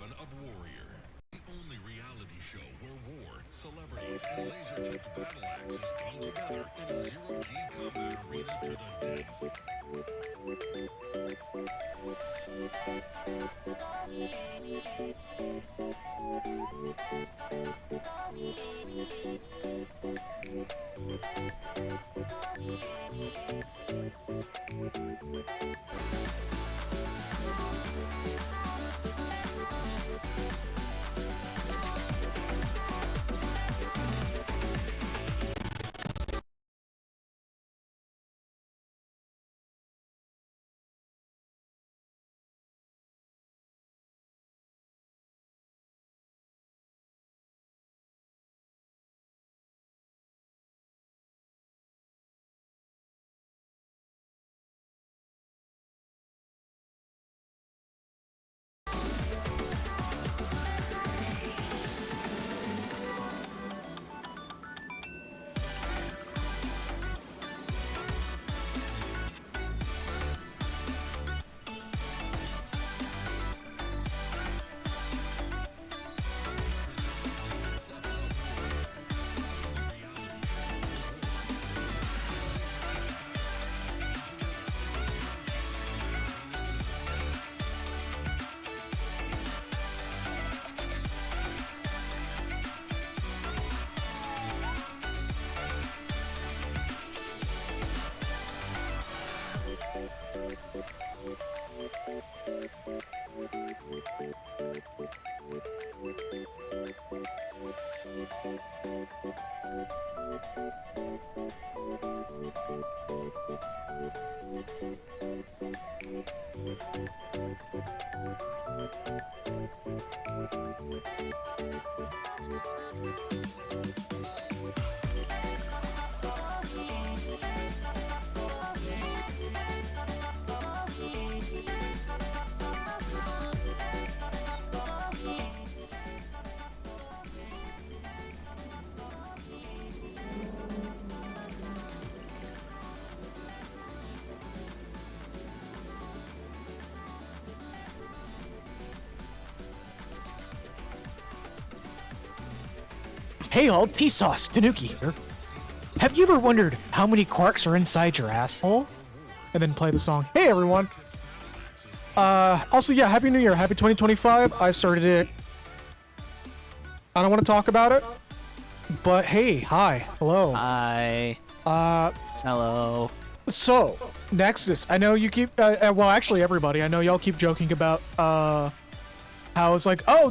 of Warrior, the only reality show where war, celebrities, and laser-tipped battle axes come together in a zero-G combat arena to the death. Hey all, T-Sauce, Tanuki here. Have you ever wondered how many quarks are inside your asshole? And then play the song. Hey everyone. Also, yeah, Happy New Year. Happy 2025. I started it. I don't want to talk about it. But hey, hi. Hello. Hi. Hello. So, Nexus, I know you keep, well, actually everybody, I know y'all keep joking about, how it's like, oh,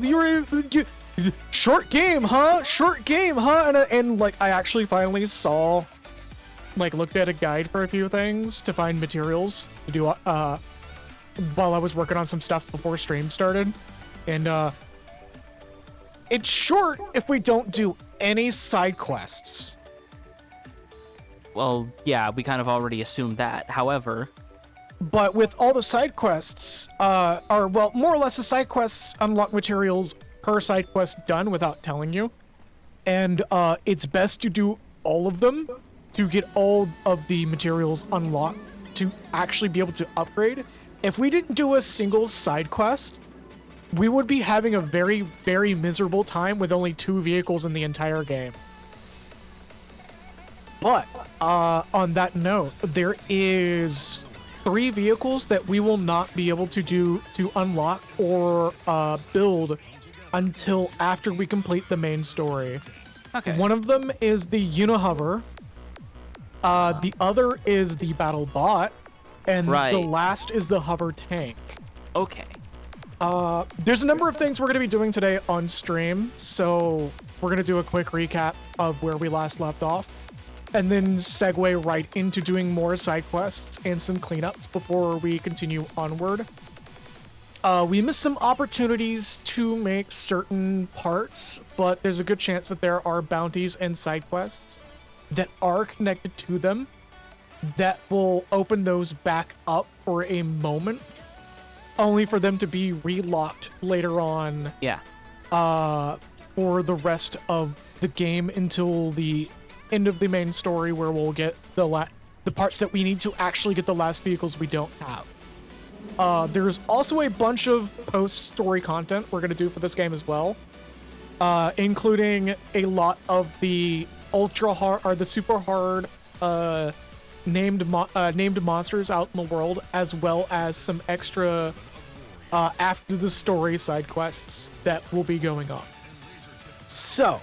short game, huh? Short game, huh? And like, I actually finally saw, like, looked at a guide for a few things to find materials to do, while I was working on some stuff before stream started. And, it's short if we don't do any side quests. Well, yeah, we kind of already assumed that. However, but with all the side quests, well, more or less the side quests unlock materials per side quest done without telling you. And it's best to do all of them to get all of the materials unlocked to actually be able to upgrade. If we didn't do a single side quest, we would be having a very, very miserable time with only 2 vehicles in the entire game. But, on that note, there is 3 vehicles that we will not be able to unlock or build until after we complete the main story. okay. One of them is the Unihover. The other is the Battle Bot. And Right. the last is the Hover Tank. Okay. There's a number of things we're going to be doing today on stream, so we're going to do a quick recap of where we last left off, and then segue right into doing more side quests and some cleanups before we continue onward. We missed some opportunities to make certain parts, but there's a good chance that there are bounties and side quests that are connected to them that will open those back up for a moment, only for them to be relocked later on. Yeah. For the rest of the game until the end of the main story, where we'll get the parts that we need to actually get the last vehicles we don't have. There's also a bunch of post-story content we're going to do for this game as well, including a lot of the ultra hard or the super hard named monsters out in the world, as well as some extra after the story side quests that will be going on. So,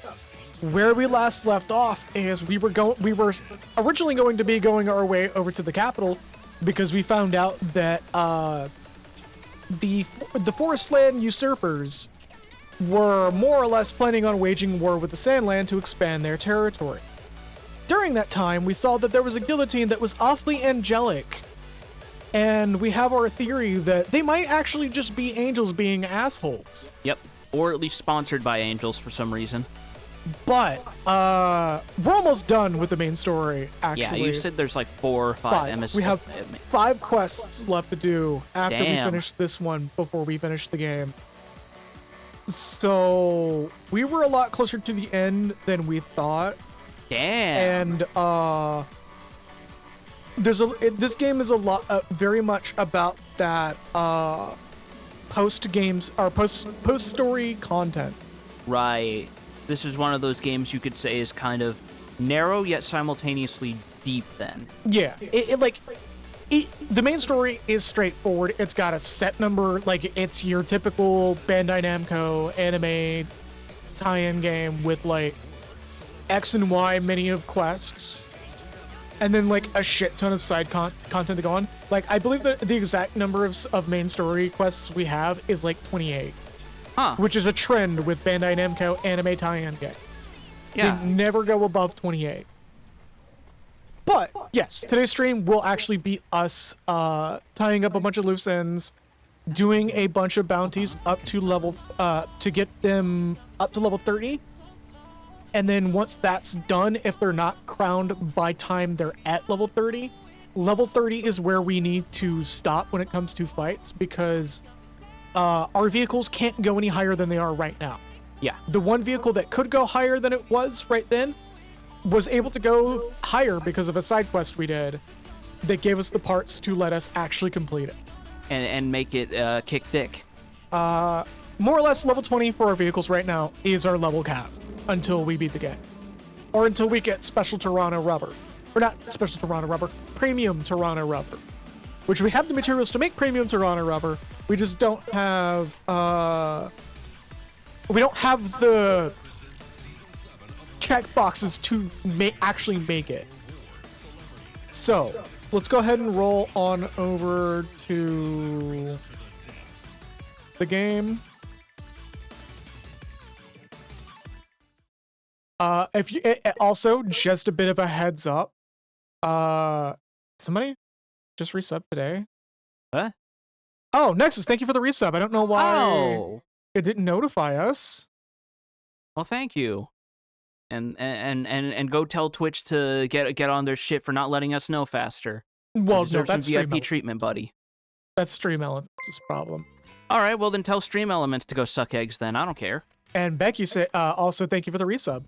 where we last left off is we were originally going to be going our way over to the capital because we found out that the Forestland usurpers were more or less planning on waging war with the Sandland to expand their territory. During that time, we saw that there was a guillotine that was awfully angelic, and we have our theory that they might actually just be angels being assholes. Yep. Or at least sponsored by angels for some reason. But we're almost done with the main story, actually. Yeah, you said there's like 4 or 5 MSs. We have 5 quests left to do after we finish this one before we finish the game. So we were a lot closer to the end than we thought. Damn. And this game is a lot, very much about that post story content. Right. This is one of those games you could say is kind of narrow yet simultaneously deep. Then. Yeah. The main story is straightforward. It's got a set number, like it's your typical Bandai Namco anime tie-in game with like X and Y many of quests, and then like a shit ton of side content to go on. Like I believe that the exact number of main story quests we have is like 28, which is a trend with Bandai Namco anime tie-in games. Yeah, they never go above 28. But yes, today's stream will actually be us tying up a bunch of loose ends, doing a bunch of bounties up to level to get them up to level 30. And then once that's done, if they're not crowned by time they're at level 30 is where we need to stop when it comes to fights, because our vehicles can't go any higher than they are right now. Yeah. The one vehicle that could go higher than it was right then was able to go higher because of a side quest we did that gave us the parts to let us actually complete it. And make it kick dick. More or less level 20 for our vehicles right now is our level cap until we beat the game. Or until we get Special Toronto Rubber. Or not Special Toronto Rubber, Premium Toronto Rubber. Which we have the materials to make Premium Toronto Rubber. We just don't have, we don't have the check boxes to actually make it. So, let's go ahead and roll on over to the game. If you also just a bit of a heads up, somebody just resub today. What? Oh, Nexus, thank you for the resub. I don't know why it didn't notify us. Well, thank you. And go tell Twitch to get on their shit for not letting us know faster. Well, no, some that's VIP treatment, buddy. That's Stream Elements' problem. All right, well then tell Stream Elements to go suck eggs. Then I don't care. And Becky said, also thank you for the resub.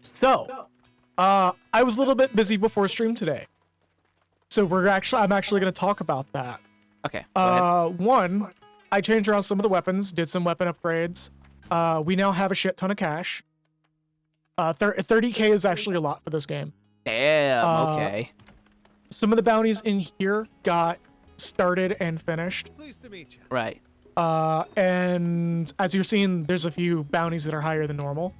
So, I was a little bit busy before stream today, so I'm actually going to talk about that. Okay. One, I changed around some of the weapons, did some weapon upgrades. We now have a shit ton of cash. 30k is actually a lot for this game. Damn. Okay. Some of the bounties in here got started and finished. Pleased to meet you. Right. And as you're seeing, there's a few bounties that are higher than normal.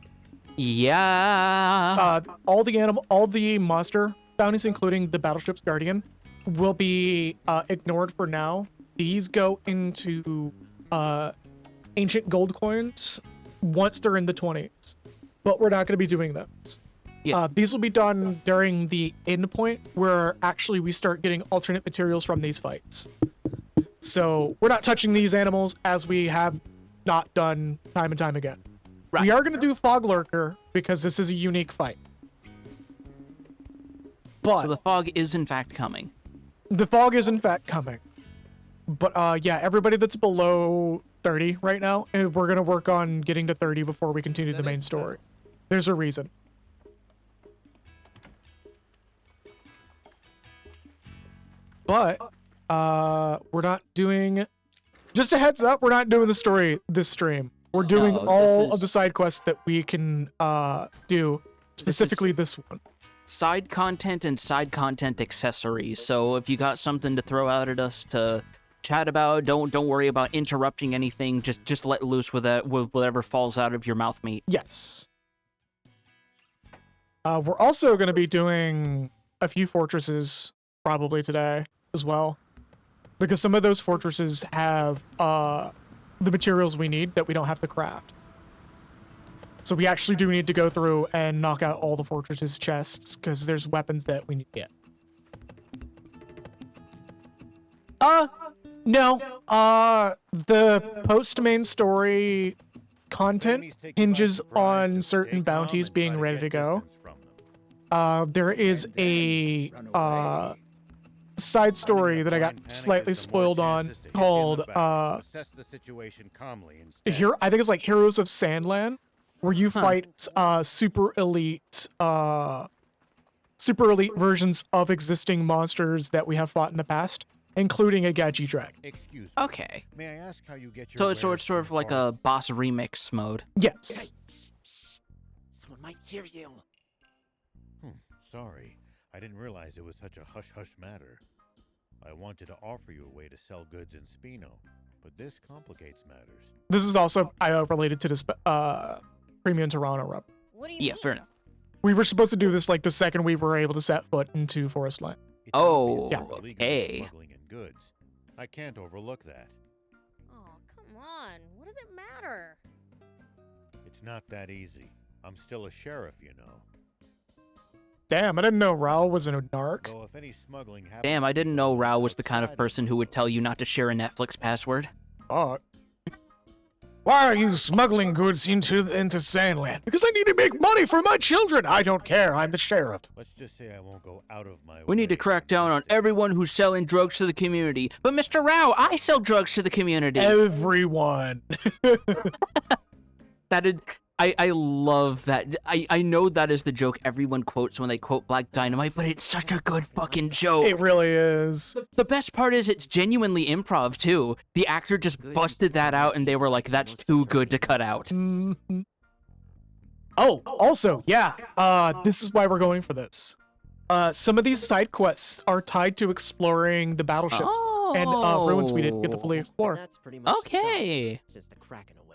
Yeah. All the monster bounties, including the battleship's guardian, will be ignored for now. These go into ancient gold coins once they're in the 20s, but we're not going to be doing those. Yeah. These will be done during the end point where actually we start getting alternate materials from these fights. So we're not touching these animals, as we have not done time and time again. Right. We are going to do Fog Lurker because this is a unique fight. But So the fog is in fact coming. the fog is in fact coming. But yeah, everybody that's below 30 right now, and we're going to work on getting to 30 before we continue the main story. There's a reason. But We're not doing... Just a heads up, we're not doing the story this stream. We're doing No, all of the side quests that we can do, specifically this one. Side content and side content accessories. So if you got something to throw out at us to chat about, don't worry about interrupting anything. Just let loose with whatever falls out of your mouth meat. Yes. We're also going to be doing a few fortresses probably today as well, because some of those fortresses have the materials we need that we don't have to craft. So we actually do need to go through and knock out all the fortresses chests, because there's weapons that we need to get. No. The post-main story content hinges on certain bounties being ready to go. There is a side story that I got slightly spoiled on called I think it's like Heroes of Sandland, where you fight super elite versions of existing monsters that we have fought in the past, including a Gaji Drag. Excuse me. Okay. May I ask how you get your So it's wares sort of from like Carl? a boss remix mode. Yes. Someone might hear you. Sorry. I didn't realize it was such a hush-hush matter. I wanted to offer you a way to sell goods in Spino, but this complicates matters. This is also related to this Premium Toronto rep. What do you Yeah, mean? fair enough. We were supposed to do this like the second we were able to set foot into Forest Land. It's Oh, obvious you're illegally okay. smuggling in goods. I can't overlook that. Oh, come on. What does it matter? It's not that easy. I'm still a sheriff, you know. Damn, I didn't know Raul was a narc. Though if any smuggling happens Damn, I to be didn't know done Rao was the kind of outside person who would tell you not to share a Netflix password. Why are you smuggling goods into Sandland? Because I need to make money for my children. I don't care. I'm the sheriff. Let's just say I won't go out of my We need to way crack down on everyone who's selling drugs to the community. But Mr. Rao, I sell drugs to the community. Everyone. I love that. I know that is the joke everyone quotes when they quote Black Dynamite, but it's such a good fucking joke. It really is. The best part is it's genuinely improv too. The actor just busted that out and they were like, that's too good to cut out. Mhm. Oh, also, yeah. This is why we're going for this. Some of these side quests are tied to exploring the battleships and ruins we didn't get to fully explore. That's pretty much Okay. stopped since the Kraken awakened.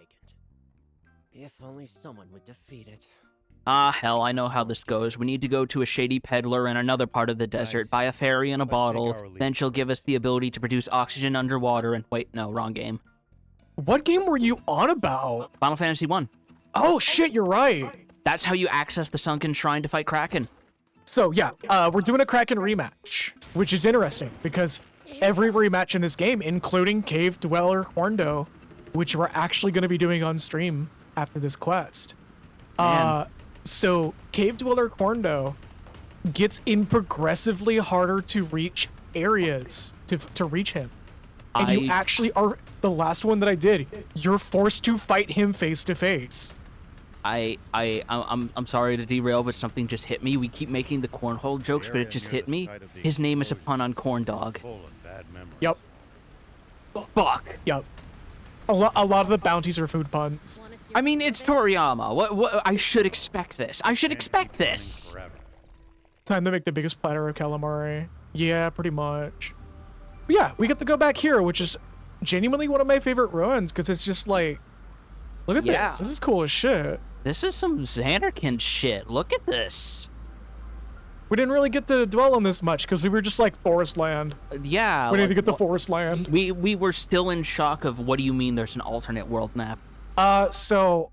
If only someone would defeat it. Ah, hell, I know how this goes. We need to go to a shady peddler in another part of the desert, Nice. buy a fairy and a Let's take bottle, our leave. then she'll give us the ability to produce oxygen underwater and wait, no, wrong game. What game were you on about? Final Fantasy 1. Oh, shit, you're right. That's how you access the sunken shrine to fight Kraken. So, yeah, we're doing a Kraken rematch, which is interesting because every rematch in this game, including Cave Dweller Horndo, which we're actually going to be doing on stream after this quest. Man. So Cave Dweller Horndo gets in progressively harder to reach areas to reach him. And you actually are the last one that I did. You're forced to fight him face to face. I'm sorry to derail, but something just hit me. We keep making the cornhole jokes, but it just hit me. His name is a pun on corn dog. Full of bad memories. Yep. Fuck. Yep. A lot of the bounties are food puns. Wanna steer I mean, clear it's of it? Toriyama. What? I should expect this. I should expect this. Forever. Time to make the biggest platter of calamari. Yeah, pretty much. But yeah, we get to go back here, which is genuinely one of my favorite ruins, because it's just like, look at Yeah. this. This is cool as shit. This is some Xanarkin shit. Look at this. We didn't really get to dwell on this much, because we were just like forest land. Yeah. We need to like, get the forest land. We were still in shock of what do you mean there's an alternate world map? So,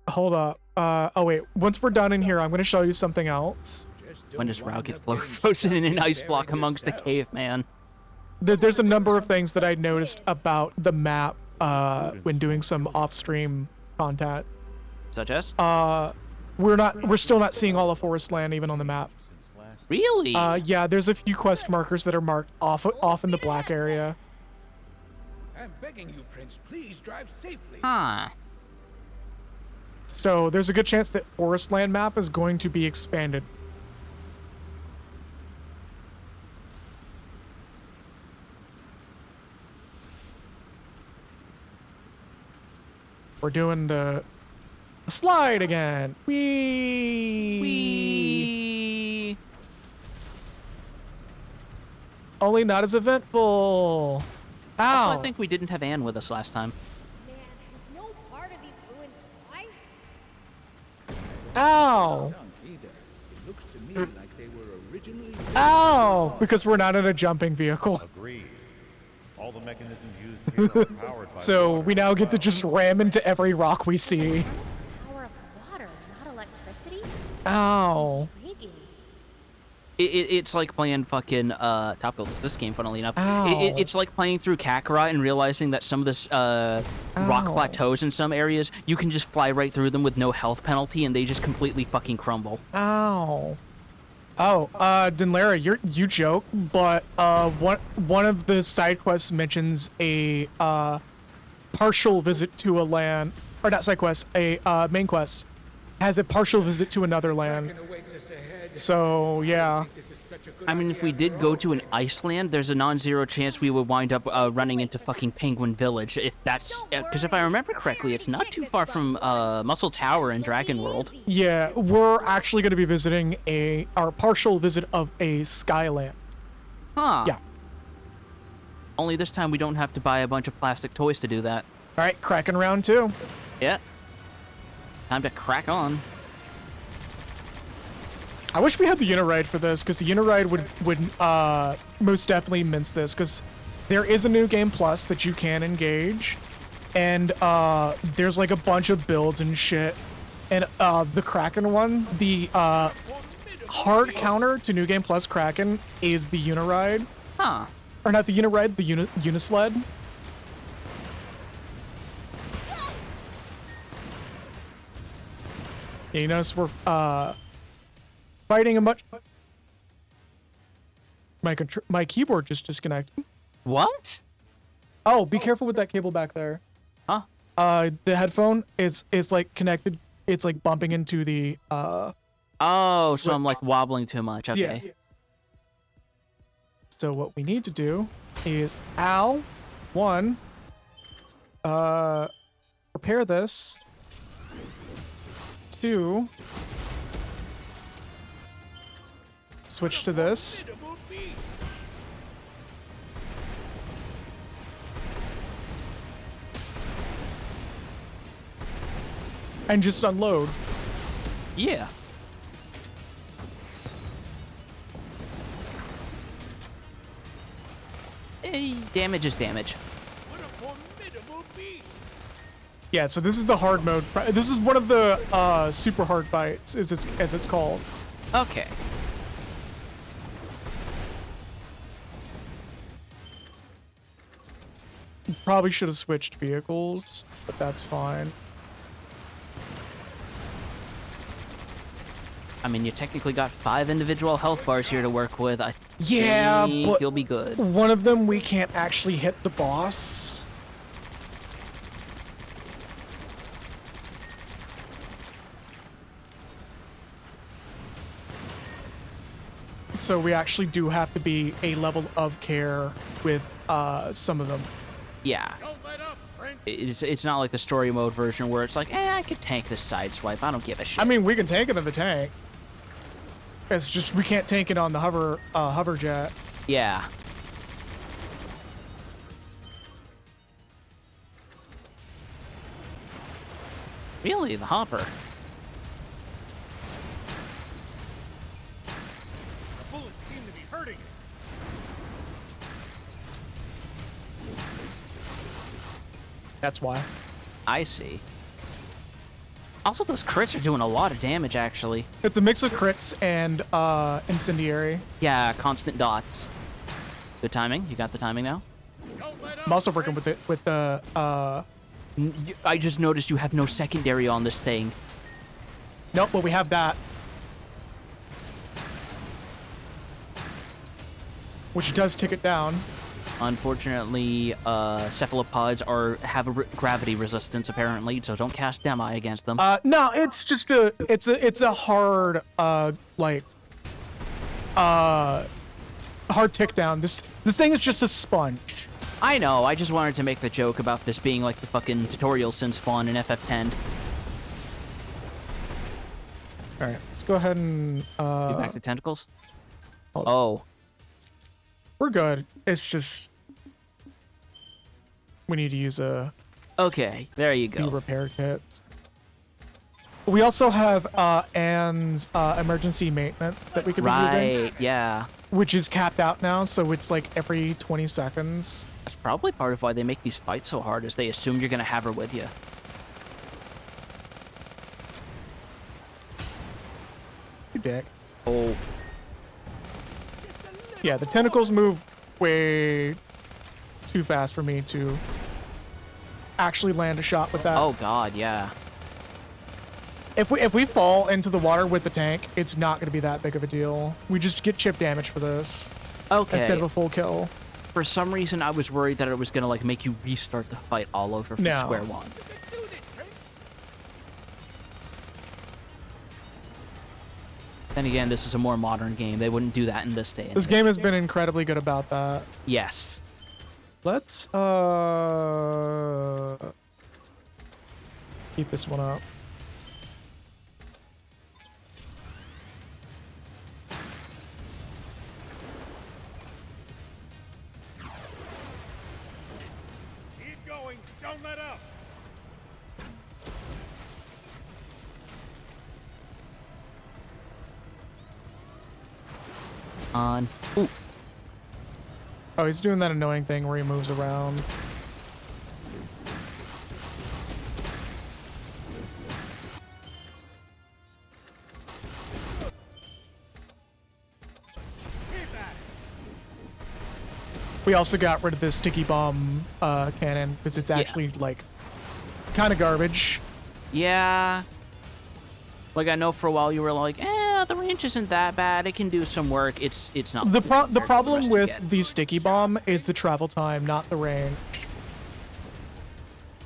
hold up. Oh wait, once we're done in here, I'm going to show you something else. When does Rao get frozen in an ice block amongst a caveman? There's a number of things that I noticed about the map when doing some off-stream content. Such as? We're still not seeing all of forest land even on the map. Since last Really? Yeah, there's a few quest markers that are marked off in the black area. I'm begging you, Prince, please drive safely. Huh. So there's a good chance that forest land map is going to be expanded. We're doing the slide again. Whee! Whee! Only not as eventful. Ow! Also, I think we didn't have Anne with us last time. Man, has no part of these ruins life? Ow! Sunk either. It looks to me like they were originally Ow! Because we're not in a jumping vehicle. Agreed. All the mechanisms used here are powered by So water. we now get to just ram into every rock we see. Power of water, not electricity? Ow. Intriguing. It's like playing fucking topical this game, funnily enough. Ow. It's like playing through Kakarot and realizing that some of this rock Ow. plateaus in some areas, you can just fly right through them with no health penalty, and they just completely fucking crumble. Ow. Oh, Denlara, you joke, but one of the side quests mentions a partial visit to a land, or not side quest, a main quest has a partial visit to another land. awaits us ahead. So yeah, This is such a good I mean, if we did go to an Iceland, there's a non-zero chance we would wind up running into fucking Penguin Village. If that's, because if I remember correctly, it's not too far from Muscle Tower in Dragon World. yeah, we're actually going to be visiting our partial visit of a Skyland. Huh. Yeah. Only this time we don't have to buy a bunch of plastic toys to do that. All right, cracking round 2. Yeah. Time to crack on. I wish we had the Uniride for this, because the Uniride would most definitely mince this, because there is a new game plus that you can engage, and there's like a bunch of builds and shit, and the Kraken one, the hard counter to new game plus Kraken is the Uniride, Huh. or not the Uniride, the Unisled. Yeah, you notice we're fighting a much. My keyboard just disconnected. What? Oh, be careful with that cable back there. Huh? The headphone is like connected. It's like bumping into the Oh, so I'm like wobbling too much. Okay. Yeah. So what we need to do is one repair this. 2 switch to this. And just unload. Yeah. Damage is damage. What a formidable beast! Yeah, so this is the hard mode. This is one of the super hard fights, as it's called. Okay. Probably should have switched vehicles, but that's fine. I mean, you technically got 5 individual health bars here to work with. I Yeah, think but you'll be good. one of them we can't actually hit the boss. So we actually do have to be a level of care with some of them. Yeah. Don't let up, Prince! It's not like the story mode version where it's like, I could tank this side swipe. I don't give a shit. I mean, we can tank it in the tank. It's just we can't tank it on the hover jet. Yeah. Really, the hopper. The bullets seem to be hurting it. That's why. I see. Also, those crits are doing a lot of damage, actually. It's a mix of crits and incendiary. Yeah, constant dots. Good timing. You got the timing now? Don't let up! I'm also working with the I just noticed you have no secondary on this thing. nope, but we have that. Which does tick it down. Unfortunately, cephalopods have a gravity resistance apparently, so don't cast Demi against them. No, it's just it's a hard hard tick down. This thing is just a sponge. I know, I just wanted to make the joke about this being like the fucking tutorial sin spawn in FF10. Alright, let's go ahead and... Get back to tentacles? hold- Oh. We're good. It's just... We need to use a Okay, there you few go. repair kits. We also have Anne's emergency maintenance that we could be using, Right, yeah. which is capped out now, so it's like every 20 seconds. That's probably part of why they make these fights so hard, is they assume you're gonna have her with you. You dick. Oh. Yeah, the tentacles move way too fast for me to actually land a shot with that. Oh god, yeah. If we fall into the water with the tank, it's not going to be that big of a deal. We just get chip damage for this Okay. instead of a full kill. For some reason, I was worried that it was gonna like make you restart the fight all over from No. square one. Do this, Prince. Then again, this is a more modern game. They wouldn't do that in this day and This age. game has been incredibly good about that. Yes. Let's keep this one up. Keep going. Don't let up. On. Ooh. Oh, he's doing that annoying thing where he moves around. We also got rid of the sticky bomb cannon because it's actually like kind of garbage. Yeah. Like I know for a while you were like, the range isn't that bad. It can do some work. It's not. The compared to the problem rest you with get. the sticky bomb is the travel time, not the range.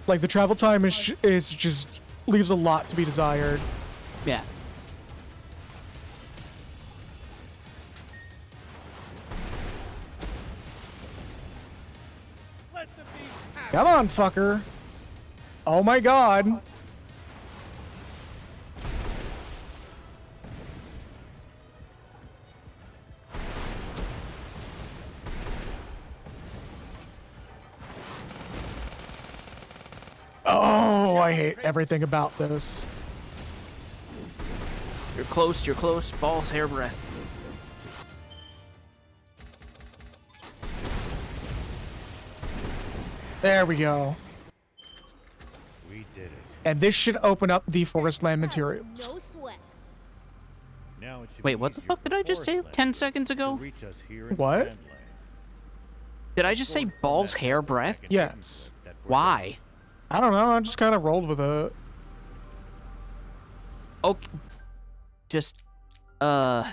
Like the travel time is just leaves a lot to be desired. Yeah. Let the beast have Come on, fucker. Oh my god. Oh, I hate everything about this. You're close. You're close. Balls, hair breath. There we go. We did it. And this should open up the forest land No materials. sweat. Now it should Wait, be what the easier fuck for did I just say Forest 10 Land seconds to ago? reach us here in What? Sandland. Did I just say Going from balls, that hair, double breath? back and Yes. forth that we're Why? I don't know, I just kind of rolled with it. Okay. Just, Yeah,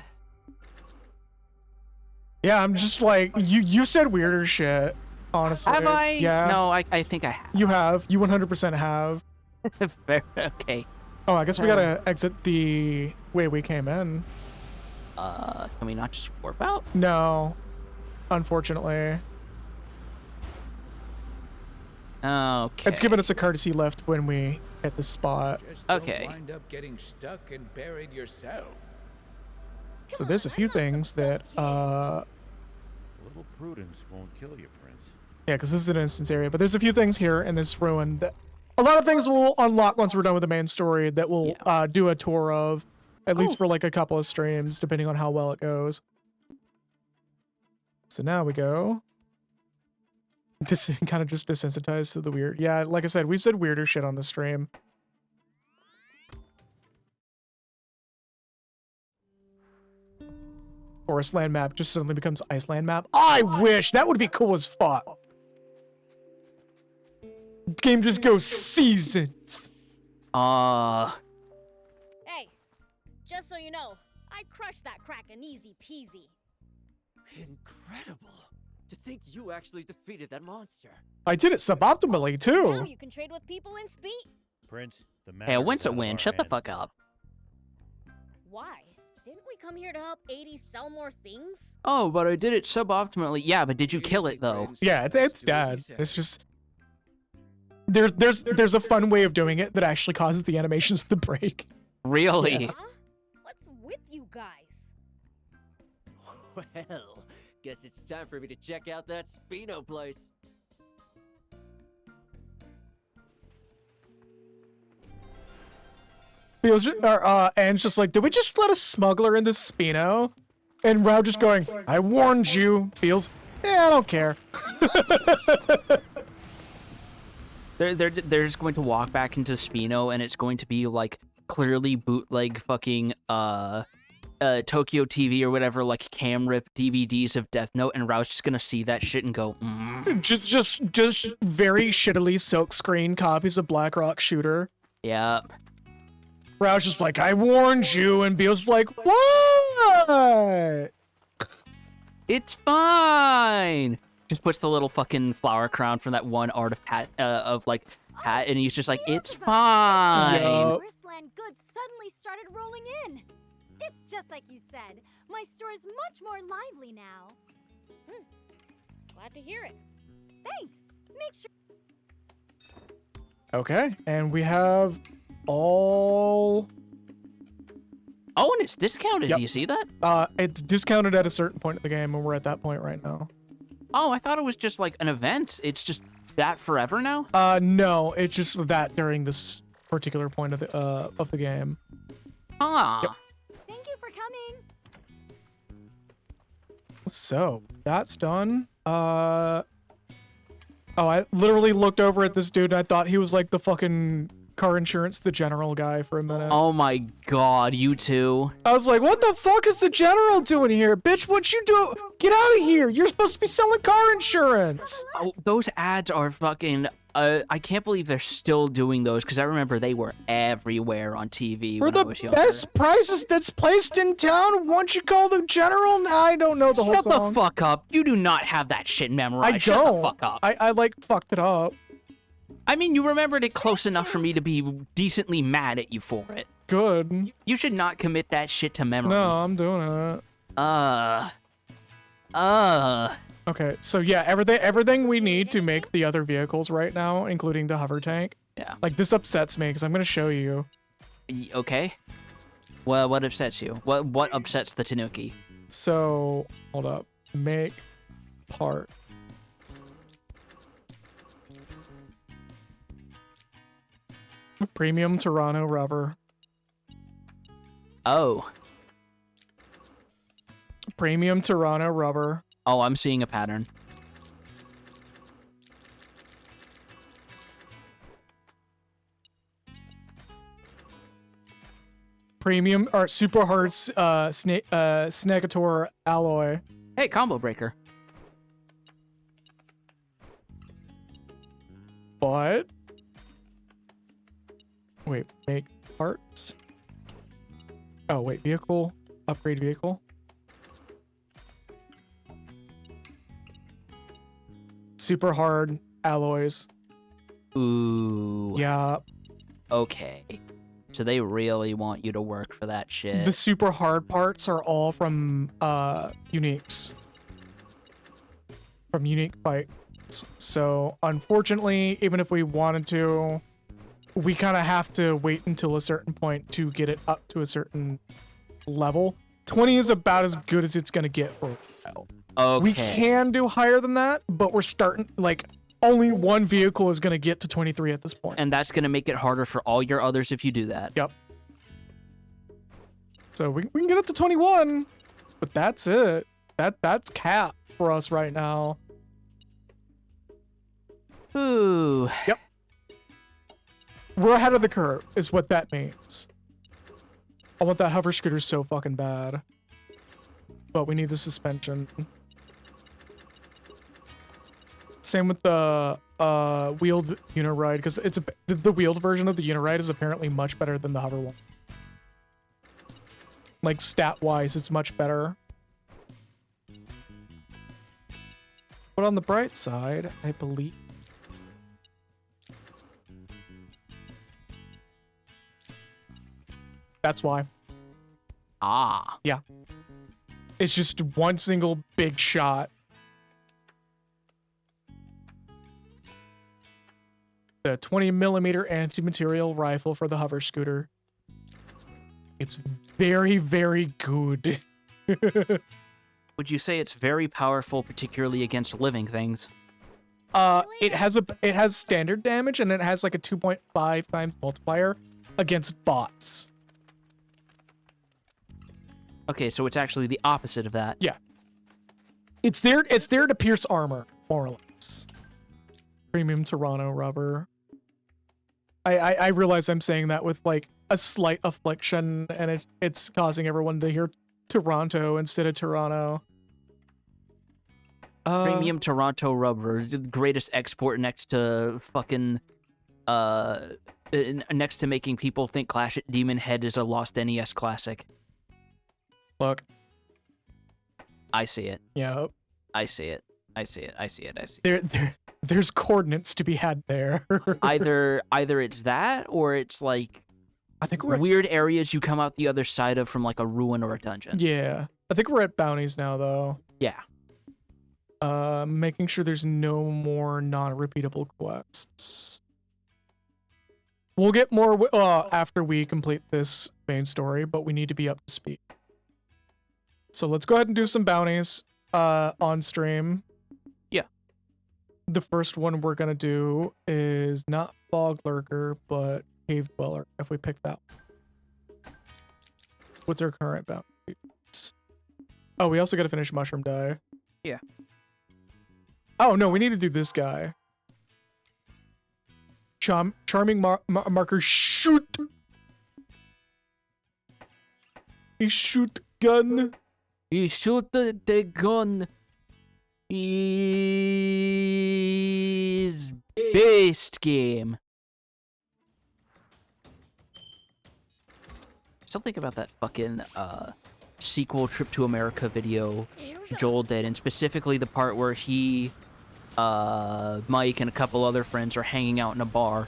I'm just like, you said weirder shit, honestly. have I? Yeah. No, I think I have. You have. You 100% have. Fair, okay. Oh, I guess we gotta exit the way we came in. Can we not just warp out? No. Unfortunately. Okay. It's given us a courtesy lift when we hit the spot. Just Okay. don't wind up getting stuck and buried yourself. So there's a few things that, A little prudence won't kill you, Prince. yeah, because this is an instance area, but there's a few things here in this ruin that a lot of things will unlock once we're done with the main story that we'll do a tour of, at least for like a couple of streams, depending on how well it goes. So now we go. This kind of just desensitized to the weird. Yeah, like I said, we said weirder shit on the stream. Forest land map just suddenly becomes Iceland map. I wish that would be cool as fuck. Game just goes seasons. Hey, just so you know, I crushed that Kraken easy peasy. Incredible. To think you actually defeated that monster. I did it suboptimally Now too. you can trade with people and speak. Prince, the Hey, a matter win's is a out of win. our Shut the hands fuck now. up. Why? Didn't we come here to help 80 sell more things? Oh, but I did it suboptimally. Yeah, but did you kill it though? Yeah, it's dead. It's just there's a fun way of doing it that actually causes the animations to break. Really? Huh? What's with you guys? Well, guess it's time for me to check out that Spino place. Anne's just like, did we just let a smuggler in this Spino? And Rao just going, I warned you. Beelz, yeah, I don't care. They're just going to walk back into Spino, and it's going to be like clearly bootleg fucking Tokyo TV or whatever, like cam rip DVDs of Death Note, and Rao's just gonna see that shit and go, Just very shittily silkscreen copies of Black Rock Shooter. yeah. Rao's just like, I warned you, and Beel's like, what? It's fine. Just puts the little fucking flower crown from that one art of Pat and he's just like, it's fine. Yup. Firstland goods suddenly started rolling in. It's just like you said. My store is much more lively now. Glad to hear it. Thanks. Make sure. Okay, and we have all... Oh, and it's discounted. Yep. Do you see that? It's discounted at a certain point in the game, and we're at that point right now. Oh, I thought it was just like an event. It's just that forever now? No, it's just that during this particular point of the game. Ah. Yep. Thank you for coming. So, that's done. Oh, I literally looked over at this dude and I thought he was like the fucking car insurance, the general guy for a minute. Oh my god, you two. I was like, what the fuck is the general doing here? Bitch, what you do? Get out of here. You're supposed to be selling car insurance. Oh, those ads are fucking... I can't believe they're still doing those, because I remember they were everywhere on TV For when the I was younger. best prices that's placed in town, once you call the general, I don't know the whole Shut song. the fuck up. You do not have that shit memorized. I Shut don't. the fuck up. I like fucked it up. I mean, you remembered it close enough for me to be decently mad at you for it. Good. You should not commit that shit to memory. No, I'm doing it. Okay, so yeah, everything we need to make the other vehicles right now, including the hover tank. Yeah. Like, this upsets me, because I'm gonna show you. Okay. Well, what upsets you? What upsets the Tanuki? So, hold up. Make part. Premium Toronto rubber. Oh. Premium Toronto rubber. Oh, I'm seeing a pattern. Premium or super hard Snagator alloy. Hey, combo breaker. But wait, make parts. Oh wait, vehicle, upgrade vehicle. Super hard alloys. Ooh. Yeah, Okay. So they really want you to work for that shit. the super hard parts are all from uniques. From unique fights. So unfortunately, even if we wanted to, we kind of have to wait until a certain point to get it up to a certain level. 20 is about as good as it's gonna get for a while. Okay. We can do higher than that, but we're starting, like, only one vehicle is gonna get to 23 at this point. And that's going to make it harder for all your others if you do that. Yep. So we can get up to 21, but that's it. That's cap for us right now. Ooh. Yep. We're ahead of the curve, is what that means. I want that hover scooter so fucking bad. But we need the suspension. Same with the wheeled uniride, because it's the wheeled version of the uniride is apparently much better than the hover one. Like stat-wise, it's much better. But on the bright side, I believe that's why. Ah. Yeah. It's just one single big shot. The 20mm anti-material rifle for the hover scooter. It's very, very good. Would you say it's very powerful, particularly against living things? It has standard damage, and it has like a 2.5 times multiplier against bots. Okay, so it's actually the opposite of that. Yeah. It's there to pierce armor, more or less. Premium Toronto rubber. I realize I'm saying that with like a slight affliction, and it's causing everyone to hear Toronto instead of Toronto. Premium Toronto rubber is the greatest export next to fucking next to making people think Clash at Demon Head is a lost NES classic. Look. I see it. Yeah. I see it. I see it. I see it. I see it. There's coordinates to be had there. either it's that, or it's like I think we're weird areas you come out the other side of from like a ruin or a dungeon. Yeah. I think we're at bounties now, though. Yeah. Making sure there's no more non-repeatable quests. We'll get more after we complete this main story, but we need to be up to speed. So let's go ahead and do some bounties on stream. Yeah. The first one we're gonna do is not Fog Lurker, but Cave Dweller, if we pick that one. What's our current bounties? Oh, we also gotta finish Mushroom Die. Yeah. Oh, no, we need to do this guy. Charming marker, shoot! He shoot gun. He shoot the gun. He's based game. Still think about that fucking sequel Trip to America video Joel did, and specifically the part where he, Mike, and a couple other friends are hanging out in a bar,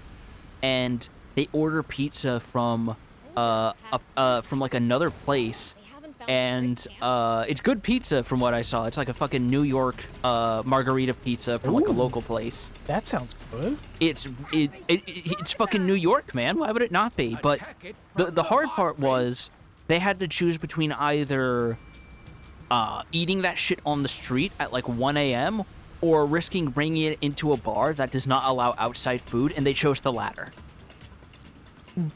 and they order pizza from like another place, and it's good pizza from what I saw. It's like a fucking New York margarita pizza from like a local place. That sounds good. It's fucking New York, man. Why would it not be? But the hard part was they had to choose between either eating that shit on the street at like 1 a.m. or risking bringing it into a bar that does not allow outside food, and they chose the latter.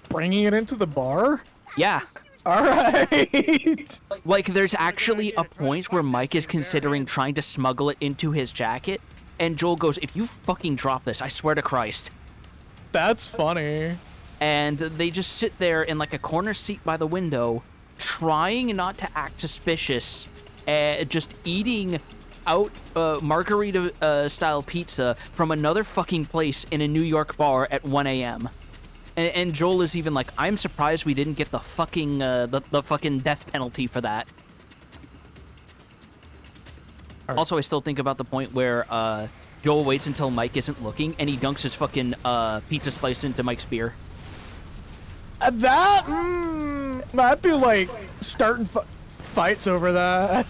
Bringing it into the bar? Yeah. All right. Like, there's actually a point where Mike is considering trying to smuggle it into his jacket, and Joel goes, "If you fucking drop this, I swear to Christ." That's funny. And they just sit there in like a corner seat by the window, trying not to act suspicious, just eating out margarita style pizza from another fucking place in a New York bar at 1 a.m. And Joel is even like, "I'm surprised we didn't get the fucking the fucking death penalty for that." Right. Also, I still think about the point where Joel waits until Mike isn't looking, and he dunks his fucking pizza slice into Mike's beer. That might be like starting fights over that.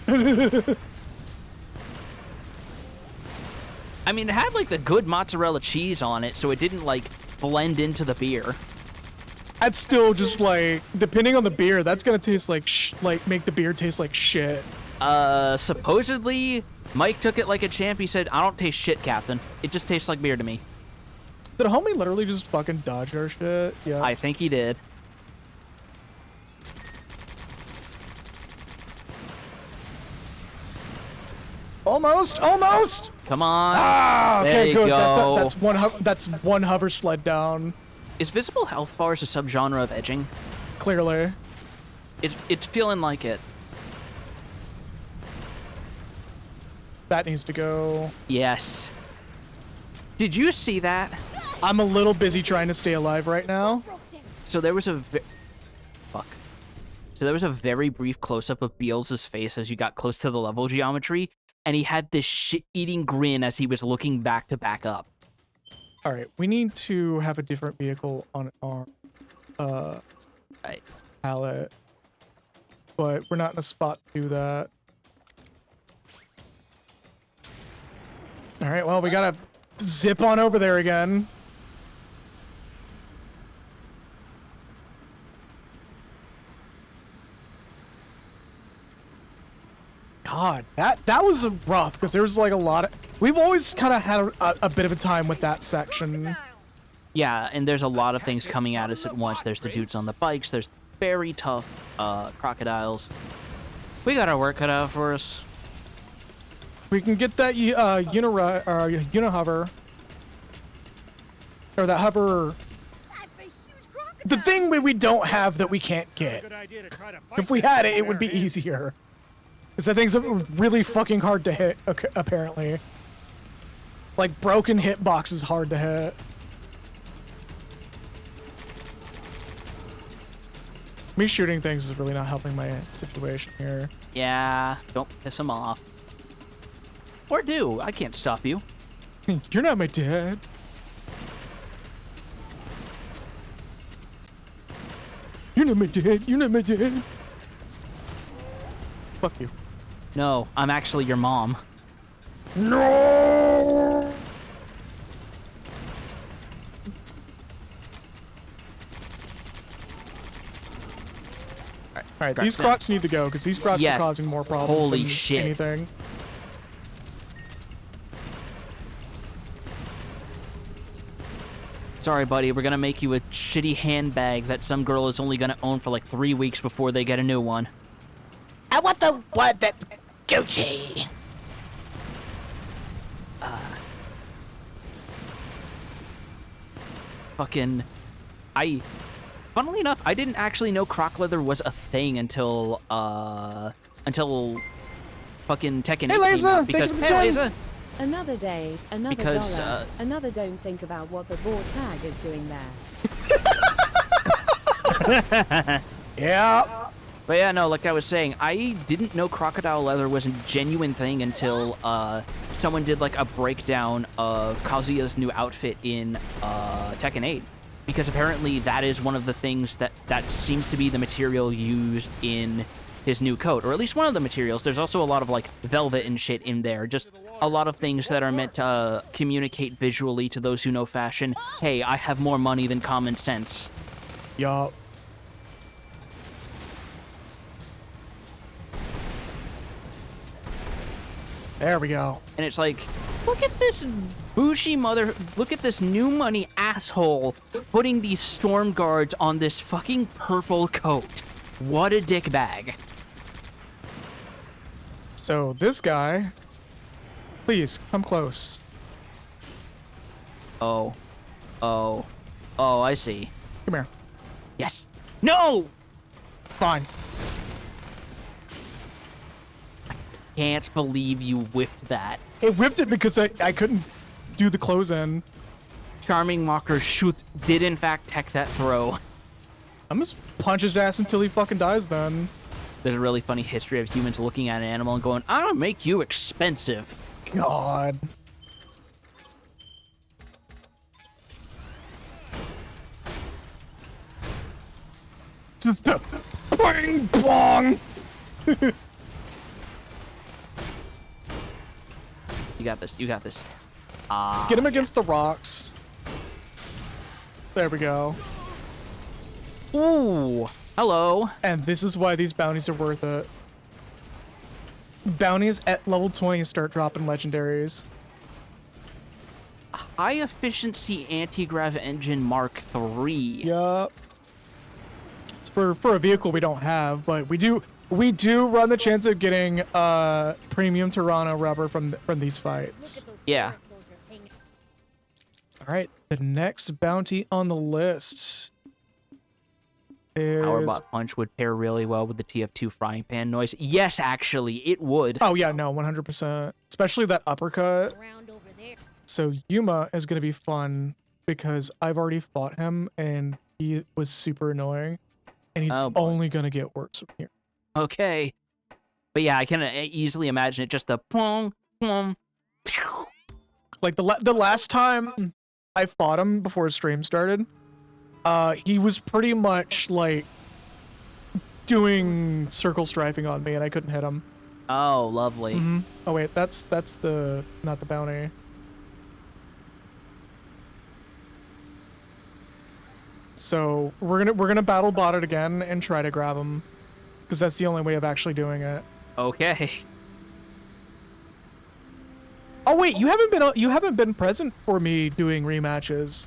I mean, it had like the good mozzarella cheese on it, so it didn't like blend into the beer. That's still just like, depending on the beer, that's gonna taste like make the beer taste like shit. Supposedly Mike took it like a champ. He said, "I don't taste shit, Captain. It just tastes like beer to me." Did homie literally just fucking dodge our shit? Yeah. I think he did. Almost. Come on. Ah, okay, There you good. go. That's one hover sled down. Is visible health bars a subgenre of edging? Clearly. It's feeling like it. That needs to go. Yes. Did you see that? I'm a little busy trying to stay alive right now. So there was a So there was a very brief close-up of Beelz's face as you got close to the level geometry, and he had this shit-eating grin as he was looking back to back up. All right, we need to have a different vehicle on our Right. palette. but we're not in a spot to do that. All right, well, we gotta zip on over there again. God, that was rough because there was like a lot of. We've always kind of had a bit of a time with that section. Yeah, and there's a lot of things coming at us at once. There's the dudes on the bikes. There's very tough crocodiles. We got our work cut out for us. We can get that unihover. Or that hover. The thing we don't have that we can't get. If we had it, it would be easier. Because that thing's really fucking hard to hit, apparently. Like, broken hitbox is hard to hit. Me shooting things is really not helping my situation here. Yeah, don't piss him off. Or do. I can't stop you. You're not my dad. You're not my dad. You're not my dad. Fuck you. No, I'm actually your mom. No! Alright, these crocs need to go, because these crocs are causing more problems Holy than shit. anything. Sorry, buddy, we're gonna make you a shitty handbag that some girl is only gonna own for like 3 weeks before they get a new one. I want the one that's Gucci. Funnily enough, I didn't actually know croc leather was a thing until fucking Tekken 8 came Liza, out, because hey, Liza. Another day, another Because, dollar, another don't think about what the raw tag is doing there. Yeah. But yeah, no, like I was saying, I didn't know crocodile leather was a genuine thing until someone did like a breakdown of Kazuya's new outfit in Tekken 8. Because apparently that is one of the things that seems to be the material used in his new coat, or at least one of the materials. There's also a lot of like velvet and shit in there, just a lot of things that are meant to communicate visually to those who know fashion. Hey, I have more money than common sense. Yup. There we go. And it's like, look at this Bushi look at this new money asshole putting these storm guards on this fucking purple coat. What a dick bag. So this guy, please come close. Oh, I see. Come here. Yes. No! Fine. Can't believe you whiffed that. It whipped it because I couldn't do the close end. Charming Mocker shoot did in fact tech that throw. I'm just punch his ass until he fucking dies then. There's a really funny history of humans looking at an animal and going, I'm gonna make you expensive. God. Just a bang bong. You got this. You got this. Get him against the rocks. There we go. Ooh. Hello. And this is why these bounties are worth it. Bounties at level 20 start dropping legendaries. High efficiency anti-grav engine Mark III. Yup. It's for a vehicle we don't have, but we do run the chance of getting premium Toronto rubber from these fights. Yeah. All right, the next bounty on the list is Powerbot Punch would pair really well with the TF2 frying pan noise. Yes, actually, it would. Oh yeah, no, 100%. Especially that uppercut. So Yuma is gonna be fun because I've already fought him and he was super annoying, and he's only gonna get worse from here. Okay. But yeah, I can easily imagine it just the plong, plong. Like the last time I fought him before his stream started, he was pretty much like doing circle strafing on me and I couldn't hit him. Oh, lovely. Oh wait, that's the not the bounty. So we're gonna battle bot it again and try to grab him, because that's the only way of actually doing it. Okay. Oh wait, you haven't been present for me doing rematches.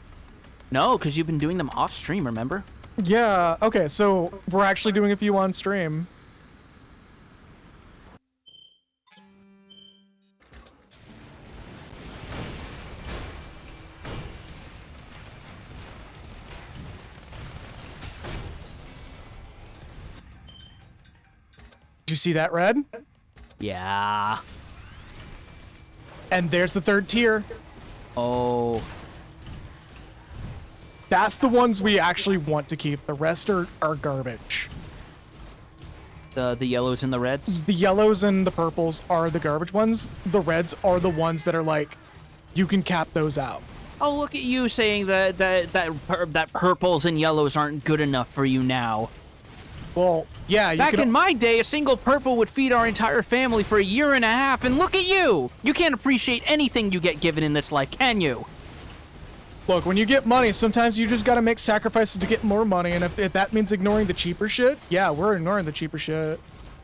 No, because you've been doing them off stream, remember? Yeah. Okay, so we're actually doing a few on stream. Did you see that, Red? Yeah. And there's the third tier. Oh. That's the ones we actually want to keep. The rest are garbage. The yellows and the reds? The yellows and the purples are the garbage ones. The reds are the ones that are like, you can cap those out. Oh, look at you saying that purples and yellows aren't good enough for you now. Well, yeah. You Back can, in my day, a single purple would feed our entire family for a year and a half, and look at you! You can't appreciate anything you get given in this life, can you? Look, when you get money, sometimes you just gotta make sacrifices to get more money, and if that means ignoring the cheaper shit, yeah, we're ignoring the cheaper shit.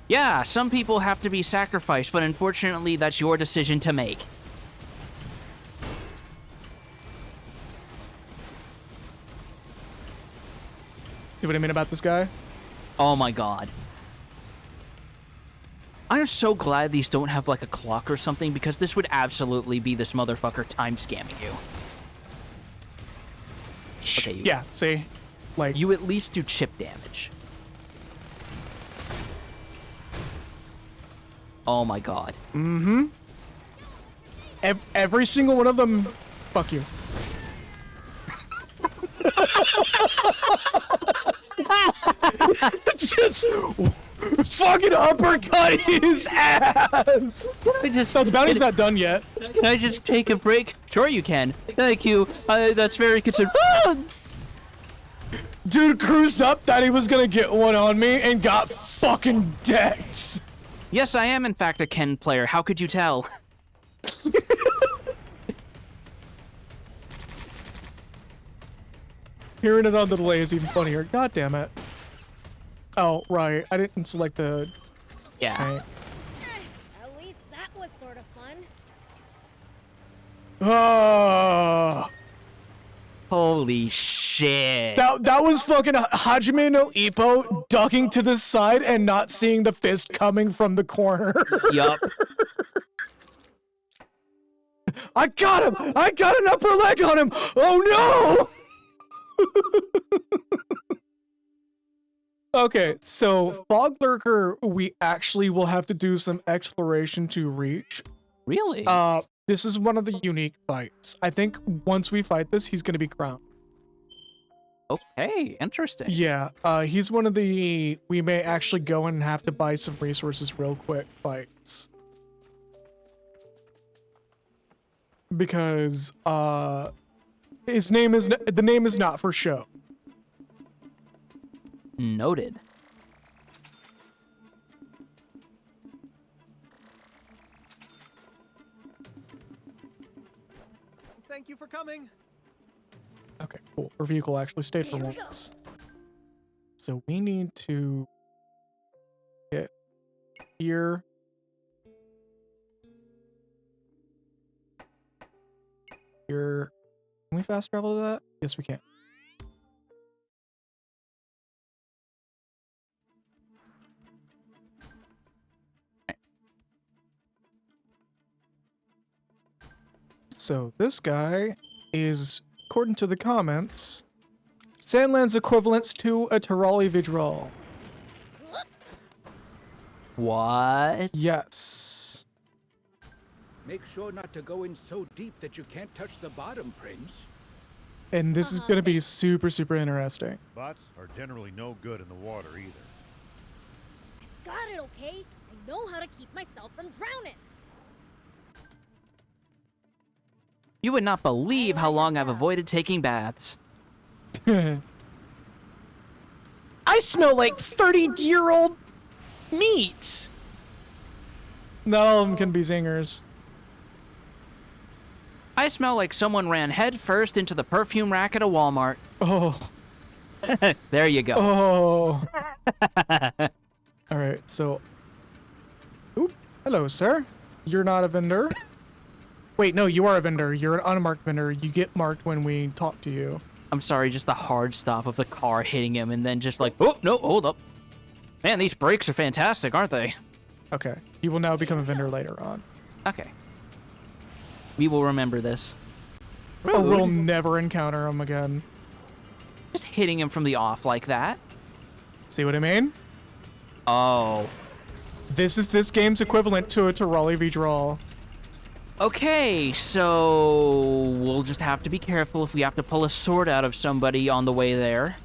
Yeah, some people have to be sacrificed, but unfortunately, that's your decision to make. See what I mean about this guy? Oh my god. I'm so glad these don't have like a clock or something, because this would absolutely be this motherfucker time scamming you. Okay, Yeah, see? Like, you at least do chip damage. Oh my god. mm-hmm. Every single one of them, fuck you. Just fucking uppercut his ass. No, the bounty's not done yet. Can I just take a break? Sure you can. Thank you. That's very considerate. Dude cruised up, thought he was gonna get one on me, and got fucking decked. Yes, I am in fact a Ken player. How could you tell? Hearing it on the delay is even funnier. God damn it. Oh, right. I didn't select the... Yeah. Right. At least that was sort of fun. Oh. Holy shit. That was fucking Hajime no Ippo ducking to the side and not seeing the fist coming from the corner. Yup. I got him! I got an upper leg on him! Oh no! Okay, so Fog Lurker, we actually will have to do some exploration to reach. Really? This is one of the unique fights. I think once we fight this, he's gonna be crowned. Okay, interesting. Yeah, he's one of the we may actually go and have to buy some resources real quick fights. Because his name is the name is not for show. Noted. Thank you for coming. Okay, cool. Our vehicle actually stayed for Here we go. once. So we need to get here. Here. Can we fast travel to that? Yes, we can. So this guy is, according to the comments, Sandland's equivalents to a Terali Vidral. What? Yes. Make sure not to go in so deep that you can't touch the bottom, Prince. And this is going to be super, super interesting. Bots are generally no good in the water either. Got it, okay? I know how to keep myself from drowning. You would not believe how long I've avoided taking baths. I smell like 30-year-old meat. Not all of them can be zingers. I smell like someone ran headfirst into the perfume rack at a Walmart. Oh. There you go. Oh. All right, so. Oop. Hello, sir. You're not a vendor. Wait, no, you are a vendor. You're an unmarked vendor. You get marked when we talk to you. I'm sorry, just the hard stop of the car hitting him and then just like, oh, no, hold up. Man, these brakes are fantastic, aren't they? Okay. He will now become a vendor later on. Okay. We will remember this. Or we'll never encounter him again. Just hitting him from the off like that. See what I mean? Oh. This is this game's equivalent to a Raleigh v. Draw. Okay, so we'll just have to be careful if we have to pull a sword out of somebody on the way there.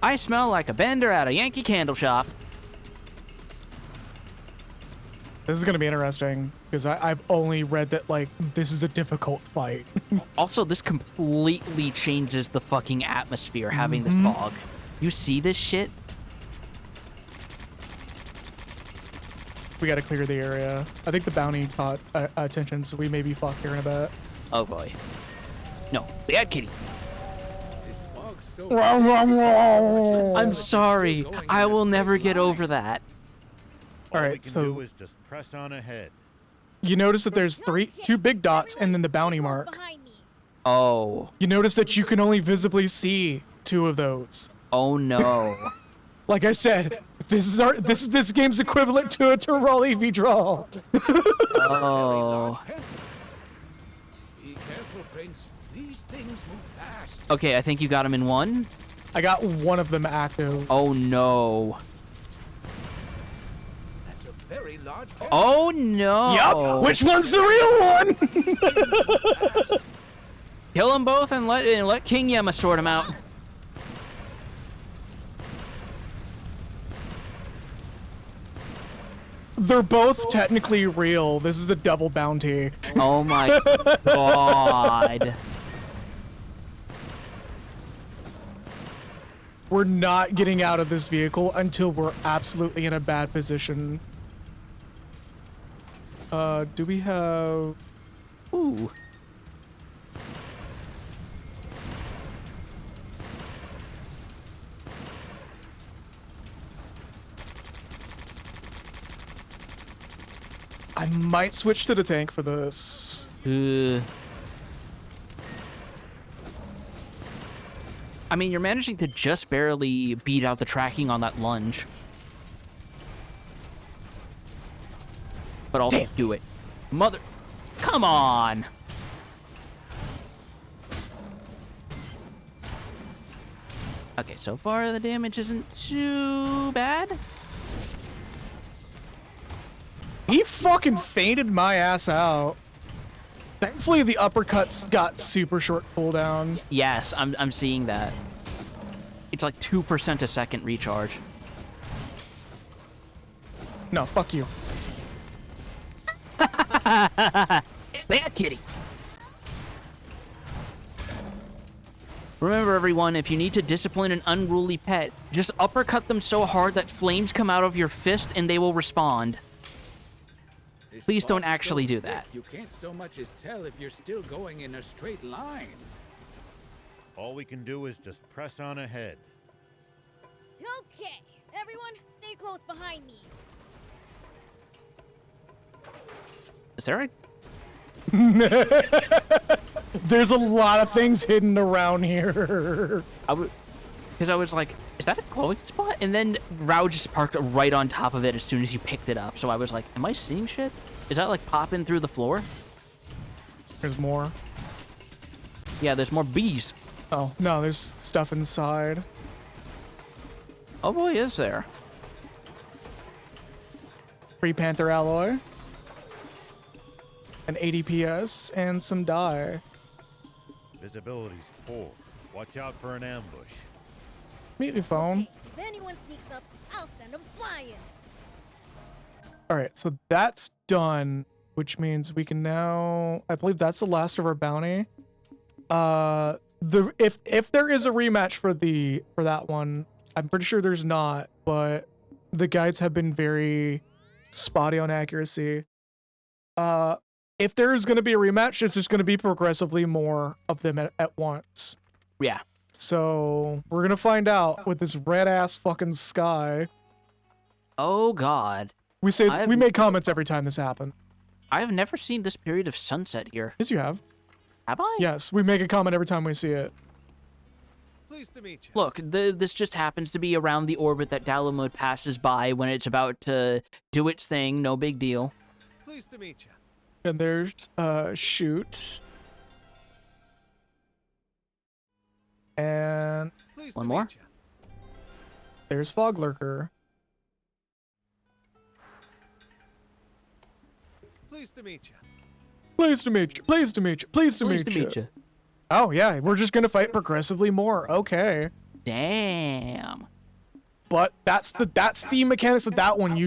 I smell like a bender at a Yankee Candle Shop. This is gonna be interesting, because I've only read that, like, this is a difficult fight. Also, this completely changes the fucking atmosphere, having this fog. You see this shit? We gotta clear the area. I think the bounty caught attention, so we may be fucked here in a bit. Oh boy. No, bad kitty. I'm sorry. I will never get over that. All we right, can so do is just press on ahead. you notice that there's two big dots and then the bounty mark. Behind me. Oh. You notice that you can only visibly see 2 of those. Oh no. Like I said, this is this game's equivalent to a Raleigh v. Draw. Oh. Be careful, Prince. These things move fast. Okay, I think you got him in one. I got one of them active. Oh no. That's a very large pen. Oh no. Yup. Which one's the real one? Kill them both and let King Yemma sort them out. They're both technically real. This is a double bounty. Oh my god. We're not getting out of this vehicle until we're absolutely in a bad position. Do we have... Ooh. I might switch to the tank for this. I mean, you're managing to just barely beat out the tracking on that lunge. But also Damn. do it. Mother... Come on! Okay, so far the damage isn't too bad. He fucking fainted my ass out. Thankfully, the uppercuts got super short cooldown. Yes, I'm seeing that. It's like 2% a second recharge. No, fuck you. Bad kitty. Remember, everyone, if you need to discipline an unruly pet, just uppercut them so hard that flames come out of your fist and they will respond. Please don't actually do that. You can't so much as tell if you're still going in a straight line. All we can do is just press on ahead. Okay, everyone, stay close behind me. Is there a... There's a lot of things hidden around here. Because I was like, is that a glowing spot? And then Rao just parked right on top of it as soon as you picked it up. So I was like, am I seeing shit? Is that like popping through the floor? There's more. Yeah, there's more bees. Oh, no, there's stuff inside. Oh boy, is there. Free Panther alloy. An 80 PS and some dye. Visibility's poor. Watch out for an ambush. Meet your phone. If anyone sneaks up, I'll send them flying. Alright, so that's done, which means we can now... I believe that's the last of our bounty. if there is a rematch for that one, I'm pretty sure there's not, but the guides have been very spotty on accuracy. If there is going to be a rematch, it's just going to be progressively more of them at once. Yeah. So we're gonna find out with this red ass fucking sky. Oh God. We make comments every time this happens. I have never seen this period of sunset here. Yes, you have. Have I? Yes, we make a comment every time we see it. Pleased to meet you. Look, this just happens to be around the orbit that Dalamud passes by when it's about to do its thing. No big deal. Pleased to meet you. And there's shoot. And one more. There's Fog Lurker. Pleased to meet you. Pleased to meet you. Pleased to meet you. Pleased to meet you. Oh yeah, we're just gonna fight progressively more. Okay. Damn. But that's the mechanics of that one.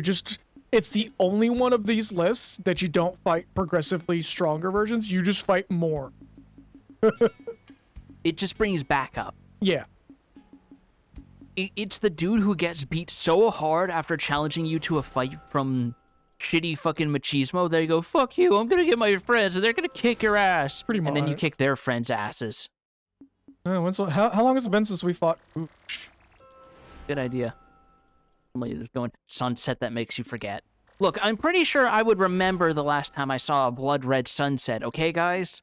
It's the only one of these lists that you don't fight progressively stronger versions. You just fight more. It just brings backup. Yeah. It's the dude who gets beat so hard after challenging you to a fight from shitty fucking machismo. There you go, fuck you, I'm gonna get my friends and they're gonna kick your ass. Pretty much. And then you kick their friends' asses. How long has it been since we fought Ooch? Good idea. Just going, sunset that makes you forget. Look, I'm pretty sure I would remember the last time I saw a blood red sunset, okay, guys?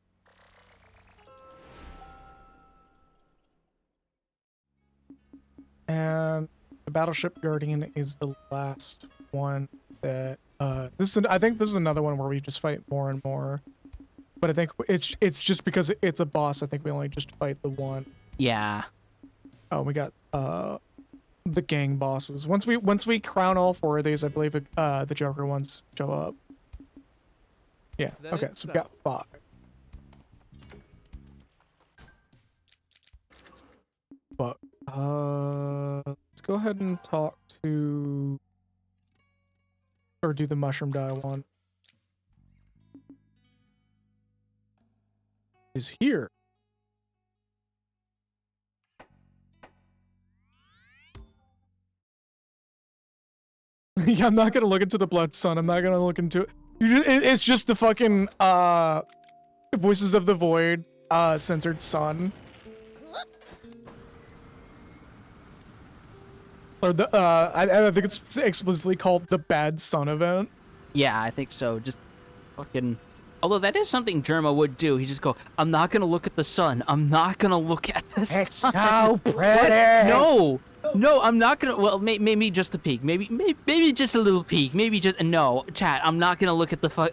And the Battleship Guardian is the last one that I think this is another one where we just fight more and more. But I think it's just because it's a boss, I think we only just fight the one. Yeah. Oh, we got the gang bosses. Once we crown all 4 of these, I believe the Joker ones show up. Yeah. Okay, so we got 5. But let's go ahead and talk to or do the mushroom die one. Is here. Yeah, I'm not gonna look into the blood sun. I'm not gonna look into it. It's just the fucking Voices of the Void censored sun. Or the I think it's explicitly called the Bad Sun event. Yeah, I think so. Just fucking. Although that is something Germa would do. He just go, I'm not gonna look at the sun. I'm not gonna look at the sun. It's so pretty. No, I'm not gonna. Well, maybe just a peek. Maybe just a little peek. Maybe just no. Chat, I'm not gonna look at the fuck.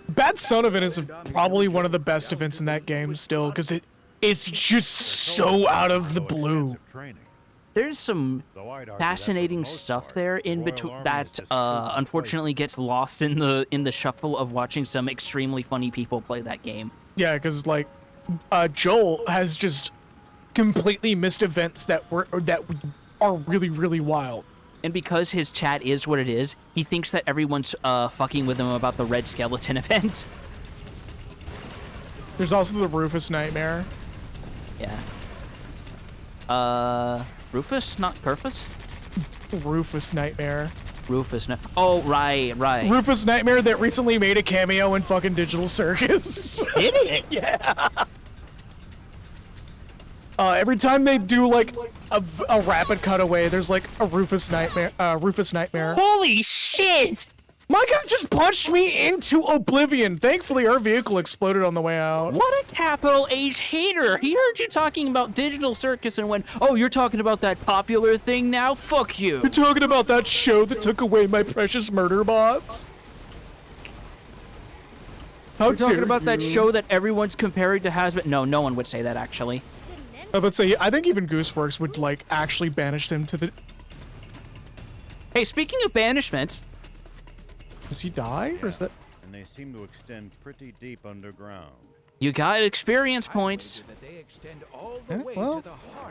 Bad Sun event is probably one of the best events in that game still, because it's just so out of the blue. There's some fascinating stuff there in between that unfortunately gets lost in the shuffle of watching some extremely funny people play that game. Yeah, because like Joel has just completely missed events that are really, really wild. And because his chat is what it is, he thinks that everyone's fucking with him about the Red Skeleton event. There's also the Rufus Nightmare. Yeah. Rufus, not Kerfus? Rufus Nightmare. Rufus, oh, right. Rufus Nightmare that recently made a cameo in fucking Digital Circus. Did it? Yeah. Every time they do like a rapid cutaway, there's like a Rufus Nightmare. Holy shit! My guy just punched me into oblivion. Thankfully, our vehicle exploded on the way out. What a capital H hater! He heard you talking about Digital Circus and went, oh, you're talking about that popular thing now? Fuck you! You're talking about that show that took away my precious murder bots? You're talking about that show that everyone's comparing to Hazbin? No one would say that, actually. But I think even Gooseworks would like actually banish them to the. Hey, speaking of banishment, does he die or is that? And they seem to extend pretty deep underground. You got experience points. Well,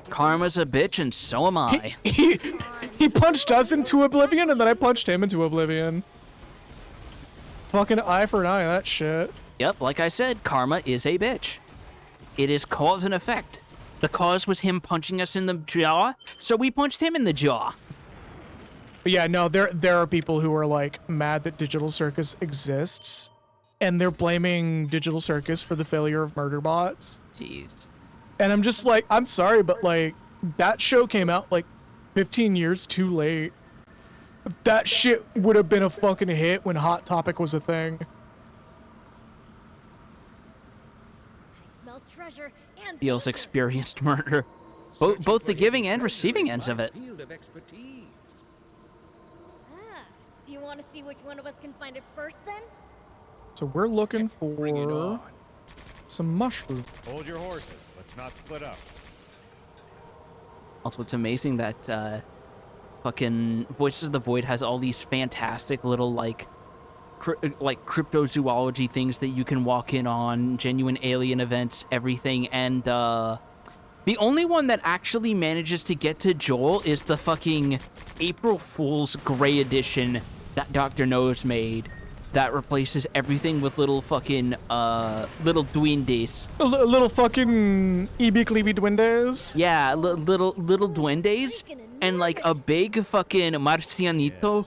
karma's a bitch, and so am I. He punched us into oblivion, and then I punched him into oblivion. Fucking eye for an eye, that shit. Yep, like I said, karma is a bitch. It is cause and effect. The cause was him punching us in the jaw, so we punched him in the jaw. But yeah, no, there are people who are like mad that Digital Circus exists, and they're blaming Digital Circus for the failure of murder bots. Jeez. And I'm just like, I'm sorry, but like, that show came out like 15 years too late. That shit would have been a fucking hit when Hot Topic was a thing. I smell treasure and Beelz danger. experienced murder. Both the giving and receiving ends of it. Field of expertise. Ah, do you want to see which one of us can find it first then? So we're looking Bring it for on. some mushrooms. Hold your horses. Let's not split up. Also, it's amazing that fucking Voices of the Void has all these fantastic little like cryptozoology things that you can walk in on, genuine alien events, everything, and the only one that actually manages to get to Joel is the fucking April Fool's Gray edition that Dr. Nose made. That replaces everything with little fucking little duendes. Little fucking Ibiklibi Duendes. Yeah, little duendes, and like a big fucking Marcianito,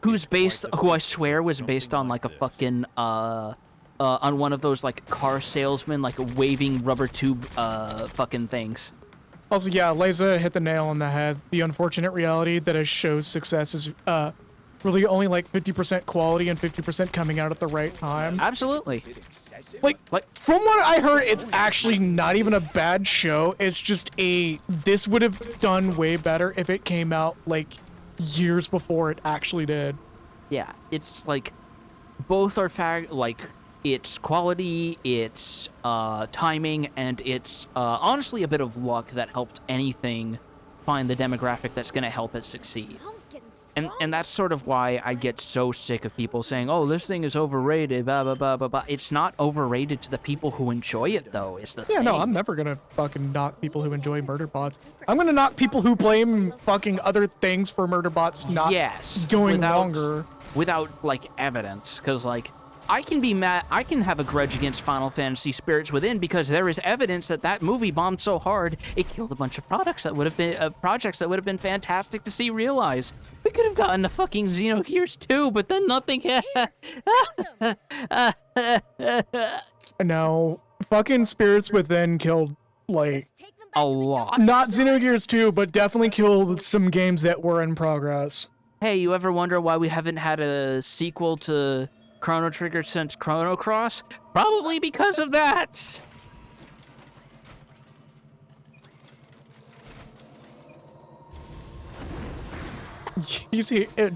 who I swear was based on like a fucking on one of those like car salesman like waving rubber tube fucking things. Also, yeah, Liza hit the nail on the head. The unfortunate reality that a show's success is really only like 50% quality and 50% coming out at the right time. Absolutely. Like from what I heard, it's actually not even a bad show. It's just this would have done way better if it came out like years before it actually did. Yeah, it's like both are like it's quality, it's timing, and it's honestly a bit of luck that helped anything find the demographic that's going to help it succeed. And that's sort of why I get so sick of people saying, oh, this thing is overrated, blah, blah, blah, blah, blah. It's not overrated to the people who enjoy it, though, is the thing. Yeah, no, I'm never gonna fucking knock people who enjoy murder bots. I'm gonna knock people who blame fucking other things for murder bots not going longer. Without, like, evidence, because, like, I can be mad, I can have a grudge against Final Fantasy Spirits Within because there is evidence that movie bombed so hard it killed a bunch of projects that would have been fantastic to see realized. We could have gotten a fucking Xenogears 2, but then nothing No, fucking Spirits Within killed like a lot. Not Xenogears 2, but definitely killed some games that were in progress. Hey, you ever wonder why we haven't had a sequel to Chrono Trigger since Chrono Cross? Probably because of that.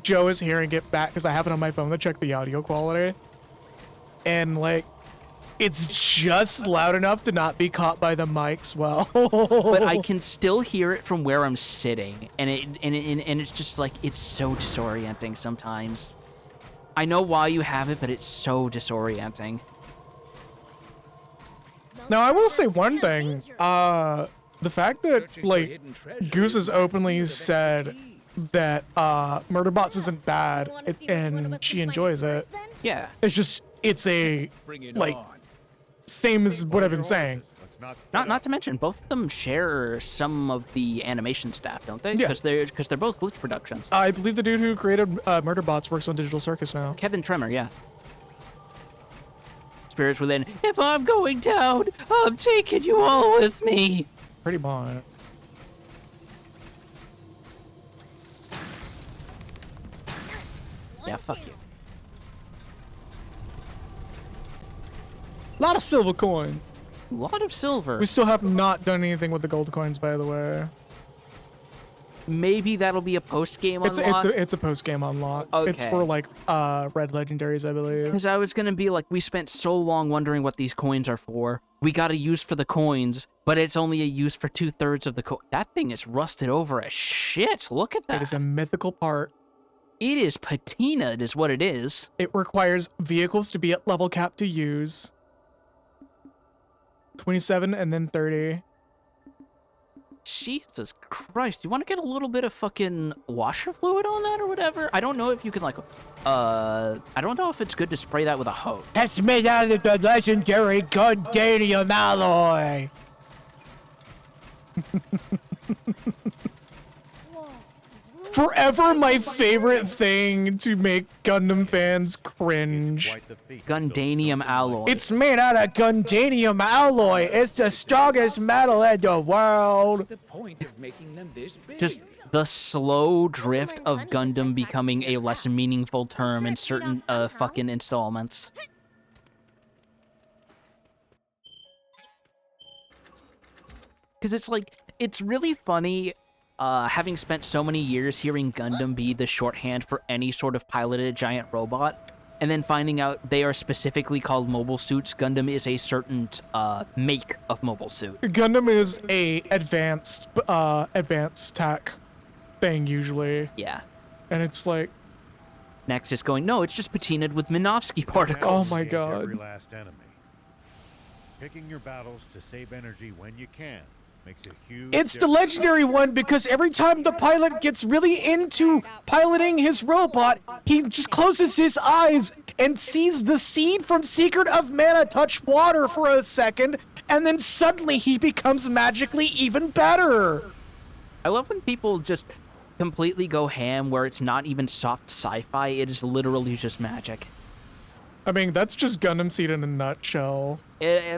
Joe is hearing it back because I have it on my phone to check the audio quality. And like, it's just loud enough to not be caught by the mics well. But I can still hear it from where I'm sitting, and it's just like, it's so disorienting sometimes. I know why you have it, but it's so disorienting. Now, I will say one thing. The fact that, like, Goose has openly said that Murderbots isn't bad, and she enjoys it. Yeah. It's just, it's a, like, same as what I've been saying. Not to mention, both of them share some of the animation staff, don't they? Yeah. Because they're both Glitch Productions. I believe the dude who created Murderbots works on Digital Circus now. Kevin Tremor, yeah. Spirits Within. If I'm going down, I'm taking you all with me. Pretty much. Yeah, fuck you. A lot of silver coins. A lot of silver. We still have not done anything with the gold coins, by the way. Maybe that'll be a post-game unlock? It's a post-game unlock. Okay. It's for, like, red legendaries, I believe. Because I was going to be like, we spent so long wondering what these coins are for. We got a use for the coins, but it's only a use for 2/3 of the coin. That thing is rusted over as shit. Look at that. It is a mythical part. It is patinaed is what it is. It requires vehicles to be at level cap to use. 27 and then 30. Jesus Christ, you want to get a little bit of fucking washer fluid on that or whatever? I don't know if you can like, I don't know if it's good to spray that with a hose. That's made out of the legendary Gundanium alloy. Forever my favorite thing to make Gundam fans cringe. Gundanium alloy. It's made out of Gundanium alloy. It's the strongest metal in the world. The point of making them this big. Just the slow drift of Gundam becoming a less meaningful term in certain fucking installments. Because it's like, it's really funny having spent so many years hearing Gundam be the shorthand for any sort of piloted giant robot, and then finding out they are specifically called mobile suits. Gundam is a certain make of mobile suit. Gundam is a advanced tech thing usually. Yeah. And it's like, Nexus going, no, it's just patinaed with Minovsky particles. Oh my god. Every last enemy. Picking your battles to save energy when you can makes a huge it's the difference. legendary one because every time the pilot gets really into piloting his robot, he just closes his eyes and sees the seed from Secret of Mana touch water for a second, and then suddenly he becomes magically even better. I love when people just completely go ham where it's not even soft sci-fi, it is literally just magic. I mean, that's just Gundam Seed in a nutshell.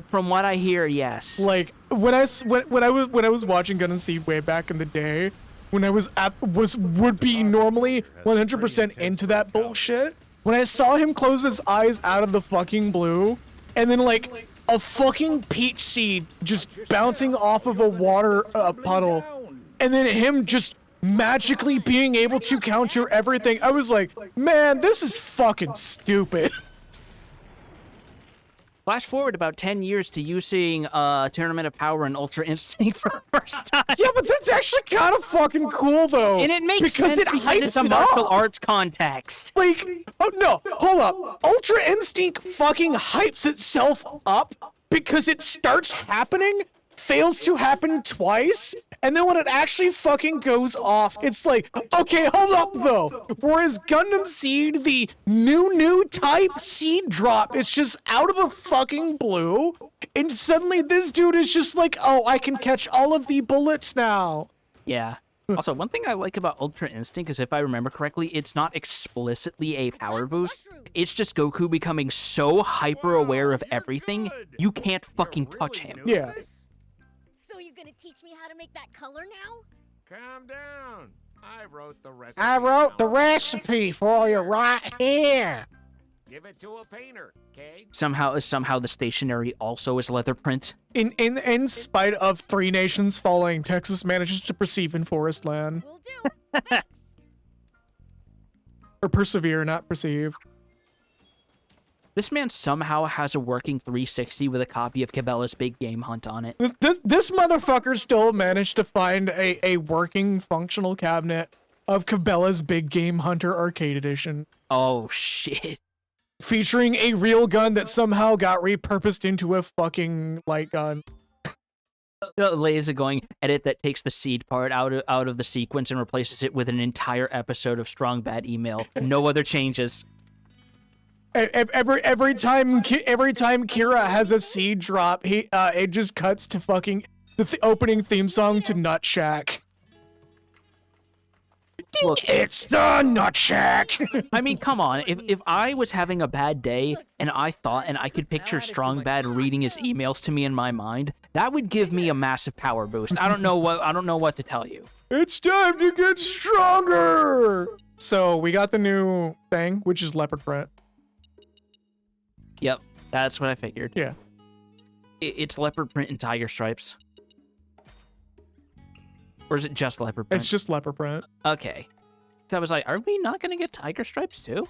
From what I hear, yes. Like when I was watching Gundam Seed way back in the day, when I would be normally 100% into that bullshit. When I saw him close his eyes out of the fucking blue, and then like a fucking peach seed just bouncing off of a water puddle, and then him just magically being able to counter everything, I was like, man, this is fucking stupid. Flash forward about 10 years to you seeing Tournament of Power and Ultra Instinct for the first time. Yeah, but that's actually kind of fucking cool, though. And it makes sense because it's a martial arts context. Like, oh no, hold up. Ultra Instinct fucking hypes itself up because it starts happening, fails to happen twice, and then when it actually fucking goes off, it's like, okay, hold up though. Whereas Gundam Seed, the new type seed drop, is just out of the fucking blue, and suddenly this dude is just like, oh, I can catch all of the bullets now. Yeah. Also, one thing I like about Ultra Instinct is, if I remember correctly, it's not explicitly a power boost. It's just Goku becoming so hyper aware of everything, you can't fucking touch him. Yeah. So you're gonna teach me how to make that color now? Calm down. I wrote the recipe. I wrote the recipe for you right here. Give it to a painter, okay? Somehow the stationery also is leather print. In spite of 3 nations falling, Texas manages to perceive in forest land. Will do. Thanks. Or persevere, not perceive. This man somehow has a working 360 with a copy of Cabela's Big Game Hunt on it. This motherfucker still managed to find a working functional cabinet of Cabela's Big Game Hunter Arcade Edition. Oh, shit. Featuring a real gun that somehow got repurposed into a fucking light gun. Laser going, edit that takes the seed part out of the sequence and replaces it with an entire episode of Strong Bad Email. No other changes. Every time Kira has a seed drop, it just cuts to fucking the opening theme song to Nut Shack. Look, It's the Nut Shack. I mean, come on. If I was having a bad day and I thought and I could picture Strong Bad reading his emails to me in my mind, that would give me a massive power boost. I don't know what to tell you. It's time to get stronger. So we got the new thing, which is leopard print. Yep, that's what I figured. Yeah. It's leopard print and tiger stripes. Or is it just leopard print? It's just leopard print. Okay. So I was like, are we not going to get tiger stripes too?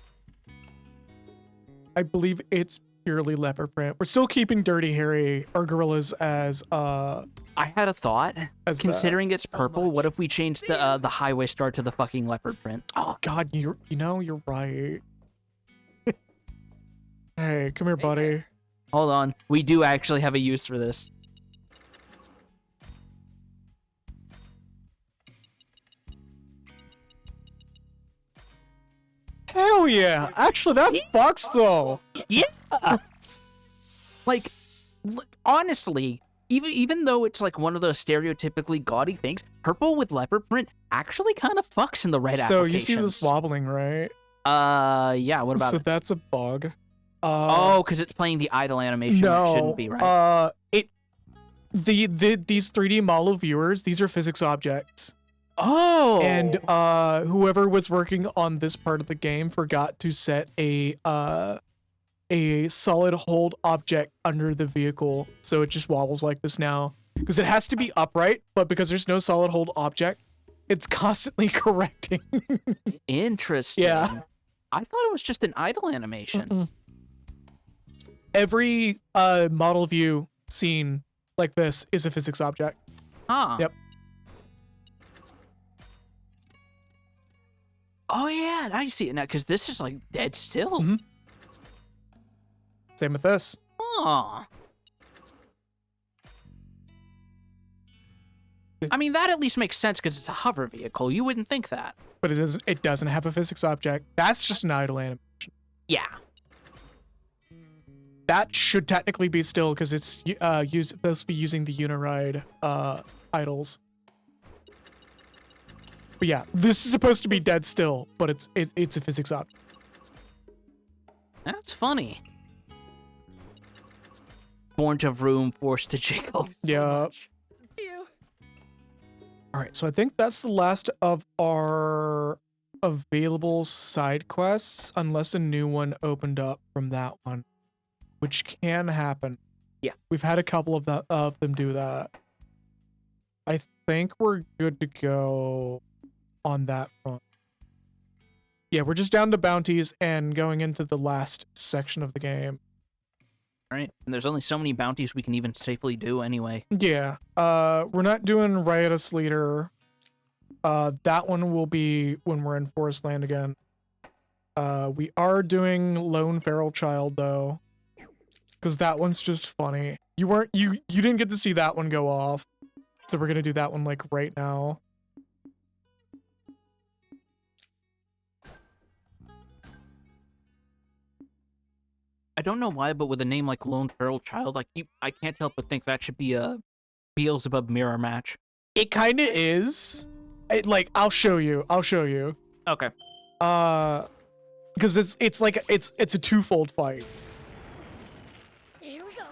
I believe it's purely leopard print. We're still keeping Dirty Harry or Gorillas as I had a thought. Considering it's purple, what if we changed the highway star to the fucking leopard print? Oh god, you're right. Hey, come here, buddy. Hold on. We do actually have a use for this. Hell yeah. Actually, that fucks, though. Yeah. Like, honestly, even though it's like one of those stereotypically gaudy things, purple with leopard print actually kind of fucks in the right So applications. you see this wobbling, right? Yeah, what about So it? that's a bug. Oh, because it's playing the idle animation. No. It shouldn't be, right? These 3D model viewers, these are physics objects. Oh. And whoever was working on this part of the game forgot to set a solid hold object under the vehicle, so it just wobbles like this now. Because it has to be upright, but because there's no solid hold object, it's constantly correcting. Interesting. Yeah. I thought it was just an idle animation. Every model view scene like this is a physics object. Huh. Yep. Oh yeah, now you see it now, because this is like dead still. Mhm. Same with this. Huh. I mean, that at least makes sense because it's a hover vehicle. You wouldn't think that. But it doesn't have a physics object. That's just an idle animation. Yeah. That should technically be still because it's supposed to be using the Uniride idles. But yeah, this is supposed to be dead still, but it's a physics object. That's funny. Born to room, forced to jiggle. Yeah. All right, so I think that's the last of our available side quests, unless a new one opened up from that one, which can happen. Yeah, we've had a couple of them do that. I think we're good to go on that front. Yeah, we're just down to bounties and going into the last section of the game. All right, and there's only so many bounties we can even safely do anyway. Yeah, we're not doing Riotous Leader. That one will be when we're in Forest Land again. We are doing Lone Feral Child though, because that one's just funny. You didn't get to see that one go off, so we're gonna do that one like right now. I don't know why, but with a name like Lone Feral Child, I can't help but think that should be a Beelzebub mirror match. It kind of is. I'll show you. Okay. Because it's like it's a twofold fight. Here we go.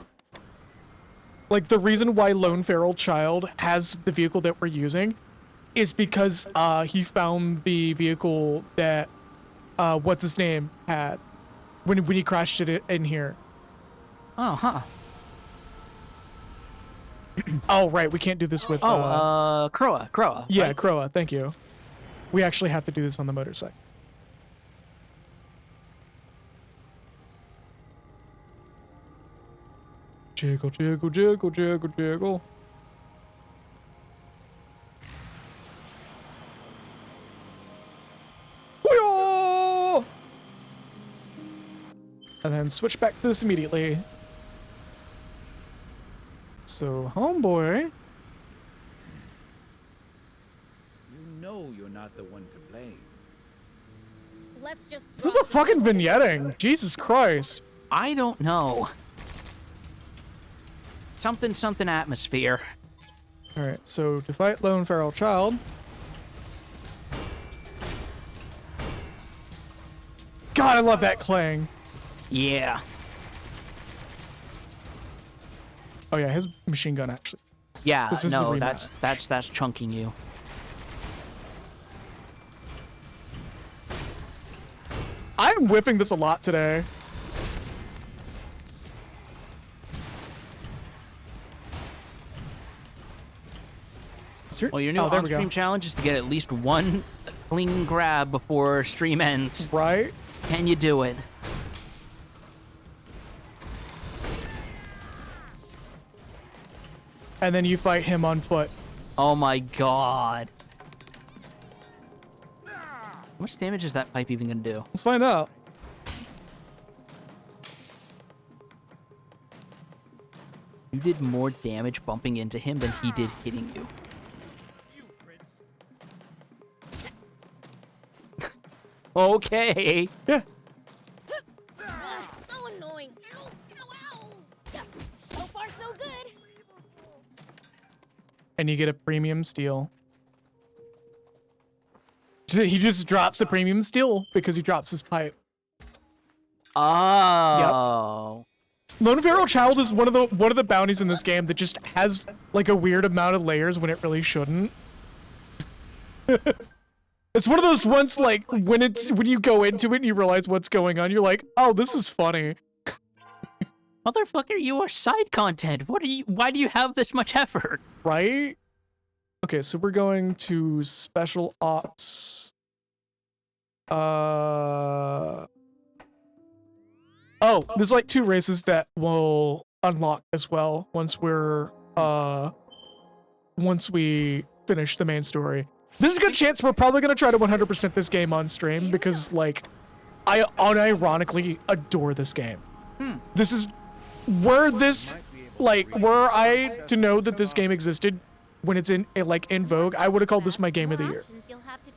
Like the reason why Lone Feral Child has the vehicle that we're using is because he found the vehicle that what's his name had when he crashed it in here. Oh, huh. Oh, right. We can't do this with... Croa. Yeah, right? Croa. Thank you. We actually have to do this on the motorcycle. Jiggle, jiggle, jiggle, jiggle, jiggle. Hoo-yah! And then switch back to this immediately. So, homeboy. You know you're not the one to blame. Let's just. This is the fucking vignetting. Jesus Christ. I don't know. Something atmosphere. Alright, so to fight Lone Feral Child. God, I love that clang. Yeah. Oh yeah, his machine gun actually. Yeah, This is a no, rematch. that's chunking you. I'm whipping this a lot today. Well, your new Oh, there we go. on-stream challenge is to get at least one clean grab before stream ends. Right? Can you do it? And then you fight him on foot. Oh my god. How much damage is that pipe even gonna do? Let's find out. You did more damage bumping into him than he did hitting you. Okay. Yeah. So annoying. Ow, ow, ow. Yeah, so far so good. And you get a premium steel. He just drops the premium steel because he drops his pipe. Oh. Lone Feral Child is one of the bounties in this game that just has like a weird amount of layers when it really shouldn't. It's one of those ones like when you go into it and you realize what's going on, you're like, oh, this is funny. Motherfucker, you are side content. Why do you have this much effort? Right? Okay, so we're going to special ops. Oh, there's like 2 races that will unlock as well once we finish the main story. There's a good chance we're probably gonna try to 100% this game on stream because like I unironically adore this game. This is were I to know that this game existed when it's in vogue, I would have called this my game of the year.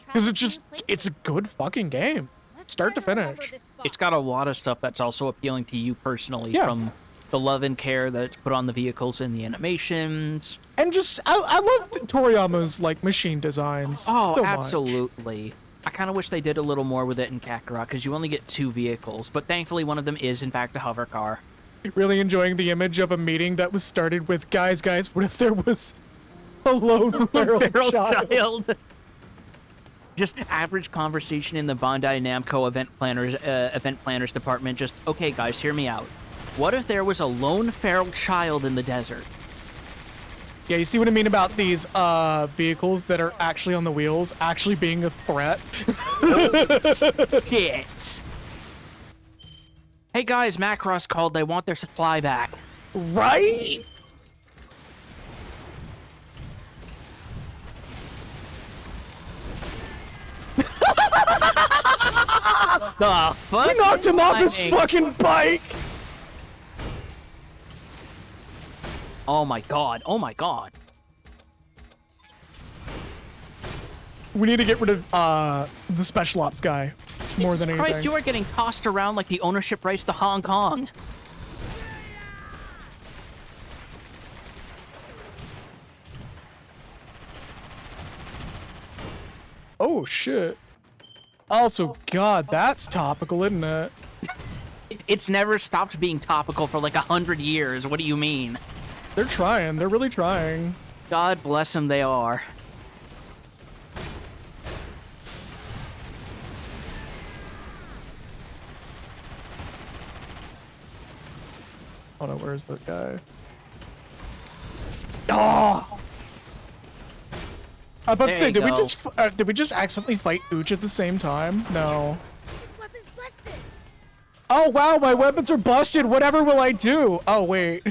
Because it's a good fucking game. Start to finish. It's got a lot of stuff that's also appealing to you personally, Yeah. from the love and care that's put on the vehicles and the animations. And just, I love Toriyama's, like, machine designs. Oh, so much. absolutely. I kind of wish they did a little more with it in Kakarot, because you only get 2 vehicles, but thankfully one of them is, in fact, a hover car. Really enjoying the image of a meeting that was started with, guys, what if there was a lone feral child? Just average conversation in the Bandai Namco event planners department. Just, okay, guys, hear me out. What if there was a lone feral child in the desert? Yeah, you see what I mean about these vehicles that are actually on the wheels actually being a threat? Shit. Hey guys, Macross called. They want their supply back. Right? The fuck? You knocked him off his fucking bike! Oh my god, oh my god. We need to get rid of the special ops guy more than anything. Christ, you are getting tossed around like the ownership rights to Hong Kong. Oh shit. Also, God, that's topical, isn't it? It's never stopped being topical for like 100 years. What do you mean? They're trying. They're really trying. God bless them, they are. Oh no, where's that guy? Oh! I was about to say, did we just accidentally fight Ooch at the same time? No. Oh wow, my weapons are busted. Whatever will I do? Oh wait.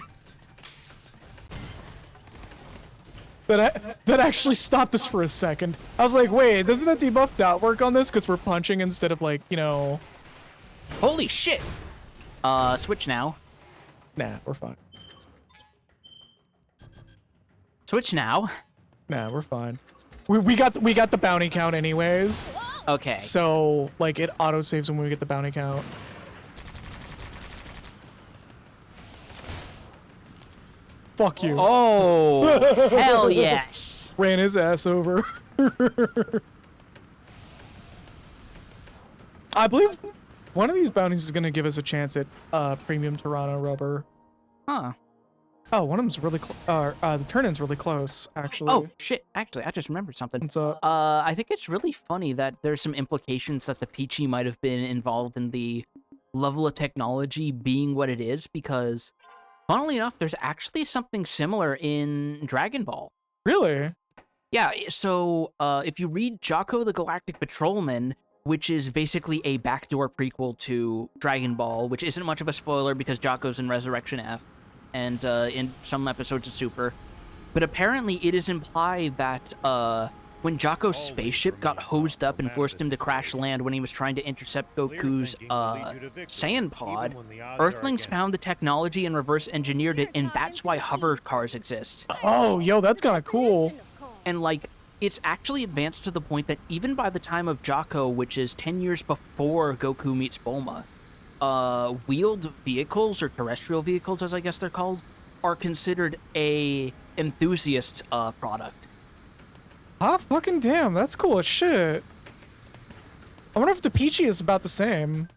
That actually stopped us for a second. I was like, wait, doesn't a debuff not work on this? Because we're punching instead of like, you know. Holy shit. Switch now. Nah, we're fine. Switch now. Nah, we're fine. We got the bounty count anyways. Okay. So like it auto saves when we get the bounty count. Fuck you. Oh, hell yes. Ran his ass over. I believe one of these bounties is going to give us a chance at premium Toronto rubber. Huh. Oh, one of them's really the turn-in's really close, actually. Oh, shit. Actually, I just remembered something. What's up? I think it's really funny that there's some implications that the Peachy might have been involved in the level of technology being what it is, because funnily enough, there's actually something similar in Dragon Ball. Really? Yeah, so if you read Jocko the Galactic Patrolman, which is basically a backdoor prequel to Dragon Ball, which isn't much of a spoiler because Jocko's in Resurrection F, and in some episodes of Super. But apparently it is implied that when Jocko's spaceship got hosed up and forced him to crash land when he was trying to intercept Goku's Saiyan pod, Earthlings found the technology and reverse engineered it, and that's why hover cars exist. Oh, yo, that's kind of cool. And like, It's actually advanced to the point that even by the time of Jocko, which is 10 years before Goku meets Bulma, wheeled vehicles, or terrestrial vehicles as I guess they're called, are considered a enthusiast product. Ah, fucking damn, that's cool as shit. I wonder if the Peachy is about the same.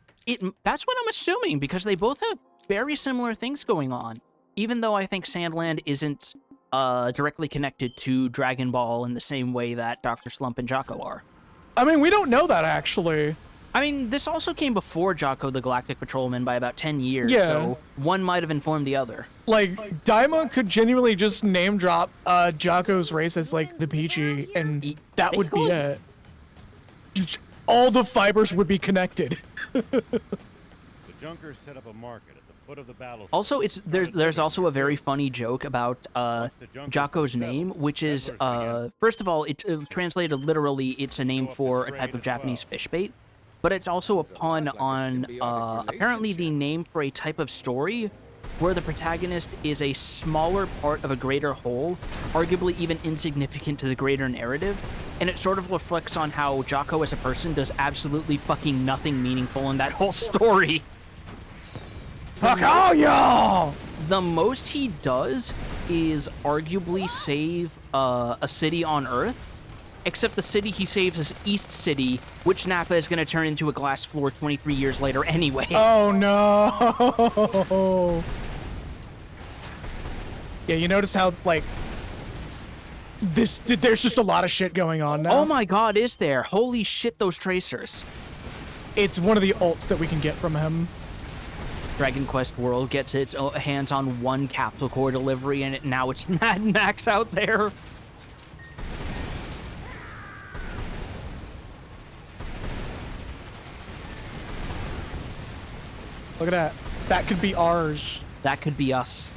That's what I'm assuming, because they both have very similar things going on. Even though I think Sandland isn't directly connected to Dragon Ball in the same way that Dr. Slump and Jocko are. I mean, we don't know that, actually. I mean, this also came before Jocko the Galactic Patrolman by about 10 years, Yeah. so one might have informed the other. Like, Daima could genuinely just name drop Jocko's race as, like, the Peachy, and that would be it. Just all the fibers would be connected. The Junkers set up a market at the foot of the battlefield. Also, there's also a very funny joke about Jocko's name, which is, first of all, it translated literally, it's a name for a type of Japanese fish bait. But it's also a pun on, apparently the name for a type of story where the protagonist is a smaller part of a greater whole, arguably even insignificant to the greater narrative, and it sort of reflects on how Jocko as a person does absolutely fucking nothing meaningful in that whole story. Fuck all y'all! The most he does is arguably save a city on Earth, except the city he saves is East City, which Nappa is going to turn into a glass floor 23 years later anyway. Oh, no. Yeah, you notice how, like, there's just a lot of shit going on now. Oh my god, is there? Holy shit, those tracers. It's one of the ults that we can get from him. Dragon Quest World gets its hands on one Capsule Core delivery, and now it's Mad Max out there. Look at that. That could be ours. That could be us.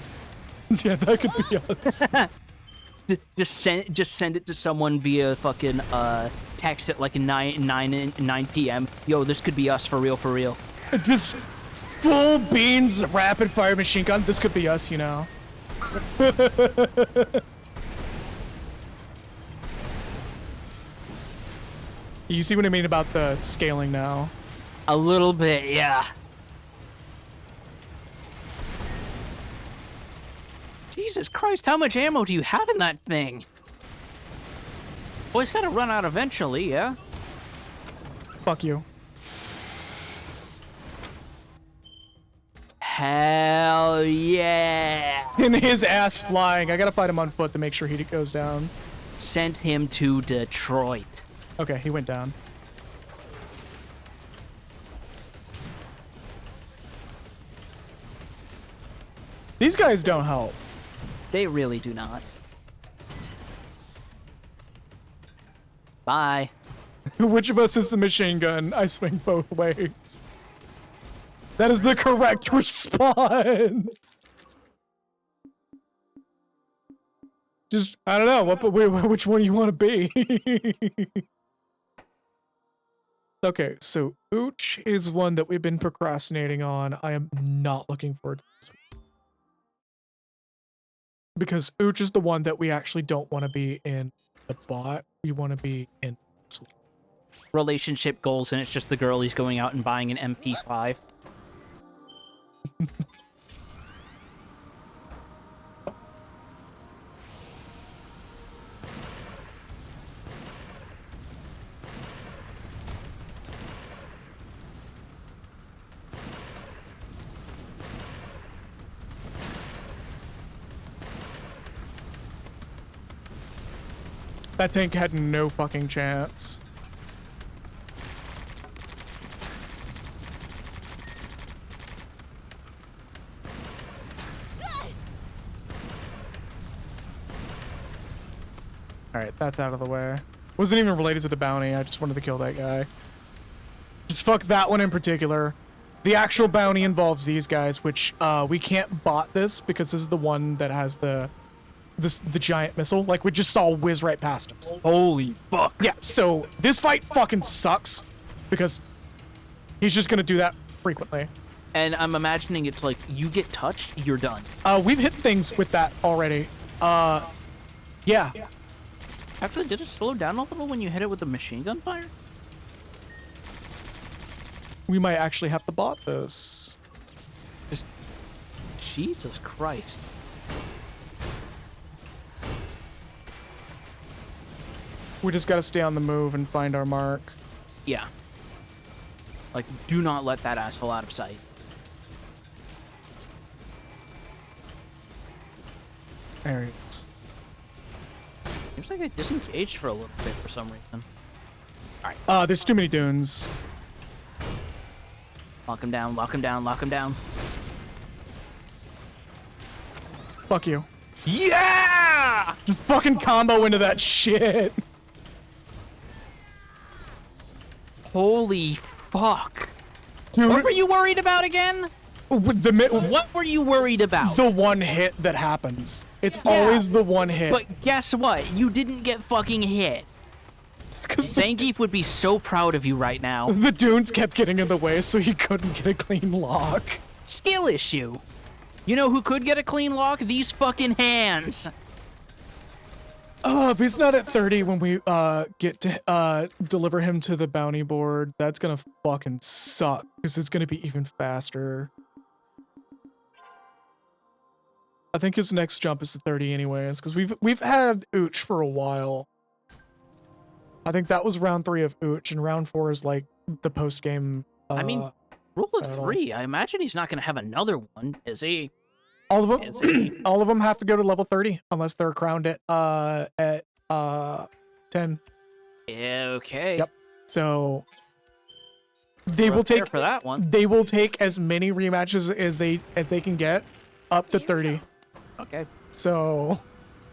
Yeah, that could be us. Just send it to someone via fucking text at like 9 p.m. Yo, this could be us for real, for real. Just full beans rapid fire machine gun. This could be us, you know. You see what I mean about the scaling now? A little bit, yeah. Jesus Christ, how much ammo do you have in that thing? Well, it's gotta run out eventually, yeah? Fuck you. Hell yeah! In his ass flying. I gotta fight him on foot to make sure he goes down. Sent him to Detroit. Okay, he went down. These guys don't help. They really do not. Bye. Which of us is the machine gun? I swing both ways. That is the correct response. Just, I don't know, which one you want to be. Okay, so Ooch is one that we've been procrastinating on. I am not looking forward to this one. Because Ooch is the one that we actually don't want to be in the bot. We want to be in sleep. Relationship goals, and it's just the girl he's going out and buying an MP5. That tank had no fucking chance. Alright, that's out of the way. Wasn't even related to the bounty, I just wanted to kill that guy. Just fuck that one in particular. The actual bounty involves these guys, which we can't bot this because this is the one that has the giant missile. Like, we just saw whiz right past us. Holy fuck. Yeah, so this fight fucking sucks because he's just gonna do that frequently. And I'm imagining it's like, you get touched, you're done. We've hit things with that already. Yeah. Actually, did it slow down a little when you hit it with the machine gun fire? We might actually have to bot this. Just Jesus Christ. We just gotta stay on the move and find our mark. Yeah. Like, do not let that asshole out of sight. There he is. Seems like I disengaged for a little bit for some reason. Alright. There's too many dunes. Lock him down, lock him down, lock him down. Fuck you. Yeah! Just fucking combo into that shit. Holy fuck. Dude. What were you worried about again? What were you worried about? The one hit that happens. It's always the one hit. But guess what? You didn't get fucking hit. Zangief would be so proud of you right now. The dunes kept getting in the way, so he couldn't get a clean lock. Skill issue. You know who could get a clean lock? These fucking hands. Oh, if he's not at 30 when we get to deliver him to the bounty board, that's gonna fucking suck, because it's gonna be even faster. I think his next jump is to 30 anyways, because we've had Ooch for a while. I think that was round 3 of Ooch, and round 4 is like the post game. I mean, rule of 3. I imagine he's not gonna have another one, is he? All of them. All of them have to go to level 30 unless they're crowned at 10. Okay. Yep. So they will take for that one. They will take as many rematches as they can get up to 30. Okay. So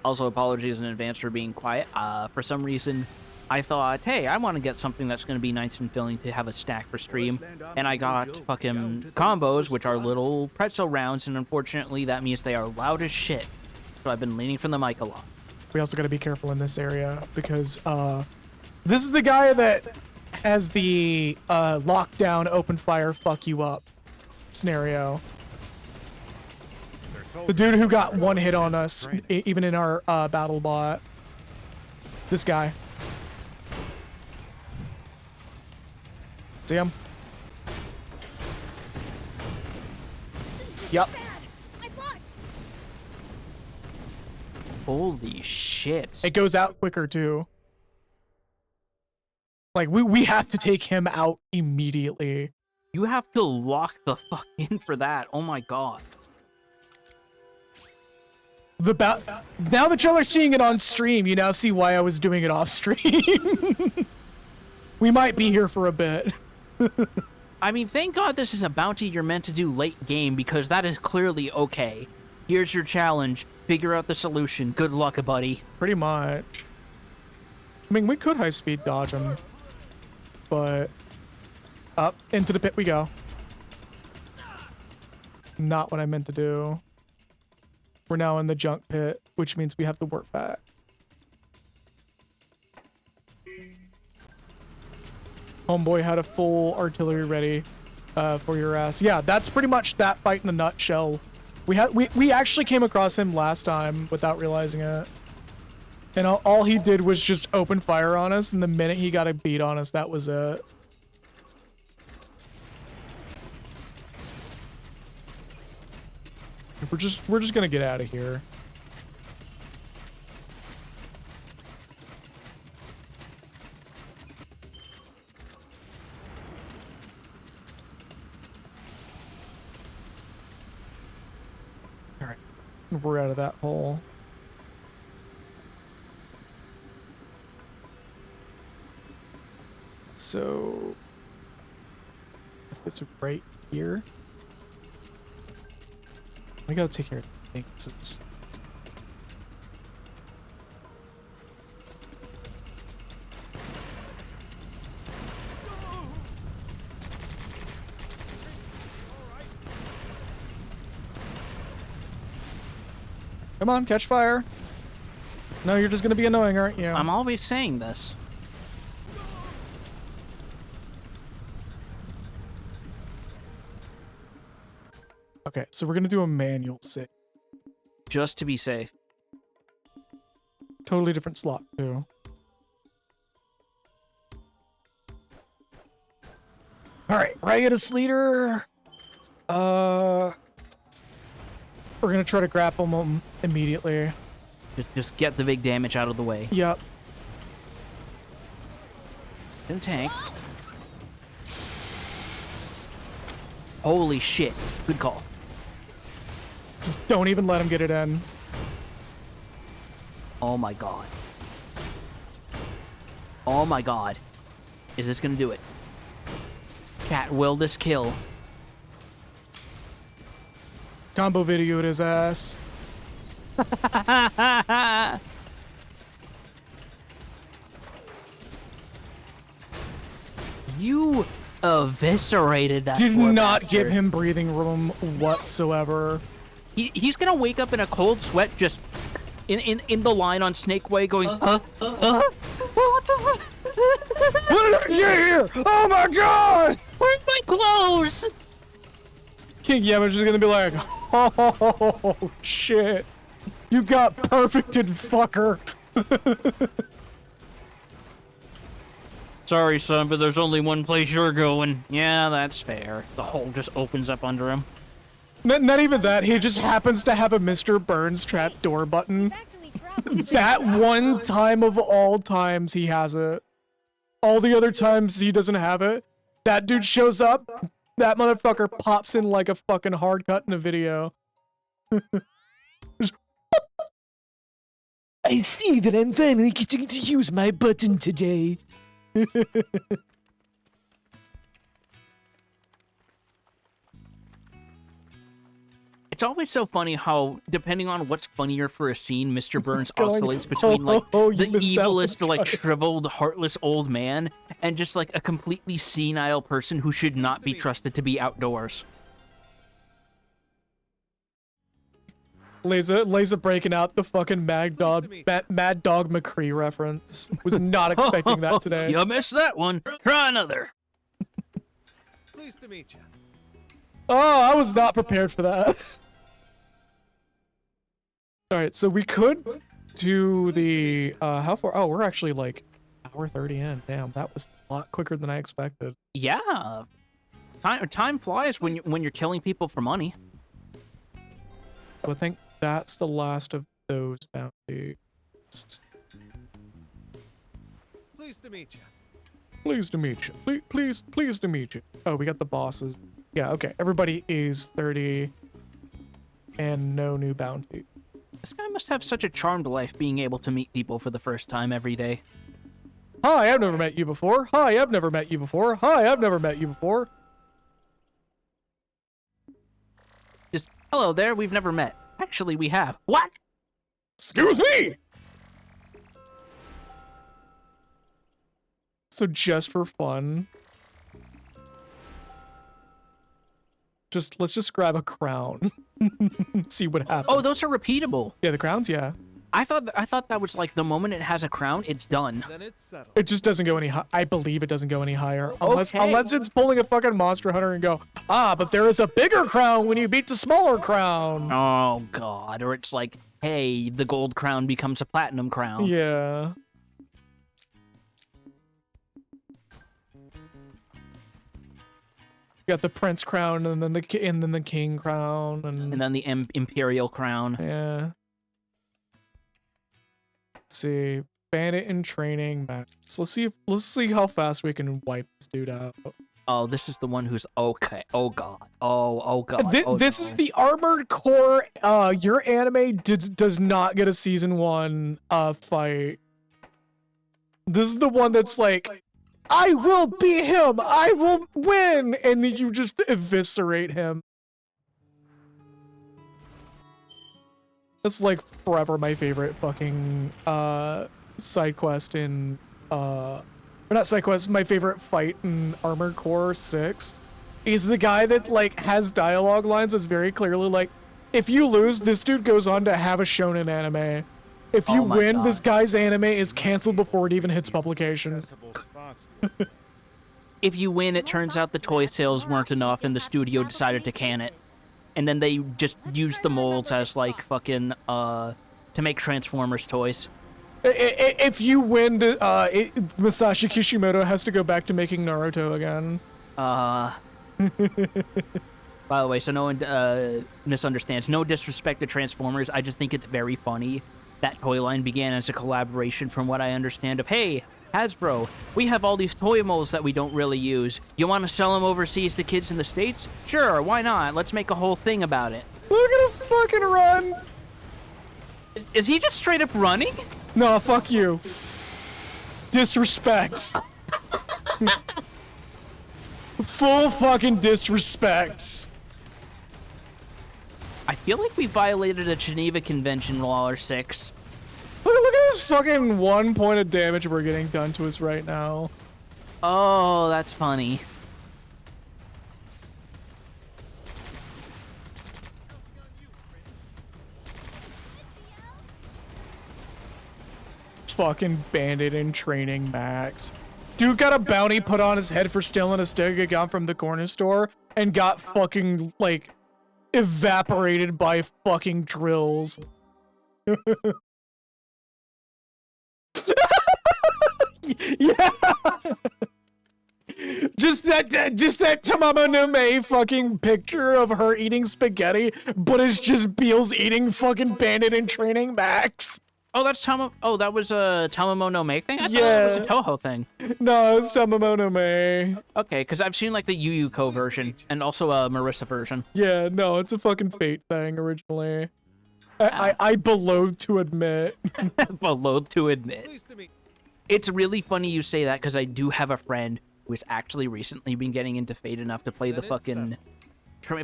also apologies in advance for being quiet. For some reason I thought, hey, I want to get something that's going to be nice and filling to have a stack for stream. And I got fucking combos, which are little pretzel rounds, and unfortunately that means they are loud as shit. So I've been leaning from the mic a lot. we also got to be careful in this area because this is the guy that has the lockdown, open fire, fuck you up scenario. The dude who got one hit on us, even in our battle bot. This guy. See him? Yep. Holy shit. It goes out quicker too. Like we have to take him out immediately. You have to lock the fuck in for that. Oh my god. Now that y'all are seeing it on stream, you now see why I was doing it off stream. We might be here for a bit. I mean, thank God this is a bounty you're meant to do late game, because that is clearly okay. Here's your challenge. Figure out the solution. Good luck, buddy. Pretty much. I mean, we could high speed dodge him, but up into the pit we go. Not what I meant to do. We're now in the junk pit, which means we have to work back. Homeboy had a full artillery ready for your ass. Yeah, that's pretty much that fight in a nutshell. We actually came across him last time without realizing it. And all he did was just open fire on us, and the minute he got a beat on us, that was it. We're just gonna get out of here. All right, we're out of that hole. So if it's right here. We gotta take care of things. Come on, catch fire. No, you're just gonna be annoying, aren't you? I'm always saying this. Okay, so we're gonna do a manual save. Just to be safe. Totally different slot, too. Alright, Riotous Leader. We're gonna try to grapple him immediately. Just get the big damage out of the way. Yep. In tank. Holy shit. Good call. Just don't even let him get it in. Oh my god. Oh my god. Is this gonna do it? Cat, will this kill? Combo videoed his ass. You eviscerated that Did poor not bastard. give him breathing room whatsoever. He's gonna wake up in a cold sweat just in the line on Snake Way going, what the fuck? What did I get here? Oh my god! Where's my clothes? King Yamage is gonna be like, oh shit. You got perfected, fucker. Sorry, son, but there's only one place you're going. Yeah, that's fair. The hole just opens up under him. Not even that. He just happens to have a Mr. Burns trap door button. That one time of all times he has it. All the other times he doesn't have it. That dude shows up. That motherfucker pops in like a fucking hard cut in a video. I see that I'm finally getting to use my button today. It's always so funny how, depending on what's funnier for a scene, Mr. Burns Going, oscillates between, like, you the missed that one, evilest, like, Johnny. shriveled, heartless old man, and just, like, a completely senile person who should not be trusted to be outdoors. Laza breaking out the fucking Mad Dog McCree reference. Was not expecting that today. You missed that one. Try another. Pleased to meet you. Oh, I was not prepared for that. Alright, so we could do the, how far? Oh, we're actually like hour 30 in. Damn, that was a lot quicker than I expected. Yeah. Time flies when you're killing people for money. So I think that's the last of those bounties. Pleased to meet you. Pleased to meet you. Pleased to meet you. Oh, we got the bosses. Yeah, okay. Everybody is 30 and no new bounty. This guy must have such a charmed life being able to meet people for the first time every day. Hi, I've never met you before. Hi, I've never met you before. Hi, I've never met you before. Just, hello there, we've never met. Actually, we have. What? Excuse me! So just for fun, let's just grab a crown. See what happens. Oh, those are repeatable. Yeah, the crowns, yeah. I thought that was like the moment it has a crown, it's done. Then it's settled. It just doesn't go any high. I believe it doesn't go any higher. Unless it's pulling a fucking Monster Hunter and go, but there is a bigger crown when you beat the smaller crown. Oh, God. Or it's like, hey, the gold crown becomes a platinum crown. Yeah. You got the Prince crown and then the King crown And then the Imperial crown. Yeah. Let's see. Bandit in training match. So let's see how fast we can wipe this dude out. Oh, this is the one who's okay. Oh god. Oh god. This is the Armored Core. Your anime does not get a season 1 fight. This is the one that's like, I will beat him. I will win, and you just eviscerate him. That's like forever my favorite fucking side quest in or not side quest, my favorite fight in Armored Core 6 is the guy that like has dialogue lines that's very clearly like, if you lose, this dude goes on to have a shonen anime. If you win, God. this guy's anime is canceled before it even hits publication. If you win, it turns out the toy sales weren't enough and the studio decided to can it. And then they just used the molds as like fucking to make Transformers toys. If you win, Masashi Kishimoto has to go back to making Naruto again. By the way, so no one misunderstands. No disrespect to Transformers. I just think it's very funny that toy line began as a collaboration, from what I understand, of, hey, Hasbro, we have all these toy molds that we don't really use. You want to sell them overseas to kids in the States? Sure, why not? Let's make a whole thing about it. Look at him fucking run. Is he just straight up running? No, fuck you. Disrespect. Full fucking disrespect. I feel like we violated a Geneva Convention law or 6. Look at this fucking 1 point of damage we're getting done to us right now. Oh, that's funny. Fucking bandit in training, Max. Dude got a bounty put on his head for stealing a stick of gum from the corner store and got fucking, like, evaporated by fucking drills. Yeah. Just that Tamamo no Mae fucking picture of her eating spaghetti, but it's just Beelz eating fucking bandit in training, Max. Oh, that's Oh, that was a Tamamo no Mae thing? I thought it was a Toho thing. No, it's Tamamo no Mae. Okay, because I've seen like the Yu Yu Ko version and also a Marissa version. Yeah, no, it's a fucking Fate thing originally. I loathe to admit. Loathe to admit. It's really funny you say that, because I do have a friend who has actually recently been getting into Fate enough to play the fucking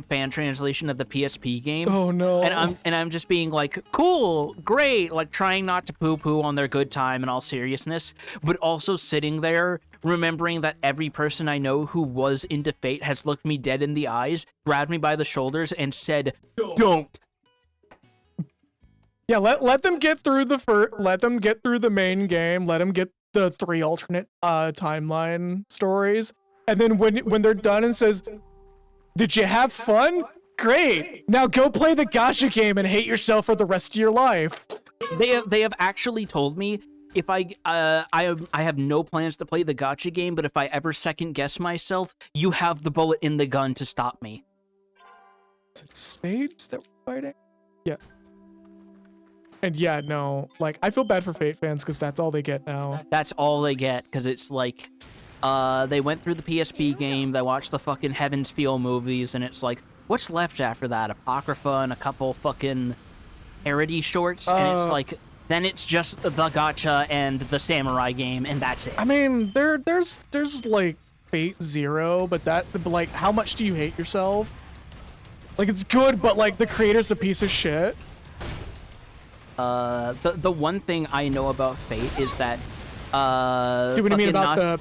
fan translation of the PSP game. Oh no. And I'm just being like, cool, great, like trying not to poo-poo on their good time in all seriousness, but also sitting there remembering that every person I know who was into Fate has looked me dead in the eyes, grabbed me by the shoulders, and said, don't. Yeah, let them get through let them get through the main game, let them get the 3 alternate timeline stories, and then when they're done and says, did you have fun? Great. Now go play the gacha game and hate yourself for the rest of your life. They have actually told me if I have no plans to play the gacha game, but if I ever second guess myself, you have the bullet in the gun to stop me. Is it Spades that we're fighting? Yeah. And yeah, no, like, I feel bad for Fate fans because that's all they get now. That's all they get, because it's like, they went through the PSP game, they watched the fucking Heaven's Feel movies, and it's like, what's left after that? Apocrypha and a couple fucking parody shorts, and it's like, then it's just the gacha and the samurai game, and that's it. I mean, there's like Fate Zero, but like, how much do you hate yourself? Like, it's good, but like, the creator's a piece of shit. The one thing I know about Fate is that, see what you mean about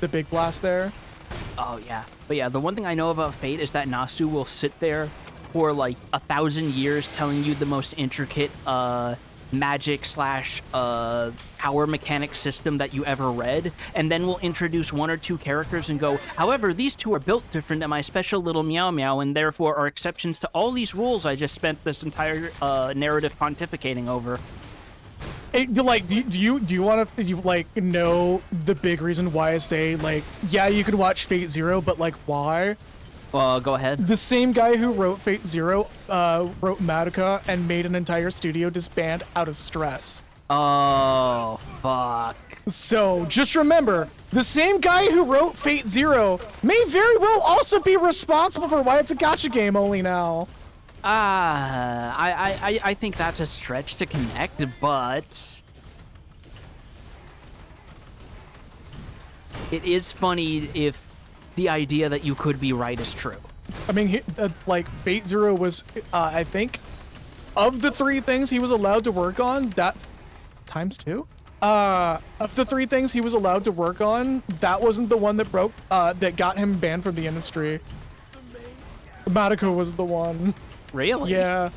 the big blast there? Oh, yeah. But yeah, the one thing I know about Fate is that Nasu will sit there for like 1,000 years telling you the most intricate, magic / power mechanic system that you ever read, and then we'll introduce 1 or 2 characters and go, however, these 2 are built different than my special little Meow Meow, and therefore are exceptions to all these rules I just spent this entire narrative pontificating over. Hey, like, do you want to like know the big reason why I say, like, yeah, you could watch Fate Zero, but like, why? Go ahead. The same guy who wrote Fate Zero wrote Madoka and made an entire studio disband out of stress. Oh, fuck. So, just remember, the same guy who wrote Fate Zero may very well also be responsible for why it's a gacha game only now. I think that's a stretch to connect, but it is funny if the idea that you could be right is true. I mean, like, Fate Zero was, I think, of the 3 things he was allowed to work on, that times 2? Of the 3 things he was allowed to work on, that wasn't the one that that got him banned from the industry. Madoka was the one. Really? Yeah.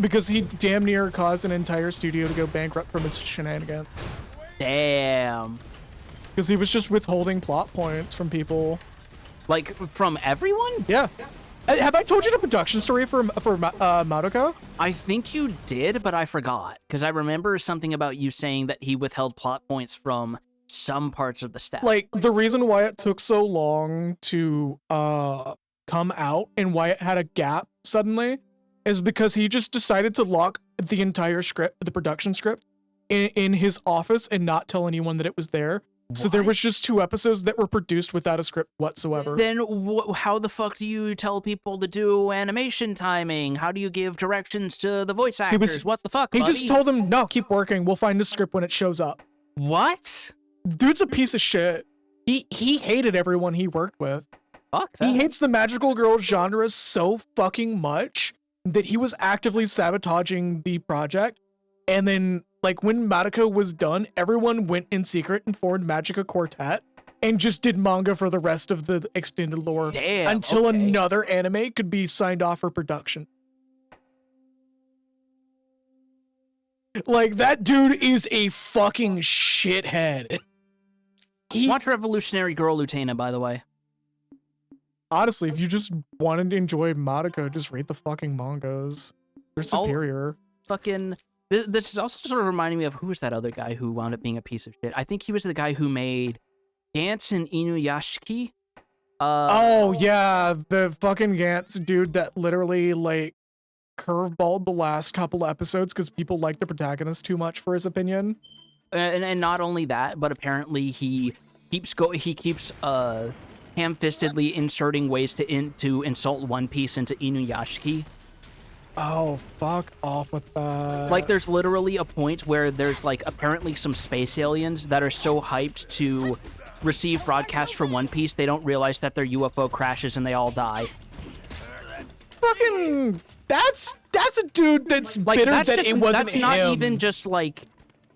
Because he damn near caused an entire studio to go bankrupt from his shenanigans. Damn. Because he was just withholding plot points from people. Like, from everyone? Yeah. Have I told you the production story for Madoka? I think you did, but I forgot. Because I remember something about you saying that he withheld plot points from some parts of the staff. Like, the reason why it took so long to come out and why it had a gap suddenly is because he just decided to lock the entire script, the production script, in his office and not tell anyone that it was there. So there was just 2 episodes that were produced without a script whatsoever. Then how the fuck do you tell people to do animation timing? How do you give directions to the voice actors? What the fuck, He buddy? just told them, no, keep working. We'll find a script when it shows up. What? Dude's a piece of shit. He hated everyone he worked with. Fuck that. He hates the magical girl genre so fucking much that he was actively sabotaging the project. And then, like, when Madoka was done, everyone went in secret and formed Magica Quartet and just did manga for the rest of the extended lore. Damn, until okay. another anime could be signed off for production. Like, that dude is a fucking shithead. Watch Revolutionary Girl Utena, by the way. Honestly, if you just wanted to enjoy Madoka, just read the fucking mangas. They're superior. This is also sort of reminding me of who was that other guy who wound up being a piece of shit. I think he was the guy who made Gantz and Inuyashiki. Oh yeah, the fucking Gantz dude that literally like curveballed the last couple episodes because people like the protagonist too much for his opinion. And not only that, but apparently he keeps ham-fistedly inserting ways to insult One Piece into Inuyashiki. Oh, fuck off with that. Like, there's literally a point where there's, like, apparently some space aliens that are so hyped to receive broadcasts from One Piece, they don't realize that their UFO crashes and they all die. Fucking... That's a dude that's like, bitter that it wasn't That's not him. even just, like...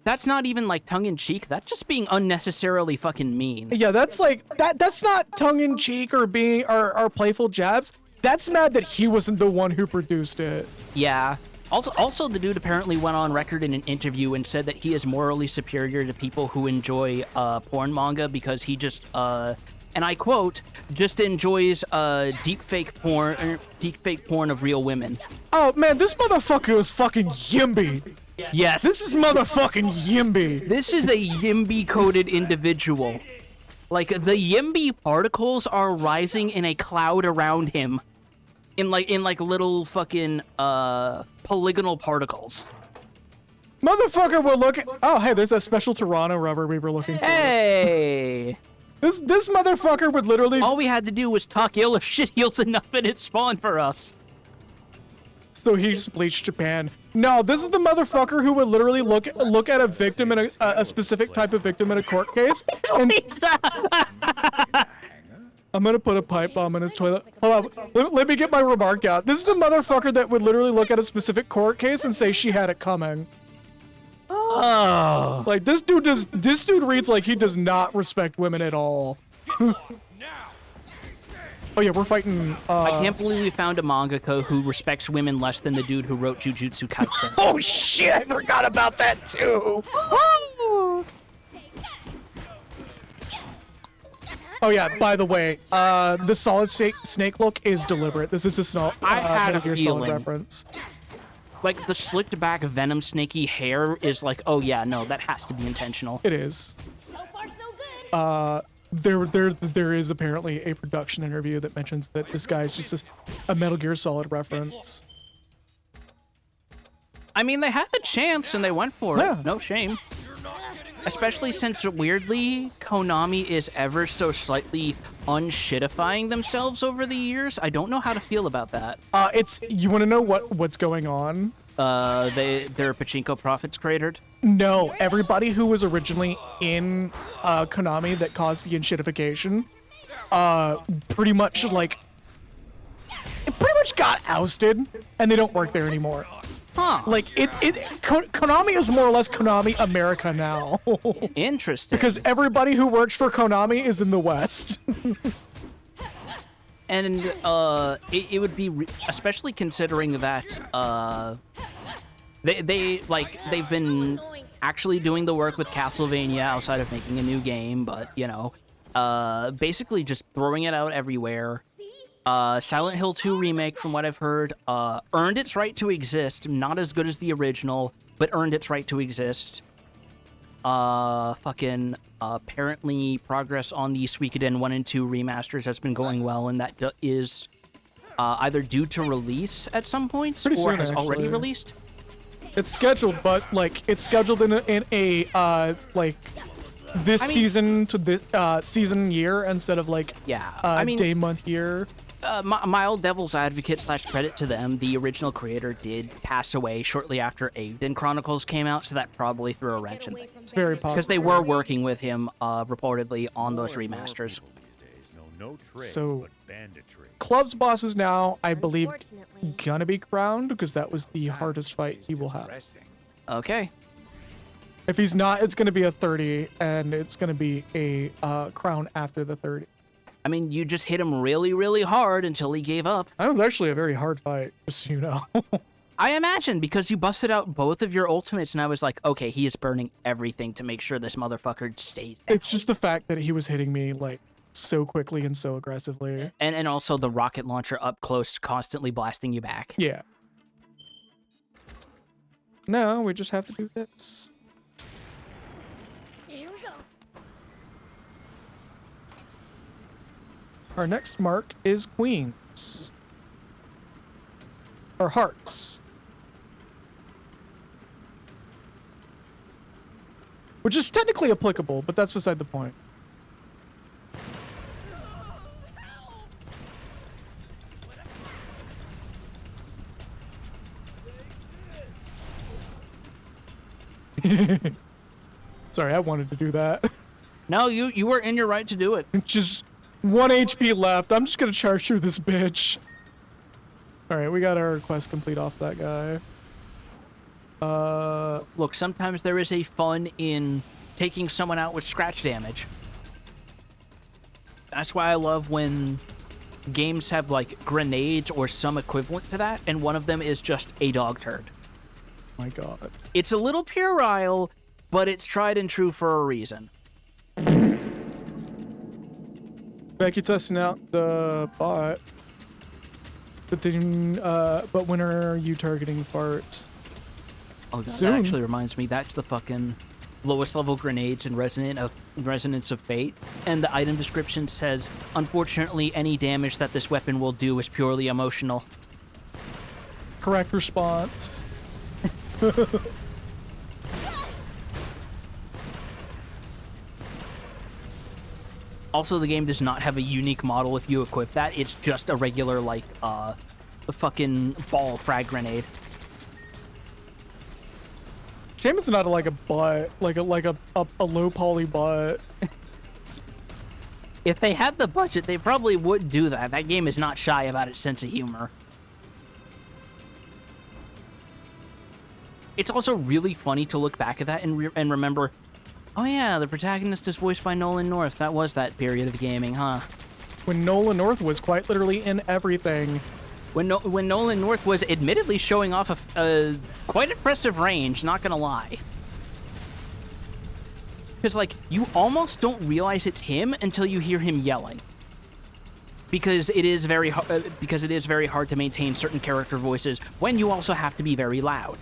That's not even, like, tongue-in-cheek. That's just being unnecessarily fucking mean. Yeah, that's, like... That's not tongue-in-cheek or being... or playful jabs. That's mad that he wasn't the one who produced it. Yeah. Also, the dude apparently went on record in an interview and said that he is morally superior to people who enjoy porn manga because he just, and I quote, just enjoys deepfake porn of real women. Oh man, this motherfucker is fucking Yimby. Yes. This is motherfucking Yimby. This is a Yimby-coded individual. Like, the Yimby particles are rising in a cloud around him. In like little fucking polygonal particles. Motherfucker will look at... Oh, hey, there's that special Toronto rubber we were looking for. Hey! This motherfucker would literally... All we had to do was talk ill of shit heals enough and it spawned for us. So he just bleached Japan. No, this is the motherfucker who would literally look at a victim in a specific type of victim in a court case. And I'm gonna put a pipe bomb in his toilet. Hold on, let me get my remark out. This is the motherfucker that would literally look at a specific court case and say she had it coming. Oh. Like this dude reads like he does not respect women at all. Oh yeah, we're fighting. I can't believe we found a mangaka who respects women less than the dude who wrote Jujutsu Kaisen. Oh shit, I forgot about that too. Oh yeah, by the way, the Solid Snake look is deliberate. This is a I had a Solid feeling. reference. Like, the slicked back venom snaky hair is like, oh yeah, no, that has to be intentional. It is. So far, so good. There is apparently a production interview that mentions that this guy is just a Metal Gear Solid reference. I mean, they had the chance and they went for Yeah. it. No shame. Especially since, weirdly, Konami is ever so slightly unshitifying themselves over the years. I don't know how to feel about that. You want to know what's going on? Their pachinko profits cratered. No, everybody who was originally in Konami that caused the unshitification, pretty much got ousted, and they don't work there anymore. Huh. Like Konami is more or less Konami America now. Interesting. Because everybody who works for Konami is in the West. And it would be especially considering that they've been actually doing the work with Castlevania outside of making a new game, but you know, basically just throwing it out everywhere. Silent Hill 2 remake, from what I've heard, earned its right to exist. Not as good as the original, but earned its right to exist. apparently progress on the Suikoden 1 and 2 remasters has been going well, and that is either due to release at some point Pretty or soon, has already actually. released. It's scheduled, but like it's scheduled in a like this season to this season year instead of like day month year. Mild devil's advocate / credit to them, the original creator did pass away shortly after Aiden Chronicles came out, so that probably threw a wrench in things. It's very possible. Because they were working with him reportedly on those remasters. So, Club's boss is now, I believe, gonna be crowned because that was the hardest fight he will have. Okay. If he's not, it's gonna be a 30, and it's gonna be a crown after the 30. I mean, you just hit him really, really hard until he gave up. That was actually a very hard fight, just so you know. I imagine, because you busted out both of your ultimates, and I was like, okay, he is burning everything to make sure this motherfucker stays down. It's just the fact that he was hitting me, like, so quickly and so aggressively. And also the rocket launcher up close, constantly blasting you back. Yeah. No, we just have to do this. Here we go. Our next mark is Queens. Or Hearts. Which is technically applicable, but that's beside the point. Sorry, I wanted to do that. No, you were in your right to do it. Just 1 HP left. I'm just gonna charge through this bitch. Alright, we got our quest complete off that guy. Look, sometimes there is a fun in taking someone out with scratch damage. That's why I love when games have, like, grenades or some equivalent to that, and one of them is just a dog turd. My god. It's a little puerile, but it's tried and true for a reason. Becky testing out the bot. But then, but when are you targeting farts? Oh god, Soon. that actually reminds me, that's the fucking lowest level grenades in Resonance of Fate. And the item description says, unfortunately, any damage that this weapon will do is purely emotional. Correct response. Also, the game does not have a unique model if you equip that. It's just a regular, like, a fucking ball frag grenade. Shame it's not like a butt, like a low poly butt. If they had the budget, they probably would do that. That game is not shy about its sense of humor. It's also really funny to look back at that and remember, oh yeah, the protagonist is voiced by Nolan North. That was that period of gaming, huh? When Nolan North was quite literally in everything. When Nolan North was admittedly showing off a quite impressive range, not gonna lie. Because, like, you almost don't realize it's him until you hear him yelling. Because it is very hard to maintain certain character voices when you also have to be very loud.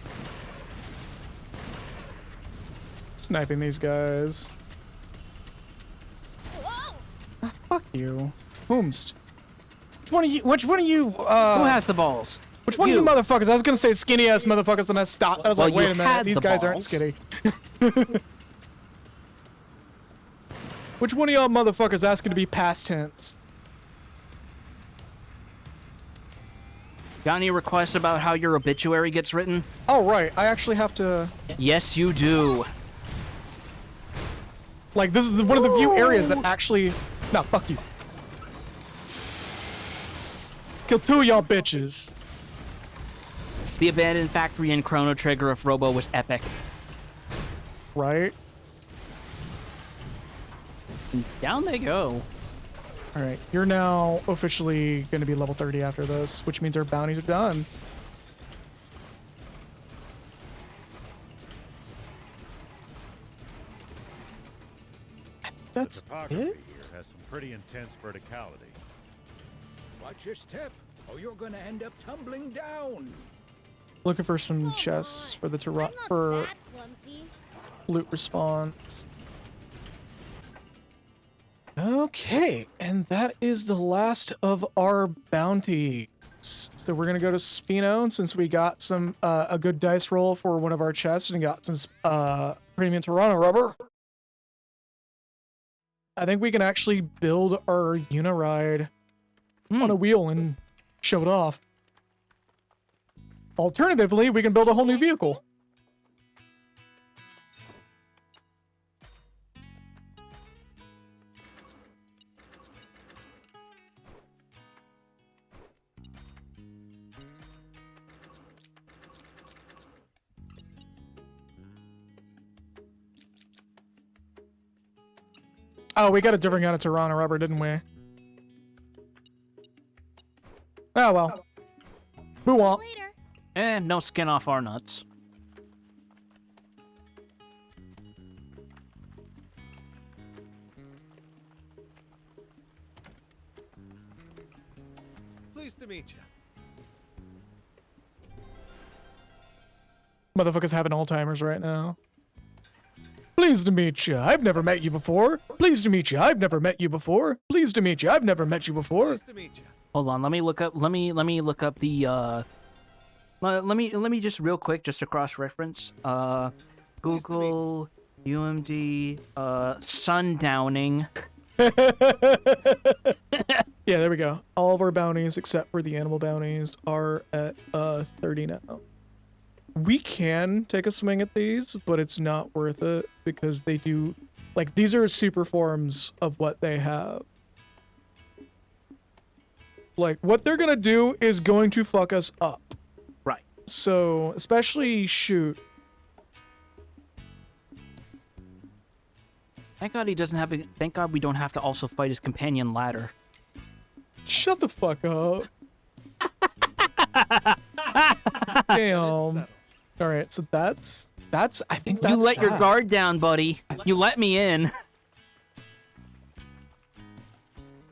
Sniping these guys. Ah, fuck you. Whomst. Which one of you, Who has the balls? Which one of you motherfuckers? I was gonna say skinny ass motherfuckers, and I stopped. I was like, wait a minute, these guys aren't skinny. Which one of y'all motherfuckers asking to be past tense? Got any requests about how your obituary gets written? Oh, right. I actually have to... Yes, you do. Like, this is one of the few areas that actually... No, fuck you. Kill 2 of y'all bitches. The abandoned factory and Chrono Trigger of Robo was epic. Right? Down they go. Alright, you're now officially going to be level 30 after this, which means our bounties are done. That's Topography it? here has some pretty intense verticality. Watch your step, or you're gonna end up tumbling down. Looking for some chests for the for That clumsy. loot response. Okay, and that is the last of our bounties. So we're gonna go to Spino, and since we got some a good dice roll for one of our chests and got some premium Toronto rubber, I think we can actually build our Uniride on a wheel and show it off. Alternatively, we can build a whole new vehicle. Oh, we got a different kind of Toronto rubber, didn't we? Oh, well. Who want? And no skin off our nuts. Pleased to meet you. Motherfucker's having Alzheimer's right now. Pleased to meet you. I've never met you before. Pleased to meet you. I've never met you before. Pleased to meet you. I've never met you before. Pleased to meet you. Hold on, let me look up the let me just real quick just to cross reference Google UMD sundowning. Yeah, there we go. All of our bounties except for the animal bounties are at 30 now. We can take a swing at these, but it's not worth it because they do, like, these are super forms of what they have. Like, what they're gonna do is going to fuck us up. Right. So, especially shoot. Thank God he doesn't have to, thank God we don't have to also fight his companion ladder. Shut the fuck up. Damn. All right, so that's I think that's You let your that. guard down, buddy. You let me in.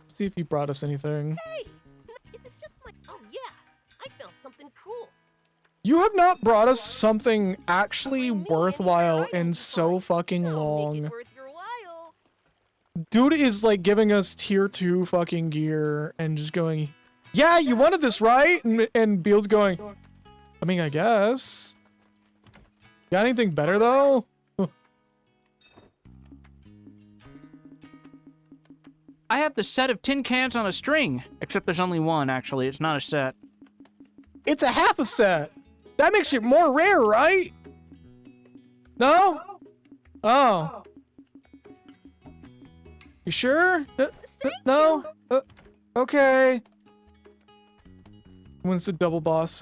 See if he brought us anything. Hey, is it just my? Oh yeah, I found something cool. You have not brought us something actually worthwhile in so fucking long. Worth your while. Dude is like giving us tier 2 fucking gear and just going, yeah, you wanted this, right? And Beelz going, I mean, I guess. Got anything better though? I have the set of tin cans on a string, except there's only one, actually. It's not a set. It's a half a set. That makes it more rare, right? No? Oh. You sure? No? Okay. When's the double boss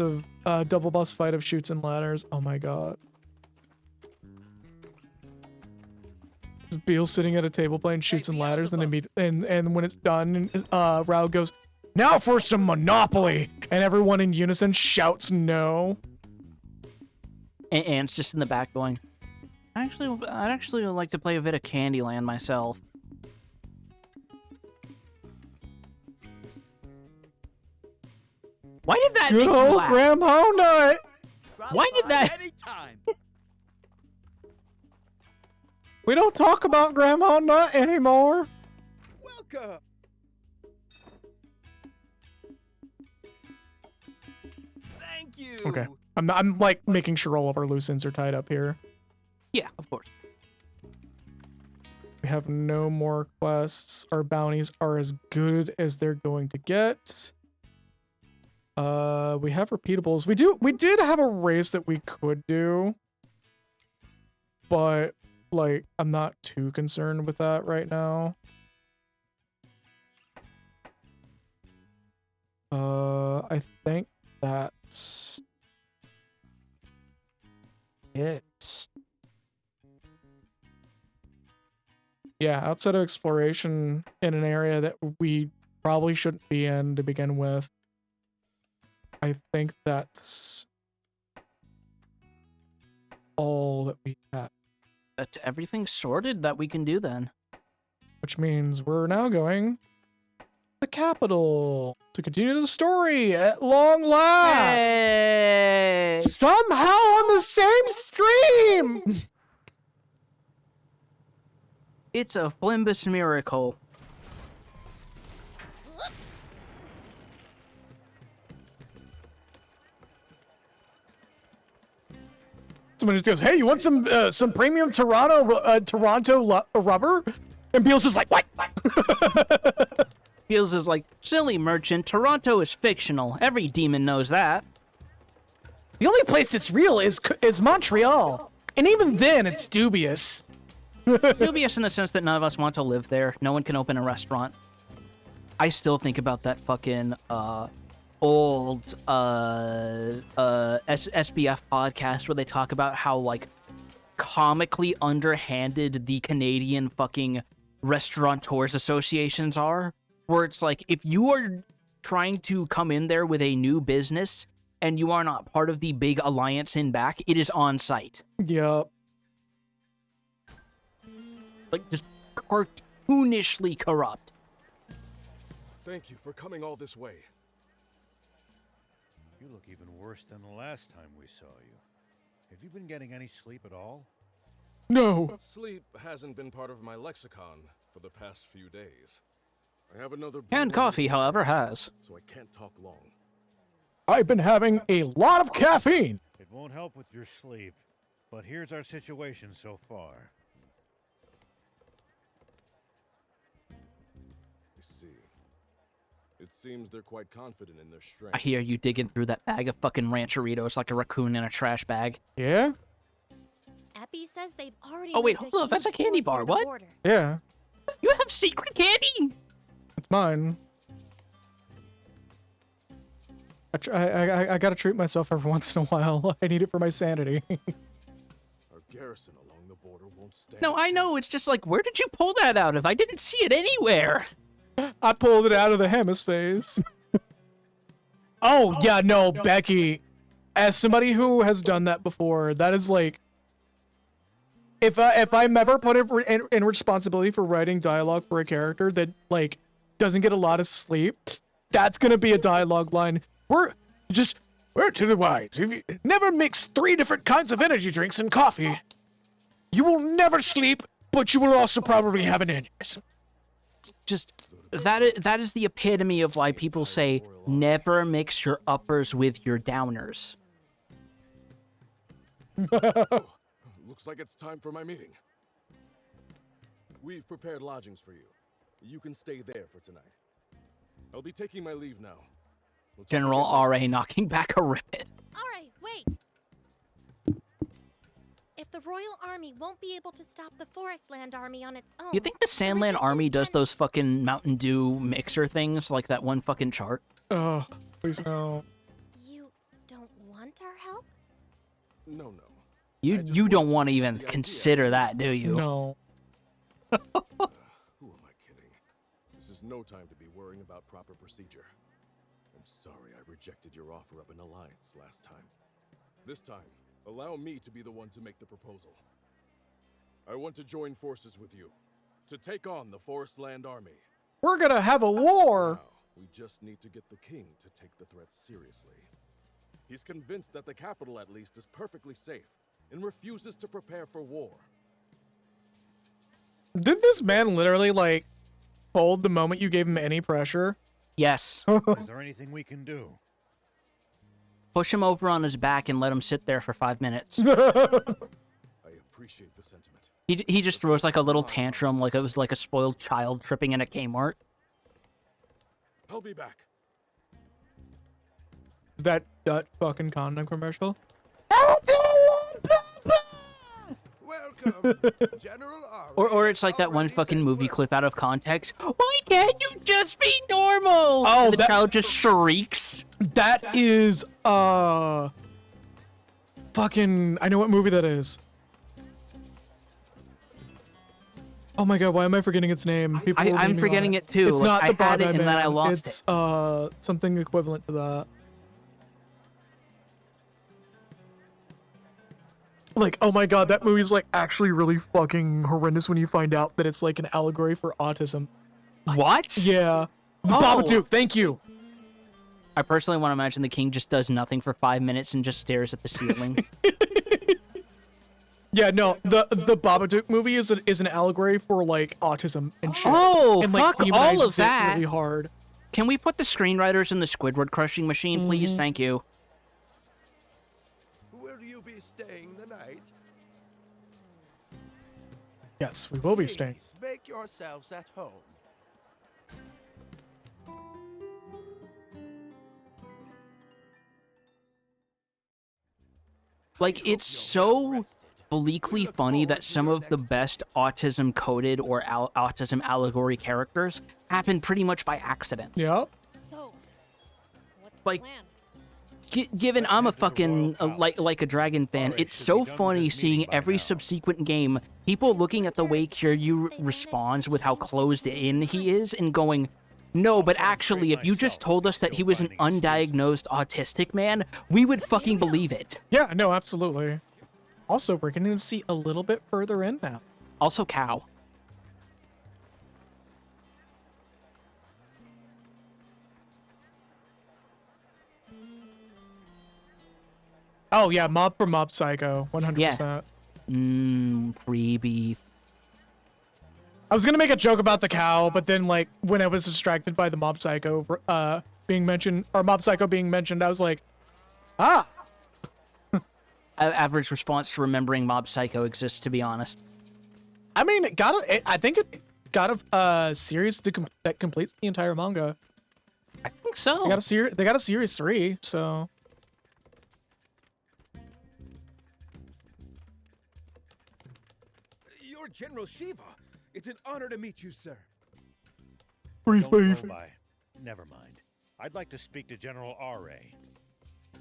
fight of Chutes and Ladders? Oh my god. Beelz sitting at a table playing Chutes and Ladders, and when it's done, Rao goes, now for some Monopoly, and everyone in unison shouts no. And Ant's just in the back going, I'd actually like to play a bit of Candyland myself. Why did that make Good you old laugh? Grandma Nut. Why did that? We don't talk about Grandma Nut anymore. Welcome. Thank you. Okay. I'm like making sure all of our loose ends are tied up here. Yeah, of course. We have no more quests. Our bounties are as good as they're going to get. We have repeatables. We did have a race that we could do. But like I'm not too concerned with that right now. I think that's it. Yeah, outside of exploration in an area that we probably shouldn't be in to begin with, I think that's all that we have. That's everything sorted that we can do then. Which means we're now going the capital to continue the story at long last. Hey! Somehow on the same stream. It's a Flimbus miracle. Someone just goes, "Hey, you want some premium Toronto rubber?" And Beelz is like, "What?" Beelz is like, silly merchant, Toronto is fictional. Every demon knows that. The only place that's real is Montreal, and even then, it's dubious. Dubious in the sense that none of us want to live there. No one can open a restaurant. I still think about that fucking old SBF podcast where they talk about how like comically underhanded the Canadian fucking restaurateurs associations are, where it's like if you are trying to come in there with a new business and you are not part of the big alliance in back, it is on site. Yup. Like just cartoonishly corrupt. Thank you for coming all this way. You look even worse than the last time we saw you. Have you been getting any sleep at all? No. Sleep hasn't been part of my lexicon for the past few days. I have another Canned coffee, however, has. So I can't talk long. I've been having a lot of caffeine. It won't help with your sleep, but here's our situation so far. I see. It seems they're quite confident in their strength. I hear you digging through that bag of fucking Rancheritos like a raccoon in a trash bag. Yeah? Epi says they've already. Oh wait, moved hold on, that's a huge candy force bar. near the What? border. Yeah. You have secret candy? It's mine. I gotta treat myself every once in a while. I need it for my sanity. Our garrison along the border won't stand. No, I know. It's just like, where did you pull that out of? I didn't see it anywhere. I pulled it out of the Hemispace. Oh, yeah, no, Becky. As somebody who has done that before, that is like... If I'm ever put in responsibility for writing dialogue for a character that, like, doesn't get a lot of sleep, that's gonna be a dialogue line. We're to the wise. If you never mix 3 different kinds of energy drinks and coffee, you will never sleep, but you will also probably have an aneurysm. Just, that is the epitome of why people say, never mix your uppers with your downers. Looks like it's time for my meeting. We've prepared lodgings for you. You can stay there for tonight. I'll be taking my leave now. We'll talk General again later. R.A. knocking back a ribbit. Alright, wait! If the Royal Army won't be able to stop the Forestland Army on its own... You think the Sandland Army does those fucking Mountain Dew mixer things like that one fucking chart? Oh, please no. You don't want our help? No. You don't want to even consider that, do you? No. Who am I kidding? This is no time to be worrying about proper procedure. I'm sorry I rejected your offer of an alliance last time. This time, allow me to be the one to make the proposal. I want to join forces with you, to take on the Forestland Army. We're gonna have a war! Now, we just need to get the king to take the threat seriously. He's convinced that the capital, at least, is perfectly safe, and refuses to prepare for war. Did this man literally, like, fold the moment you gave him any pressure? Yes. Is there anything we can do? Push him over on his back and let him sit there for 5 minutes. I appreciate the sentiment. He just throws like a little tantrum like it was like a spoiled child tripping in a Kmart. I'll be back. Is that fucking condom commercial? Welcome, General R. Or it's like that one fucking movie clip out of context. Why can't you just be normal? Oh, and the child just shrieks. That is, fucking, I know what movie that is. Oh my god, why am I forgetting its name? People will I'm name me forgetting on it too. It's Like, not I the had it Bug-Eye and then Man. I lost it's, it. something equivalent to that. Like, oh my god, that movie's like actually really fucking horrendous when you find out that it's like an allegory for autism. What? Yeah. The Oh. Babadook, thank you. I personally want to imagine the king just does nothing for 5 minutes and just stares at the ceiling. Yeah, no, the Babadook movie is an allegory for like autism and shit. Oh, and, like, fuck all demonizes of that. it really hard. Can we put the screenwriters in the Squidward crushing machine, please? Thank you. Will you be staying the night? Yes, we will be staying. Please make yourselves at home. Like, it's so bleakly funny that some of the best autism-coded or autism allegory characters happen pretty much by accident. Yeah. So, what's Like, the plan? Given I'm a fucking like a dragon fan, it's so funny seeing every subsequent game people looking at the way Kiryu responds with how closed in he is and going, no, but actually, if you just told us that he was an undiagnosed autistic man, we would fucking believe it. Yeah, no, absolutely. Also, we're going to see a little bit further in now. Also, cow. Oh, yeah, Mob for Mob Psycho, 100%. Yeah. Pre-beef. I was going to make a joke about the cow, but then, like, when I was distracted by the Mob Psycho being mentioned, or Mob Psycho being mentioned, I was like, ah! Average response to remembering Mob Psycho exists, to be honest. I mean, I think it got a series that completes the entire manga. I think so. They got a series 3, so... You're General Shiva. It's an honor to meet you, sir. Brief Don't go by. Never mind. I'd like to speak to General R.A.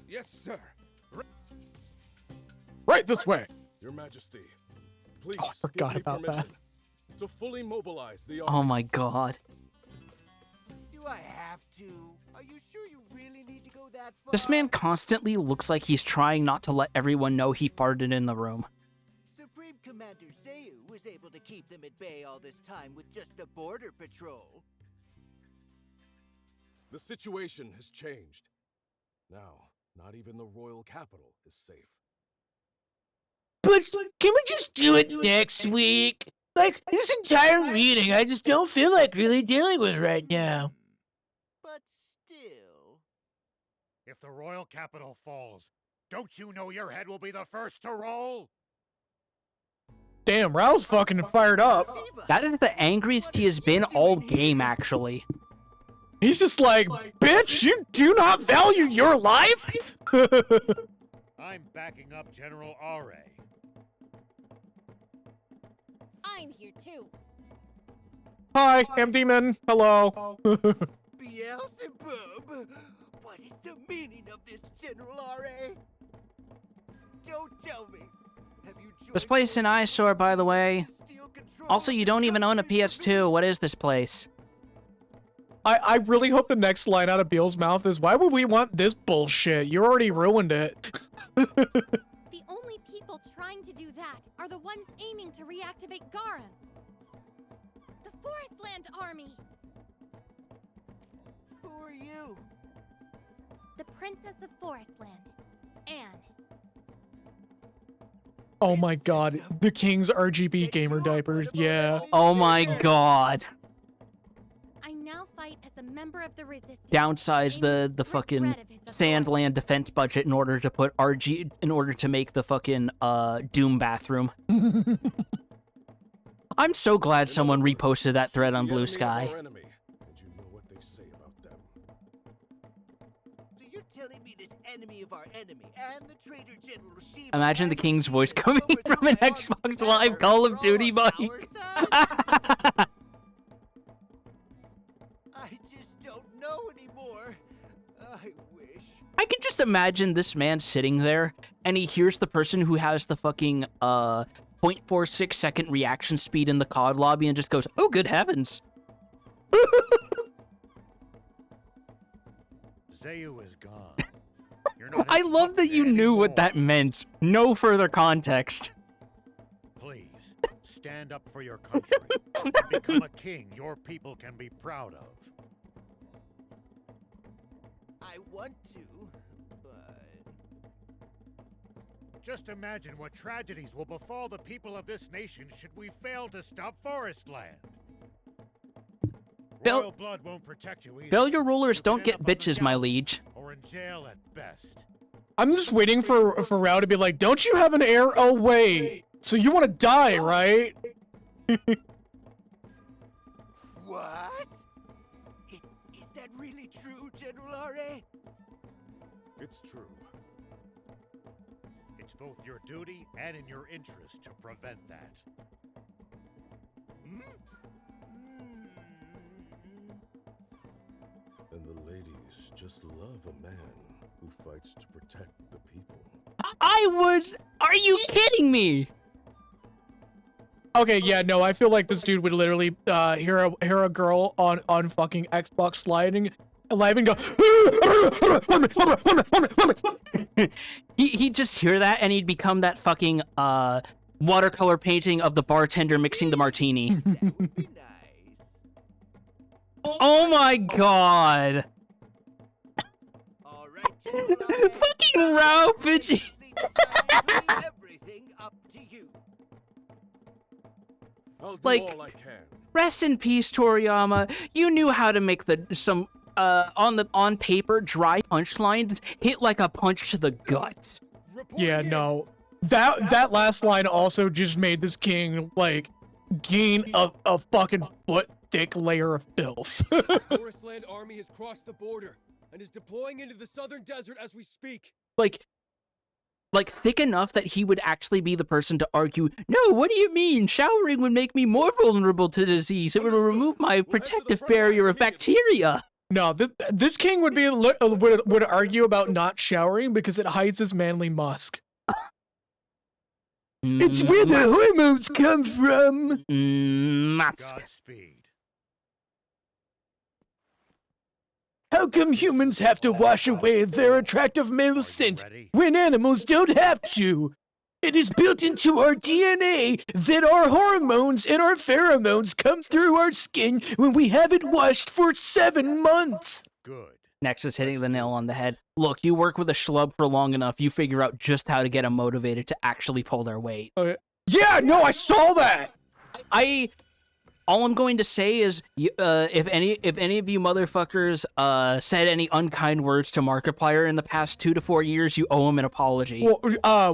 Yes, sir. Right this way. Your Majesty, please Oh, I forgot give me about that. permission to fully mobilize the Oh army. my god. Do I have to? Are you sure you really need to go that far? This man constantly looks like he's trying not to let everyone know he farted in the room. Supreme Commander Zayu was able to keep them at bay all this time with just a border patrol. The situation has changed. Now, not even the royal capital is safe. But can we just do it next week? Like, this entire meeting, I just don't feel like really dealing with right now. But still... If the royal capital falls, don't you know your head will be the first to roll? Damn, Rao's fucking fired up. That is the angriest he has been all game, actually. He's just like, bitch, you do not value your life? I'm backing up General R.A. I'm here too. Hi, I'm Demon. Hello. Beelzebub? What is the meaning of this, General R.A.? Don't tell me. Have you joined This place an eyesore, by the way. Also, you don't even own a PS2. What is this place? I really hope the next line out of Beel's mouth is, why would we want this bullshit? You already ruined it. The only people trying to do that are the ones aiming to reactivate Garum. The Forestland Army. Who are you? The Princess of Forestland, Anne. Oh my god, the King's RGB gamer diapers, yeah. Oh my god. I now fight as a member of the Resistance. Downsize aiming to the strip fucking Red of his Sandland defense budget in order to put in order to make the fucking Doom bathroom. I'm so glad someone reposted that thread on Blue Sky. Our enemy, and you know what they say about them. So you're telling me this enemy of our enemy and the traitor General Shiva... Imagine the King's voice coming from an Xbox Live Call of Duty mic. I just don't know anymore. I wish. I could just imagine this man sitting there, and he hears the person who has the fucking 0.46 second reaction speed in the COD lobby and just goes, oh, good heavens. Zayu is gone. You're not I his love that puppet you knew what anymore. that meant. No further context. Please, stand up for your country. And become a king your people can be proud of. I want to, but... Just imagine what tragedies will befall the people of this nation should we fail to stop Forest Land. Royal blood won't protect you either. Failure rulers You'll don't end get up on the bitches, my gallows, liege. Or in jail at best. I'm just waiting for Rao to be like, don't you have an heir? Oh, wait. So you want to die, right? What? Is that really true, General R.A.? It's true. It's both your duty and in your interest to prevent that. And the ladies just love a man who fights to protect the people. Are you kidding me? Okay, yeah, no, I feel like this dude would literally hear a girl on fucking Xbox sliding live and go. He'd just hear that and he'd become that fucking watercolor painting of the bartender mixing the martini. Oh my god. All right, Fucking Rao Pidgey. everything up to you. I'll do Like, all I can. rest in peace, Toriyama. You knew how to make some on paper dry punchlines hit like a punch to the gut. Yeah, no. That last line also just made this king like gain a fucking foot thick layer of filth. Forestland army has crossed the border and is deploying into the southern desert as we speak. Like thick enough that he would actually be the person to argue, no, what do you mean? Showering would make me more vulnerable to disease. It would remove my protective barrier of bacteria. No, this king would be would argue about not showering because it hides his manly musk. It's where the hormones come from. Musk. Godspeed. How come humans have to wash away their attractive male scent when animals don't have to? It is built into our DNA that our hormones and our pheromones come through our skin when we haven't washed for 7 months. Good. Next is hitting the nail on the head. Look, you work with a schlub for long enough, you figure out just how to get them motivated to actually pull their weight. Yeah, no, I saw that. All I'm going to say is, if any of you motherfuckers said any unkind words to Markiplier in the past 2 to 4 years, you owe him an apology. Well,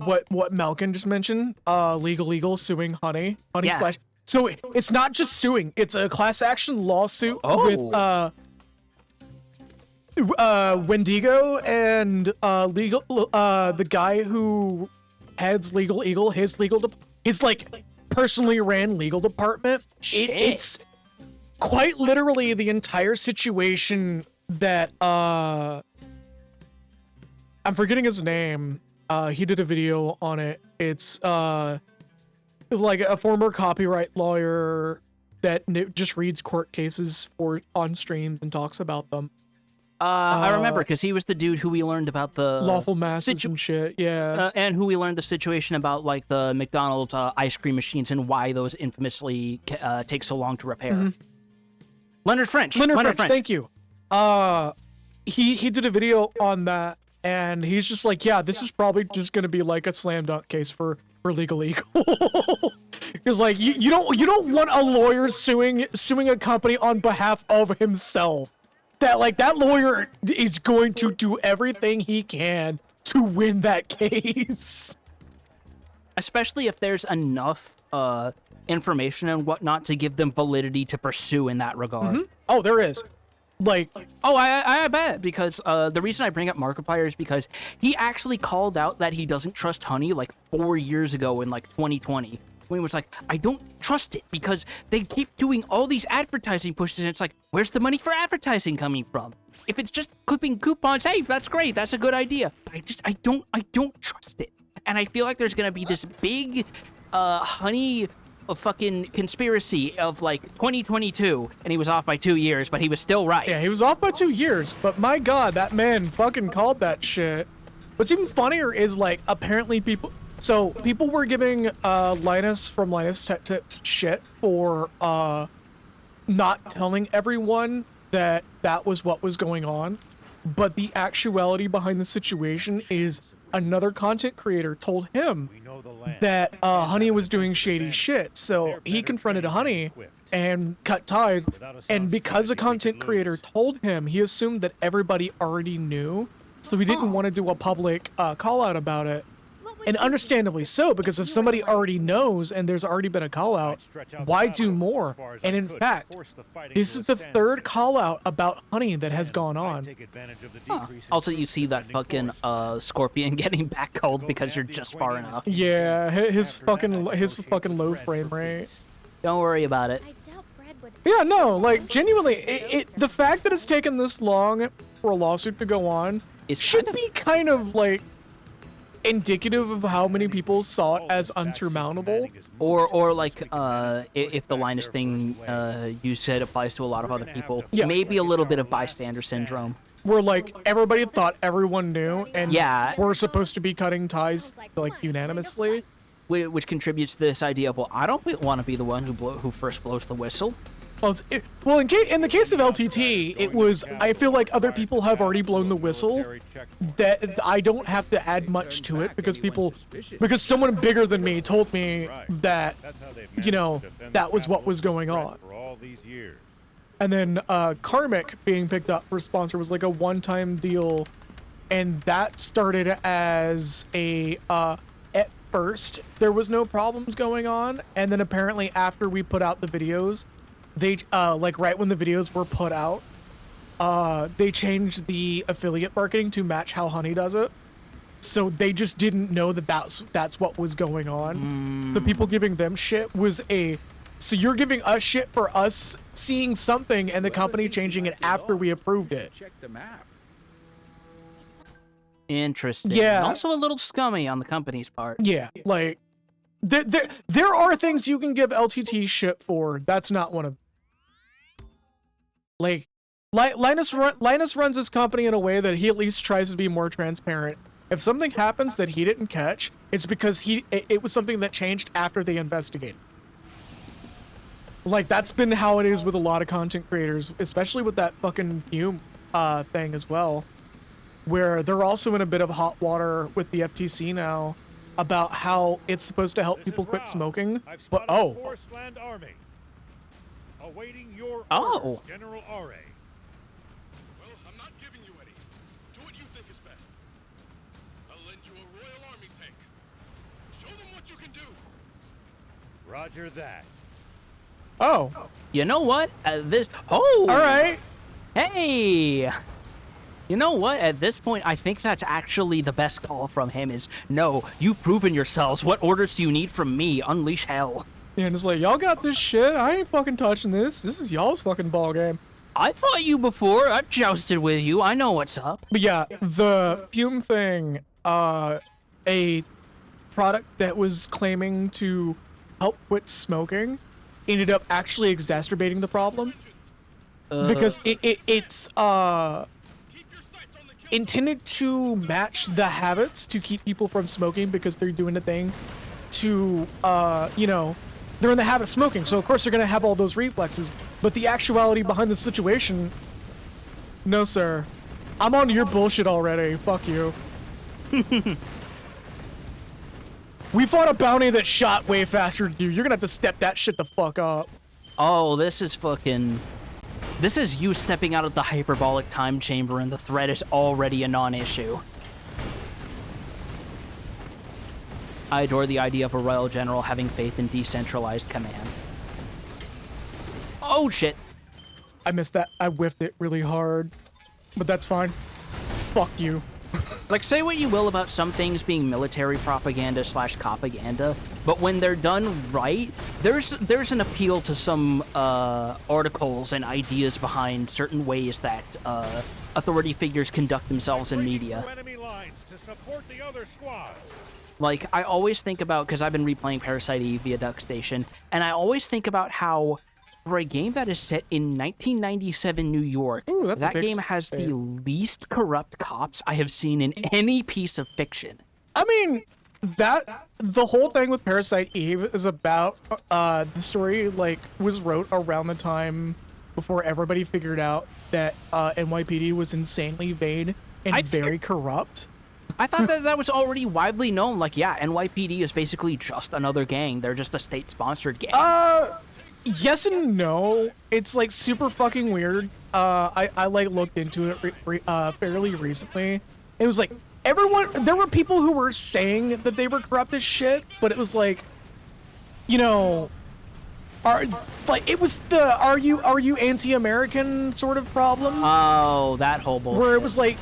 what Malkin just mentioned, legal suing Honey Yeah. Slash. So it's not just suing; it's a class action lawsuit with Wendigo and the guy who heads Legal Eagle, his like personally ran legal department. It's quite literally the entire situation that I'm forgetting his name. He did a video on it. It's like a former copyright lawyer that just reads court cases on streams and talks about them. I remember, because he was the dude who we learned about the lawful masses and shit, yeah. And who we learned the situation about, like, the McDonald's ice cream machines and why those infamously take so long to repair. Mm-hmm. Leonard French, thank you. He did a video on that, and he's just like, yeah, this is probably just gonna be like a slam dunk case for Legal Eagle. Because like you don't want a lawyer suing a company on behalf of himself. That lawyer is going to do everything he can to win that case. Especially if there's enough information and whatnot to give them validity to pursue in that regard. Mm-hmm. Oh, there is. Like, oh, I bet, because the reason I bring up Markiplier is because he actually called out that he doesn't trust Honey like 4 years ago in like 2020. When he was like, I don't trust it because they keep doing all these advertising pushes, and it's like, where's the money for advertising coming from? If it's just clipping coupons, hey, that's great, that's a good idea. But I don't trust it. And I feel like there's gonna be this big Honey fucking conspiracy of like 2022, and he was off by 2 years, but he was still right. Yeah, he was off by 2 years, but my god, that man fucking called that shit. What's even funnier is like, apparently people were giving Linus from Linus Tech Tips shit for not telling everyone that was what was going on. but the actuality behind the situation is another content creator told him that Honey was doing shady shit, so he confronted Honey and cut ties, and because a content creator told him, he assumed that everybody already knew, so he didn't want to do a public call out about it. And understandably so, because if somebody already knows and there's already been a call out, why do more? And in fact, this is the third call out about Honey that has gone on. Also, you see that fucking Scorpion getting backcalled because you're just far enough. Yeah, his fucking low frame rate. Don't worry about it. Yeah, no, like genuinely, the fact that it's taken this long for a lawsuit to go on should be kind of like indicative of how many people saw it as unsurmountable. Or like, if the Linus thing you said applies to a lot of other people, maybe a little bit of bystander syndrome. Where like everybody thought everyone knew, and we're supposed to be cutting ties like unanimously. Which contributes to this idea of, well, I don't want to be the one who first blows the whistle. Well, in the case of LTT, it was, I feel like other people have already blown the whistle, that I don't have to add much to it, because someone bigger than me told me that, you know, that was what was going on. And then Karmic being picked up for sponsor was like a one-time deal, and that started as a, at first, there was no problems going on, and then apparently after we put out the videos, they like right when the videos were put out, they changed the affiliate marketing to match how Honey does it, so they just didn't know that that's what was going on. So people giving them shit was so you're giving us shit for us seeing something and the company changing it after we approved it. Check the map. Interesting. Yeah. Also a little scummy on the company's part. Yeah, like there are things you can give LTT shit for. That's not one of. Like, Linus runs his company in a way that he at least tries to be more transparent. If something happens that he didn't catch, it's because it was something that changed after they investigated. Like, that's been how it is with a lot of content creators, especially with that fucking Fume thing as well, where they're also in a bit of hot water with the FTC now about how it's supposed to help people quit smoking, but Forestland Army. Awaiting your orders, General R.A. Well, I'm not giving you any. Do what you think is best. I'll lend you a Royal Army tank. Show them what you can do. Roger that. Oh. You know what? All right. Hey. You know what? At this point, I think that's actually the best call from him is, no, you've proven yourselves. What orders do you need from me? Unleash hell. Yeah, and it's like, y'all got this shit. I ain't fucking touching this. This is y'all's fucking ballgame. I fought you before. I've jousted with you. I know what's up. But yeah, the Fume thing, a product that was claiming to help quit smoking ended up actually exacerbating the problem. Because it's intended to match the habits to keep people from smoking because they're doing a thing to, you know, they're in the habit of smoking. So of course they're going to have all those reflexes. But the actuality behind the situation, no, sir. I'm on your bullshit already. Fuck you. We fought a bounty that shot way faster than you. You're going to have to step that shit the fuck up. Oh, this is you stepping out of the hyperbolic time chamber and the threat is already a non-issue. I adore the idea of a royal general having faith in decentralized command. Oh, shit. I missed that. I whiffed it really hard. But that's fine. Fuck you. Like, say what you will about some things being military propaganda / copaganda, but when they're done right, there's an appeal to some articles and ideas behind certain ways that authority figures conduct themselves in media. Enemy lines to support the other squads. Like, I always think about, because I've been replaying Parasite Eve via Duck Station, and I always think about how, for a game that is set in 1997 New York, that game has the least corrupt cops I have seen in any piece of fiction. I mean, the whole thing with Parasite Eve is about the story, like, was wrote around the time before everybody figured out that NYPD was insanely vain and very corrupt. I thought that was already widely known. Like, yeah, NYPD is basically just another gang. They're just a state-sponsored gang. Yes and no. It's like super fucking weird. I like looked into it fairly recently. It was like there were people who were saying that they were corrupt as shit, but it was like, you know, it was the are you anti-American sort of problem. Oh, that whole bullshit. Where it was like,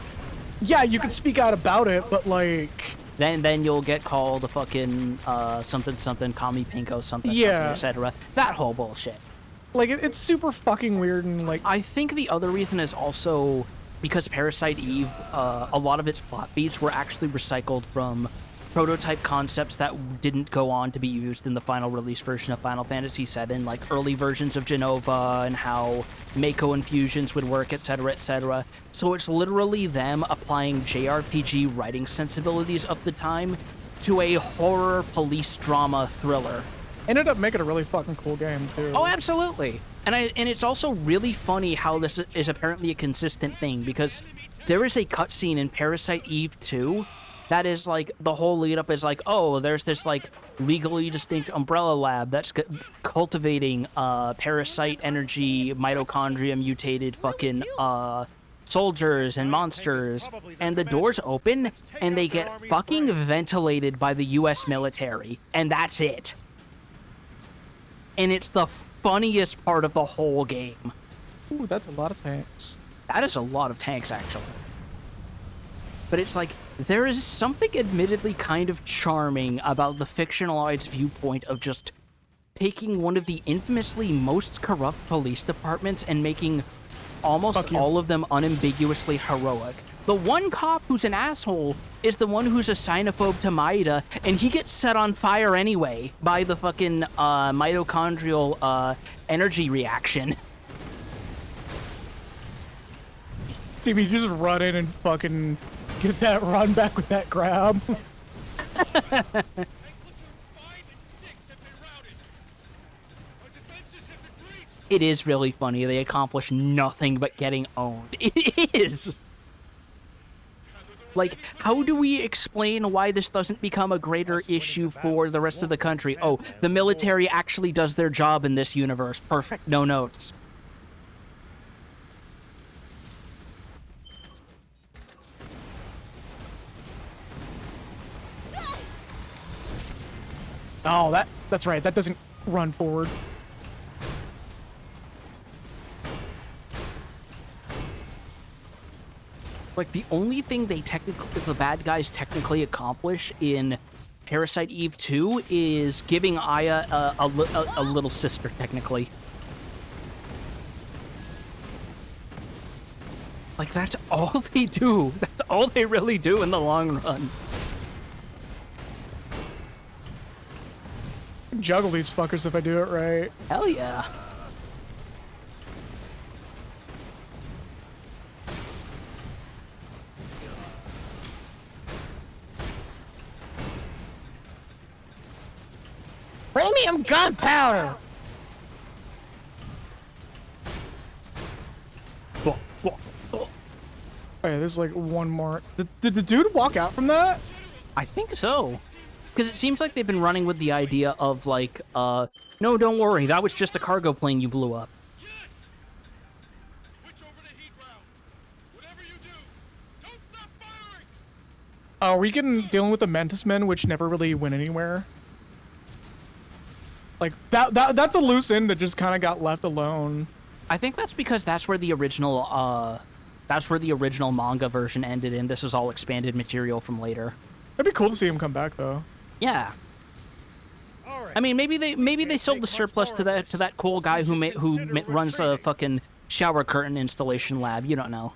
yeah, you could speak out about it, but like then you'll get called a fucking something commie pinko something etc. That whole bullshit. Like it's super fucking weird and like I think the other reason is also because Parasite Eve, a lot of its plot beats were actually recycled from prototype concepts that didn't go on to be used in the final release version of Final Fantasy VII, like early versions of Genova and how Mako infusions would work, etc., etc. So it's literally them applying JRPG writing sensibilities of the time to a horror police drama thriller. Ended up making a really fucking cool game too. Oh, absolutely. And it's also really funny how this is apparently a consistent thing, because there is a cutscene in Parasite Eve 2 that is like, the whole lead up is like, oh, there's this like legally distinct umbrella lab that's cultivating parasite energy, mitochondria mutated fucking soldiers and monsters, and the doors open and they get fucking ventilated by the US military, and that's it. And it's the funniest part of the whole game. Ooh, that's a lot of tanks. That is a lot of tanks, actually. But it's like, there is something admittedly kind of charming about the fictionalized viewpoint of just taking one of the infamously most corrupt police departments and making almost all of them unambiguously heroic. The one cop who's an asshole is the one who's a xenophobe to Maida, and he gets set on fire anyway by the fucking mitochondrial energy reaction. Maybe you just run in and fucking get that run back with that grab. It is really funny. They accomplish nothing but getting owned. It is! Like, how do we explain why this doesn't become a greater issue for the rest of the country? Oh, the military actually does their job in this universe. Perfect. No notes. Oh, that's right. That doesn't run forward. Like, the only thing the bad guys technically accomplish in Parasite Eve 2 is giving Aya a little sister, technically. Like, that's all they do. That's all they really do in the long run. Juggle these fuckers if I do it right. Hell yeah. Premium gunpowder! Oh yeah, there's like one more. Did the dude walk out from that? I think so. Because it seems like they've been running with the idea of like, no, don't worry, that was just a cargo plane you blew up. We dealing with the Mantis Men, which never really went anywhere. Like that's a loose end that just kind of got left alone. I think that's because that's where the original manga version ended, and this is all expanded material from later. It'd be cool to see him come back though. Yeah. I mean, maybe they sold the surplus to that cool guy who runs the fucking shower curtain installation lab. You don't know.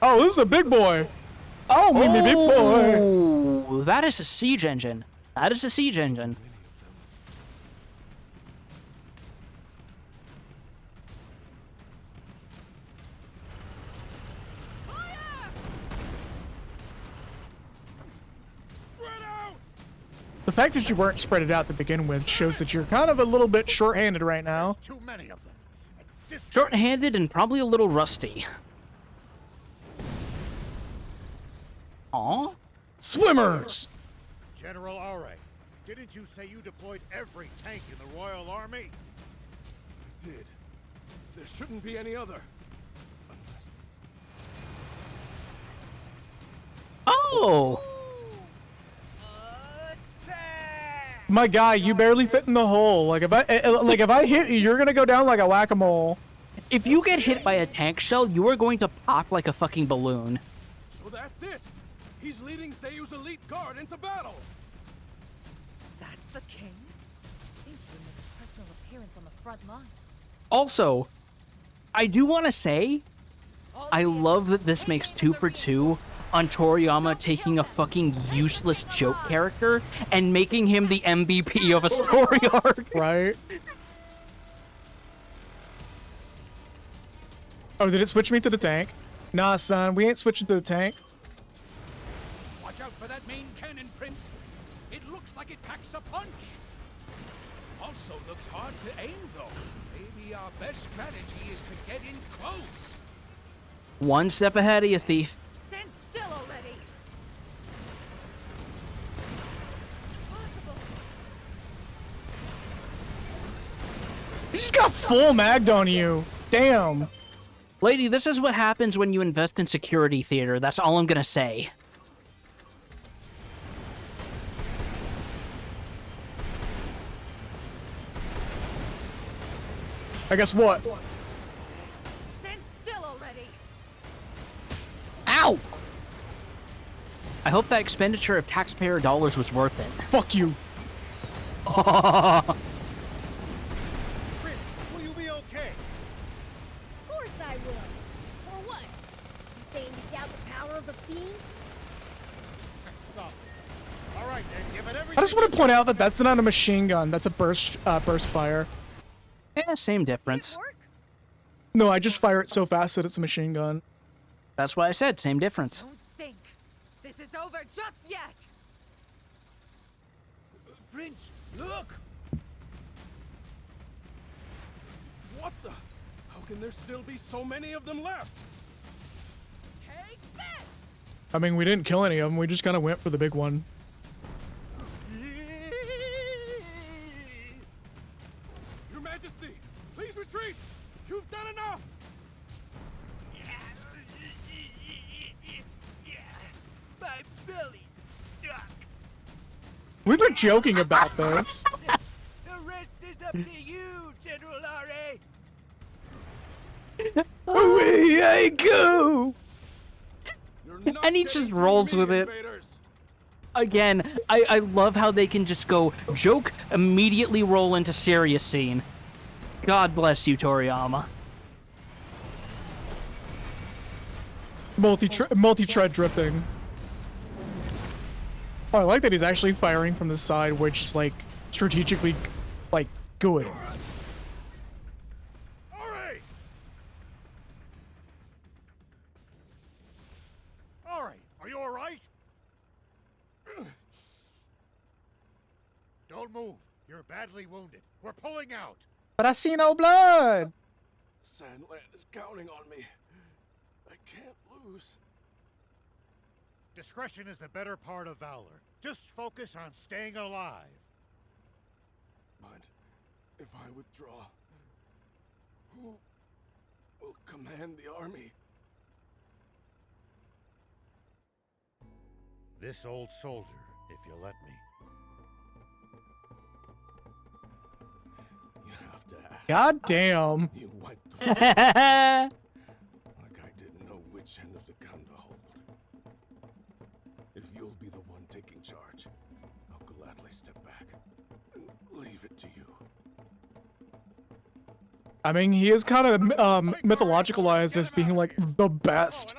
Oh, this is a big boy. Oh, me big boy. Oh, that is a siege engine. That is a siege engine. The fact that you weren't spread it out to begin with shows that you're kind of a little bit short-handed right now. Too many of them. Short-handed and probably a little rusty. Aw? Swimmers! General Aure, didn't you say you deployed every tank in the Royal Army? I did. There shouldn't be any other. Oh! My guy, you barely fit in the hole. Like if I hit you, you're gonna go down like a whack-a-mole. If you get hit by a tank shell, you are going to pop like a fucking balloon. So that's it. He's leading Seiyu's elite guard into battle. That's the king? To think he would make a personal appearance on the front lines. Also, I do want to say, I love that this makes 2 for 2 on Toriyama taking a fucking useless joke character and making him the MVP of a story arc. Right? Oh, did it switch me to the tank? Nah, son, we ain't switching to the tank. Watch out for that main cannon, Prince. It looks like it packs a punch. Also looks hard to aim, though. Maybe our best strategy is to get in close. One step ahead of you, thief. Stand still already! You just got full magged on you. Damn. Lady, this is what happens when you invest in security theater. That's all I'm gonna say. I guess what? Stand still already! Ow! I hope that expenditure of taxpayer dollars was worth it. Fuck you. Will you be okay? Of course I will. For what? You saying you doubt the power of the fiend? Stop. All right, then, give it everything. I just want to point out that that's not a machine gun. That's a burst fire. Yeah, same difference. No, I just fire it so fast that it's a machine gun. That's why I said same difference. Don't think this is over just yet! Prince, look! What the? How can there still be so many of them left? Take this! I mean, we didn't kill any of them. We just kind of went for the big one. Your Majesty, please retreat! You've done enough! My belly's stuck. We were joking about this. The rest is up to you, General Aure. Away I go! And he just rolls with it. Again, I love how they can just go joke, immediately roll into serious scene. God bless you, Toriyama. Multi-tread drifting. Oh, I like that he's actually firing from the side, which is like strategically, like, good. All right, are you all right? Don't move. You're badly wounded. We're pulling out. But I see no blood. Sandland is counting on me. I can't lose. Discretion is the better part of valor. Just focus on staying alive. But if I withdraw, who will command the army? This old soldier, if you let me. You have to ask. God damn. You wiped the like I didn't know which end of the gun to hold. If you'll be the one taking charge, I'll gladly step back and leave it to you. I mean, he is kind of mythologicalized as being like the best.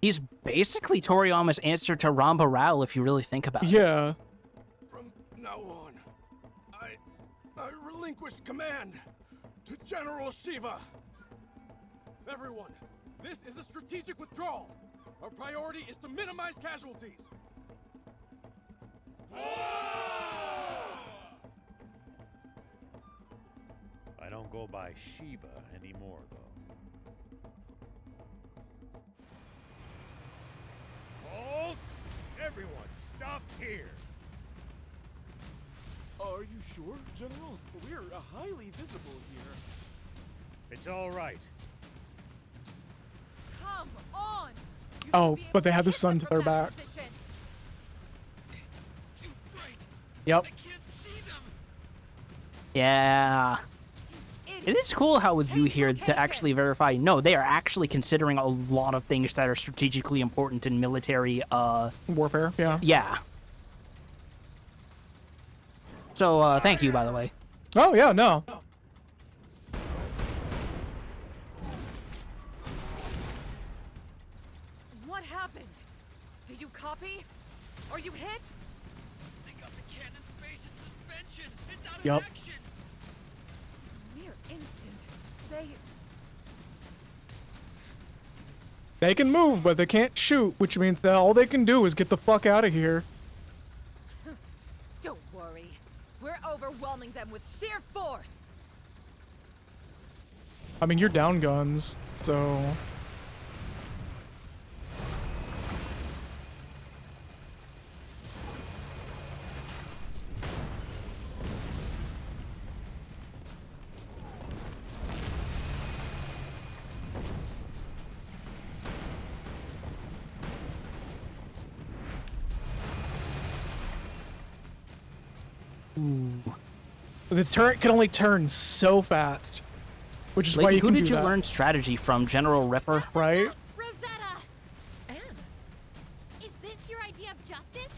He's basically Toriyama's answer to Ramba Ral, if you really think about it. Yeah. From now on, I relinquish command to General Shiva. Everyone, this is a strategic withdrawal. Our priority is to minimize casualties. I don't go by Shiva anymore, though. Halt! Everyone, stop here! Are you sure, General? We're highly visible here. It's all right. Come on! Oh, but they had the sun to their backs. Yep. Yeah. It is cool how with you here to actually verify, no, they are actually considering a lot of things that are strategically important in military, warfare, yeah. Yeah. So, thank you, by the way. Oh, yeah, no. What happened? Did you copy? Are you hit? They got the cannon's base in suspension. It's out of Yep. action. Mere instant. They... They can move, but they can't shoot, which means that all they can do is get the fuck out of here. Don't worry. We're overwhelming them with sheer force. I mean, you're down guns, so... Ooh. The turret can only turn so fast, which is why Lady, you who can did do you that. learn strategy from? General Ripper? Right? Rosetta! Anne, Is this your idea of justice?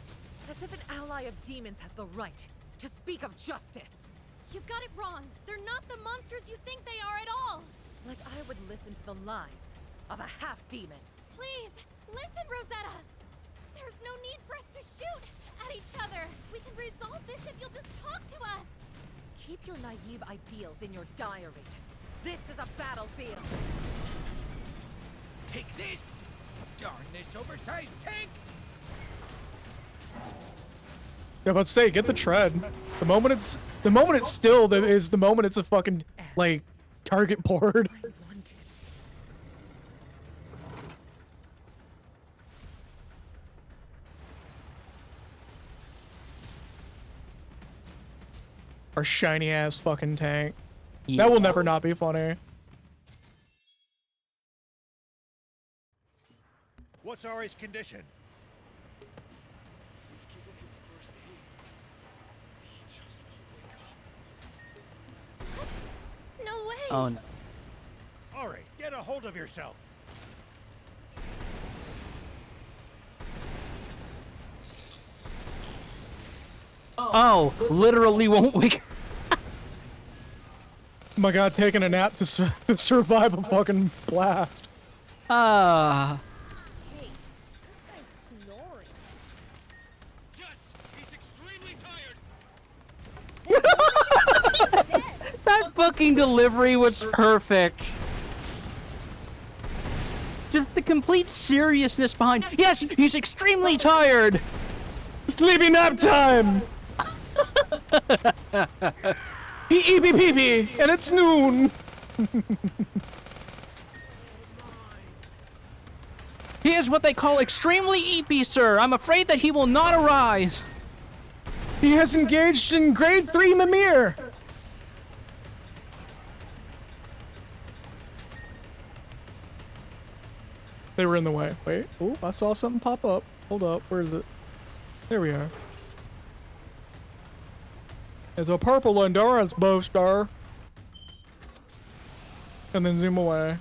as if an ally of demons has the right to speak of justice. You've got it wrong. They're not the monsters you think they are at all. Like I would listen to the lies of a half-demon. Please, listen, Rosetta. There's no need for us to shoot at each other. We can resolve this if you'll just talk to us. Keep your naive ideals in your diary. This is a battlefield. Take this! Darn this oversized tank! Yeah, let's say, get the tread. The moment it's still is the moment it's a fucking, like, target board. Our shiny ass fucking tank. That will never not be funny. What's Ari's condition? No way. Oh, no. Ari, get a hold of yourself. Oh, literally won't wake. My god, taking a nap to survive a fucking blast. Ah. Hey, this guy's snoring. He's extremely tired. That fucking delivery was perfect. Just the complete seriousness behind. Yes, he's extremely tired. Sleepy nap time. Pee-pee-pee-pee, and it's noon. He is what they call extremely EP, sir. I'm afraid that he will not arise. He has engaged in grade 3 Mimir. They were in the way. Wait. Oh, I saw something pop up. Hold up. Where is it? There we are. It's a purple endurance booster. And then zoom away.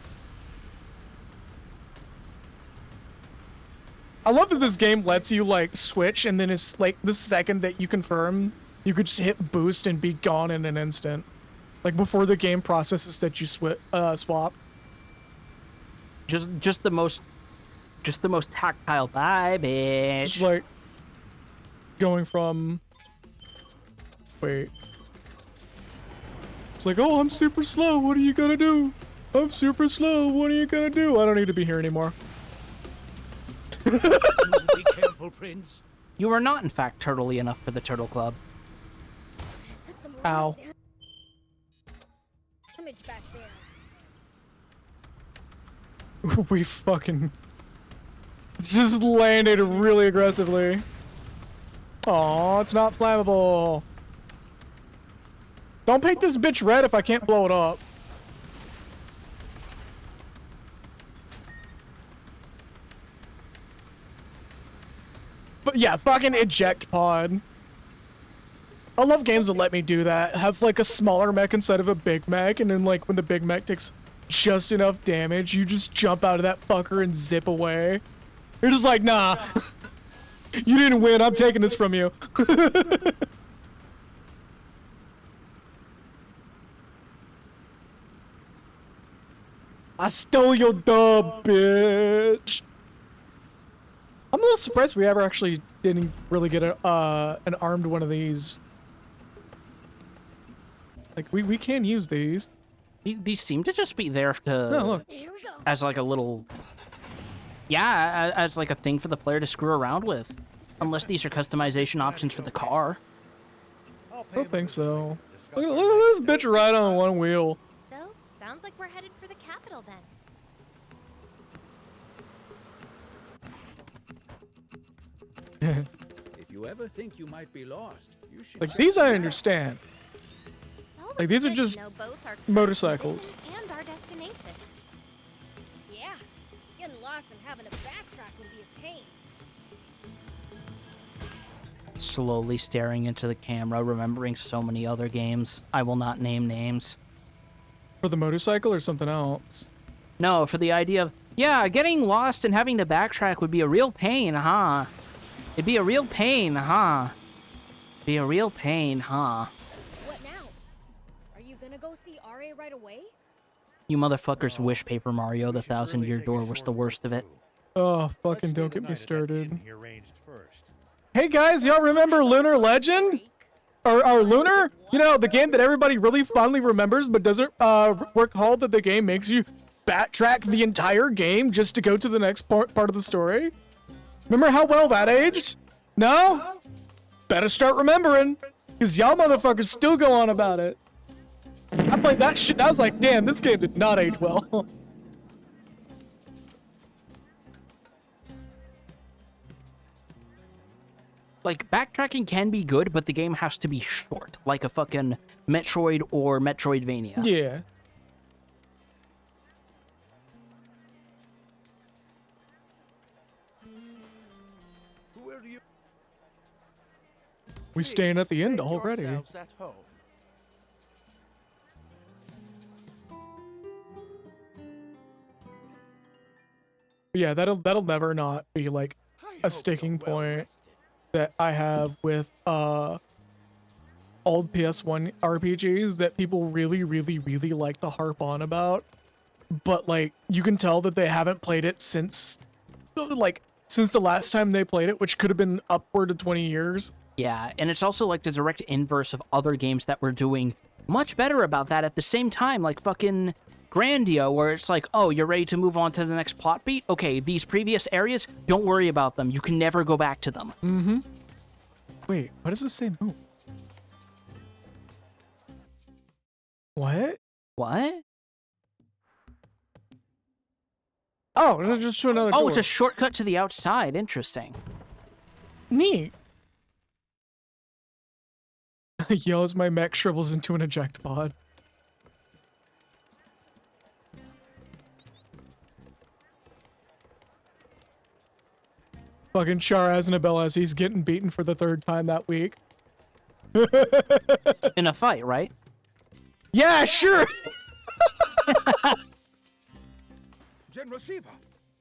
I love that this game lets you like switch, and then it's like the second that you confirm, you could just hit boost and be gone in an instant. Like before the game processes that you swap. Just the most tactile. Bye, bitch. It's like going from. Wait. It's like, oh, I'm super slow. What are you gonna do? I'm super slow. What are you gonna do? I don't need to be here anymore. Be careful, Prince. You are not, in fact, turtley enough for the Turtle Club. Ow. Damage back there. We fucking just landed really aggressively. Aw, it's not flammable. Don't paint this bitch red if I can't blow it up. But yeah, fucking eject pod. I love games that let me do that. Have like a smaller mech instead of a big mech, and then like when the big mech takes just enough damage, you just jump out of that fucker and zip away. You're just like, nah. You didn't win, I'm taking this from you. I stole your dub, bitch. I'm a little surprised we ever actually didn't really get an armed one of these. Like, we can use these. These seem to just be there to... No, look. As like a little... Yeah, as like a thing for the player to screw around with. Unless these are customization options for the car. I don't think so. Look at this bitch ride on one wheel. So, sounds like we're headed for the capital then. If you ever think you might be lost, you should Like, these I understand. Like, these are just motorcycles. And our destination. Yeah, getting lost and having to backtrack would be a pain. Slowly staring into the camera, remembering so many other games. I will not name names. For the motorcycle or something else? No, for the idea of, yeah, getting lost and having to backtrack would be a real pain, huh? It'd be a real pain, huh? Be a real pain, huh? What now? Are you gonna go see RA right away? You motherfuckers wish Paper Mario the 1,000-Year Door was the worst of it. Oh, fucking don't get me started. Hey guys, y'all remember Lunar Legend? Or Lunar? You know, the game that everybody really fondly remembers but doesn't recall that the game makes you backtrack the entire game just to go to the next part of the story? Remember how well that aged? No? Better start remembering, because y'all motherfuckers still go on about it. I played that shit and I was like, damn, this game did not age well. Like, backtracking can be good, but the game has to be short, like a fucking Metroid or Metroidvania. Yeah. We staying at the end already. Yeah, that'll never not be like a sticking point that I have with old PS1 RPGs that people really like to harp on about. But like you can tell that they haven't played it since the last time they played it, which could have been upward of 20 years. Yeah, and it's also like the direct inverse of other games that were doing much better about that at the same time, like fucking Grandia, where it's like, oh, you're ready to move on to the next plot beat? Okay, these previous areas, don't worry about them. You can never go back to them. Mm-hmm. Wait, what does this say move? What? What? Oh, it's just to another door. Oh, it's a shortcut to the outside. Interesting. Neat. Yo, as my mech shrivels into an eject pod. Fucking Char Aznabel as he's getting beaten for the 3rd time that week. In a fight, right? Yeah, sure. General Shiva,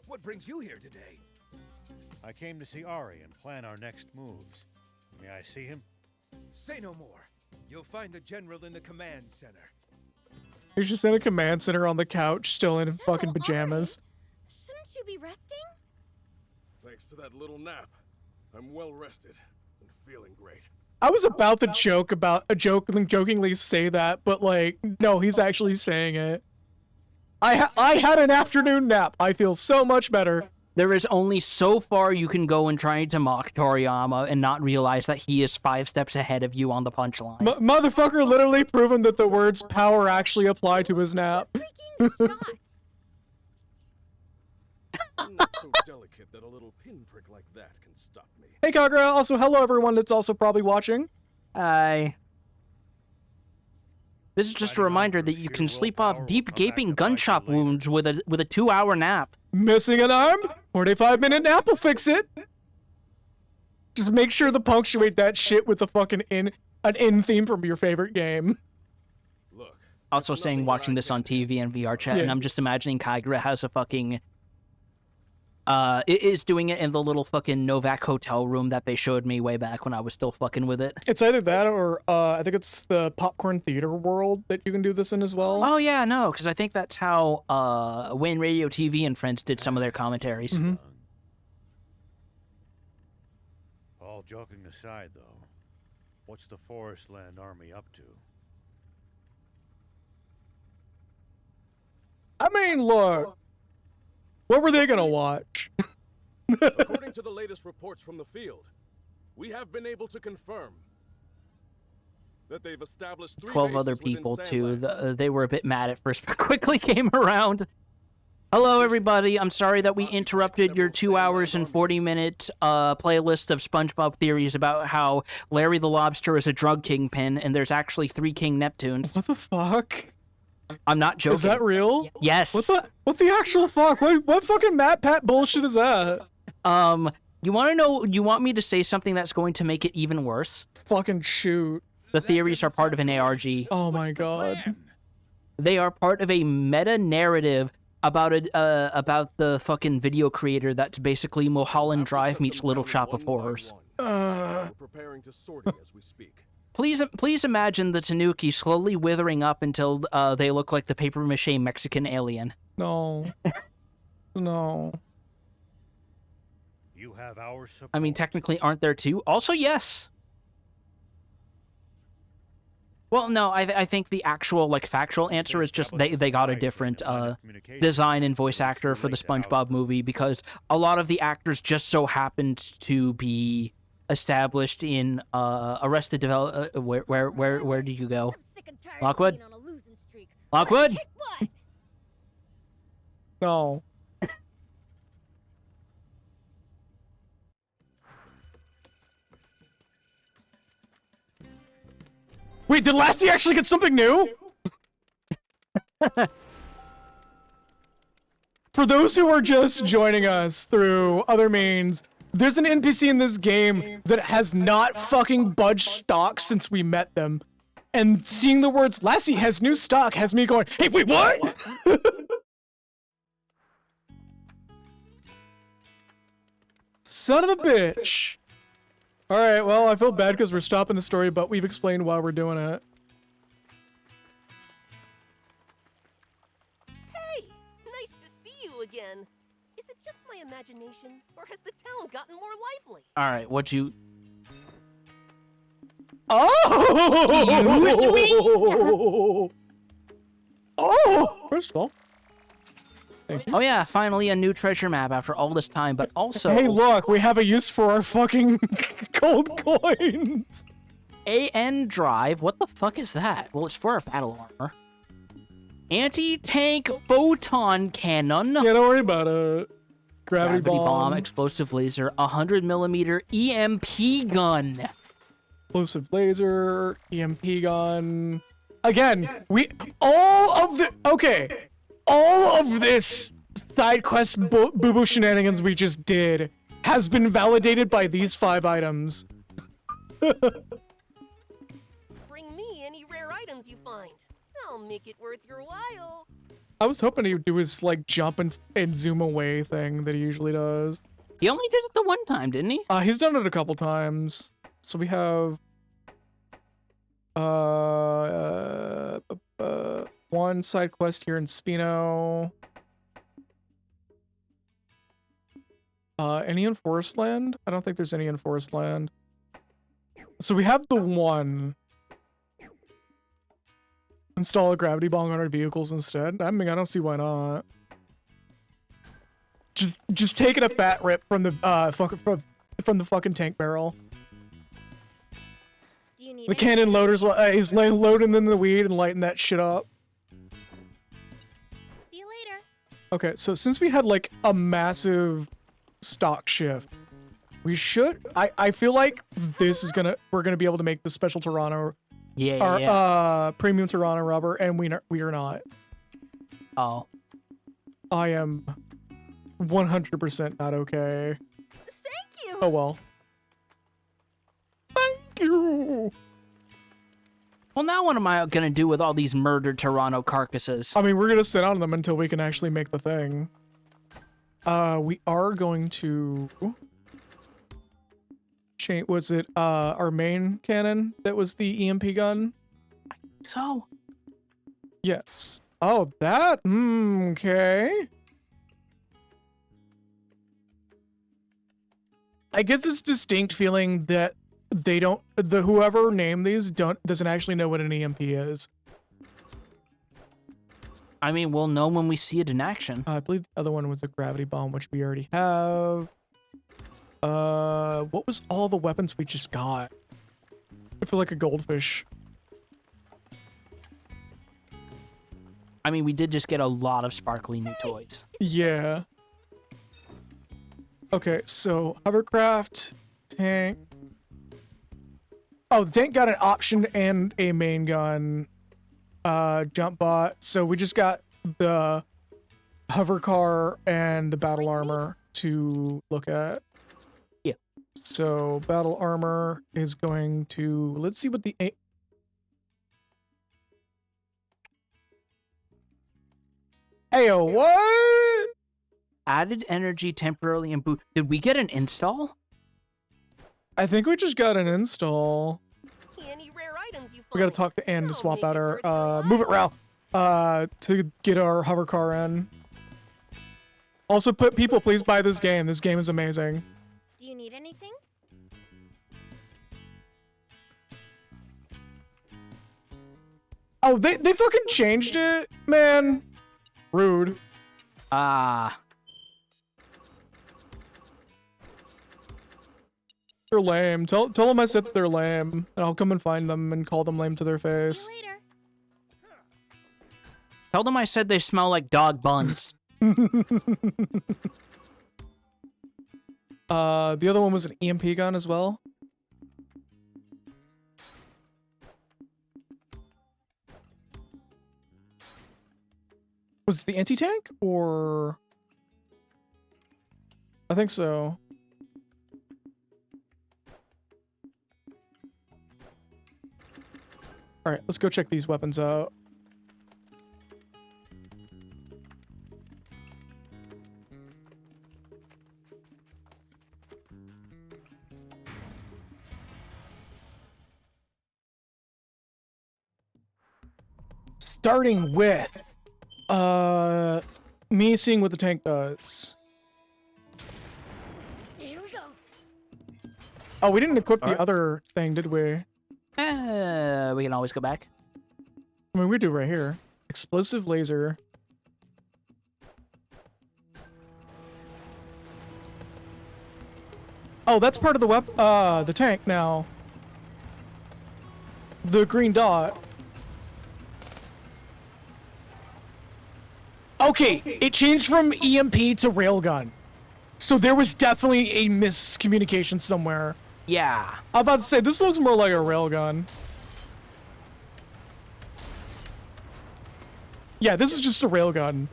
what brings you here today? I came to see Ari and plan our next moves. May I see him? Say no more. You'll find the general in the command center. He's just in a command center on the couch, still in fucking pajamas. Shouldn't you be resting? Thanks to that little nap, I'm well rested and feeling great. I was about to jokingly say that, but like, no, he's actually saying it. I had an afternoon nap. I feel so much better. There is only so far you can go in trying to mock Toriyama and not realize that he is 5 steps ahead of you on the punchline. Motherfucker literally proven that the words power actually apply to his nap. I'm not so delicate that a little pinprick like that can stop me. Hey, Kagura. Also, hello, everyone that's also probably watching. Hi. This is just a reminder that you can sleep off deep gaping gunshot wounds with a 2-hour nap. Missing an arm? 45-minute nap will fix it. Just make sure to punctuate that shit with a fucking an in theme from your favorite game. Also saying watching this on TV and VR chat, and I'm just imagining Kagura has a fucking... is doing it in the little fucking Novak hotel room that they showed me way back when I was still fucking with it. It's either that or I think it's the Popcorn Theater world that you can do this in as well. Oh yeah, no, because I think that's how Wayne Radio TV and Friends did some of their commentaries. Mm-hmm. All joking aside, though, what's the Forest Land Army up to? I mean, look. What were they gonna watch? According to the latest reports from the field, we have been able to confirm that they've established 12 other people, too. They were a bit mad at first, but quickly came around. Hello, everybody. I'm sorry that we interrupted your 2 hours and 40-minute playlist of SpongeBob theories about how Larry the Lobster is a drug kingpin, and there's actually 3 King Neptunes. What the fuck? I'm not joking. Is that real? Yes. What the actual fuck? What fucking Matt Pat bullshit is that? You want to know? You want me to say something that's going to make it even worse? Fucking shoot. The theories are part of an ARG. Oh my god. They are part of a meta narrative about the fucking video creator that's basically Mulholland Drive meets Little Shop of Horrors. We're preparing to sort it as we speak. Please imagine the Tanuki slowly withering up until they look like the papier-mâché Mexican alien. No. No. You have our support. I mean, technically, aren't there 2? Also, yes. Well, no, I think the actual, like, factual answer is just they got a different design and voice actor for the SpongeBob movie because a lot of the actors just so happened to be established in Arrested Development. Where do you go? Lockwood? Lockwood? No. Wait, did Lassie actually get something new? For those who are just joining us through other means, there's an NPC in this game that has not fucking budged stock since we met them. And seeing the words, Lassie has new stock, has me going, hey, wait, what? Son of a bitch. Alright, well, I feel bad because we're stopping the story, but we've explained why we're doing it. Hey, nice to see you again. Is it just my imagination, or has the town gotten more lively? All right, what you... Oh! Excuse me? Oh! First of all, thank you. Oh yeah, finally a new treasure map after all this time, but also... Hey, look, we have a use for our fucking gold coins. AN drive? What the fuck is that? Well, it's for our battle armor. Anti-tank photon cannon. Yeah, don't worry about it. Gravity bomb. Explosive laser, 100mm EMP gun. Explosive laser, EMP gun. Again, all of this side quest boo-boo shenanigans we just did has been validated by these 5 items. Bring me any rare items you find. I'll make it worth your while. I was hoping he would do his, like, jump and zoom away thing that he usually does. He only did it the one time, didn't he? He's done it a couple times. So we have... one side quest here in Spino. Any in Forest Land? I don't think there's any in Forest Land. So we have the one. Install a gravity bong on our vehicles instead. I mean, I don't see why not. just taking a fat rip from the from the fucking tank barrel. Do you need The cannon loader's is loading in the weed and lighting that shit up. See you later. Okay, so since we had like a massive stock shift, we should. I feel like we're gonna be able to make the special Toronto, premium Toronto rubber, and we are not. Oh. I am 100% not okay. Thank you. Oh well. Thank you. Well, now what am I gonna do with all these murdered Toronto carcasses? I mean, we're gonna sit on them until we can actually make the thing. We are going to change. Was it our main cannon that was the EMP gun? So. Yes. Oh, that. Okay. I get this distinct feeling that they don't. Whoever named these doesn't actually know what an EMP is. I mean, we'll know when we see it in action. I believe the other one was a gravity bomb, which we already have. What was all the weapons we just got? I feel like a goldfish. I mean, we did just get a lot of sparkly new toys. Yeah. Okay, so hovercraft, tank. Oh, the tank got an option and a main gun, jump bot. So we just got the hover car and the battle armor to look at. Yeah. So battle armor is going to, let's see what the Heyo, what? Added energy temporarily and boot. Did we get an install? I think we just got an install. Any rare items you We gotta talk to Ann to swap out our, move it, Ralph, to get our hover car in. Also, people, please buy this game. This game is amazing. Do you need anything? Oh, they fucking changed it, man. Rude. Ah. They're lame. Tell them I said that they're lame, and I'll come and find them and call them lame to their face. Tell them I said they smell like dog buns. The other one was an EMP gun as well. Was it the anti-tank or? I think so. All right, let's go check these weapons out. Starting with, me seeing what the tank does. Here we go. Oh, we didn't equip the other thing, did we? We can always go back. I mean, we do right here. Explosive laser. Oh, that's part of the tank now. The green dot. Okay, it changed from EMP to railgun. So there was definitely a miscommunication somewhere. Yeah. I'm about to say, this looks more like a railgun. Yeah, this is just a railgun.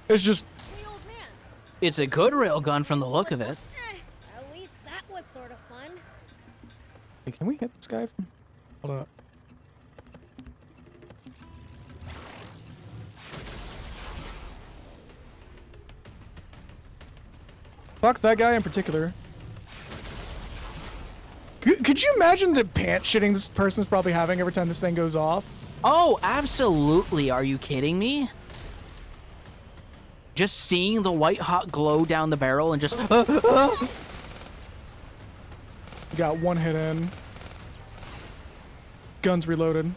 It's just... It's a good railgun from the look of it. At least that was sort of fun. Hey, can we hit this guy from... Hold up. Fuck that guy in particular. Could you imagine the pants shitting this person's probably having every time this thing goes off? Oh, absolutely. Are you kidding me? Just seeing the white hot glow down the barrel and just... Got one hit in. Guns reloaded.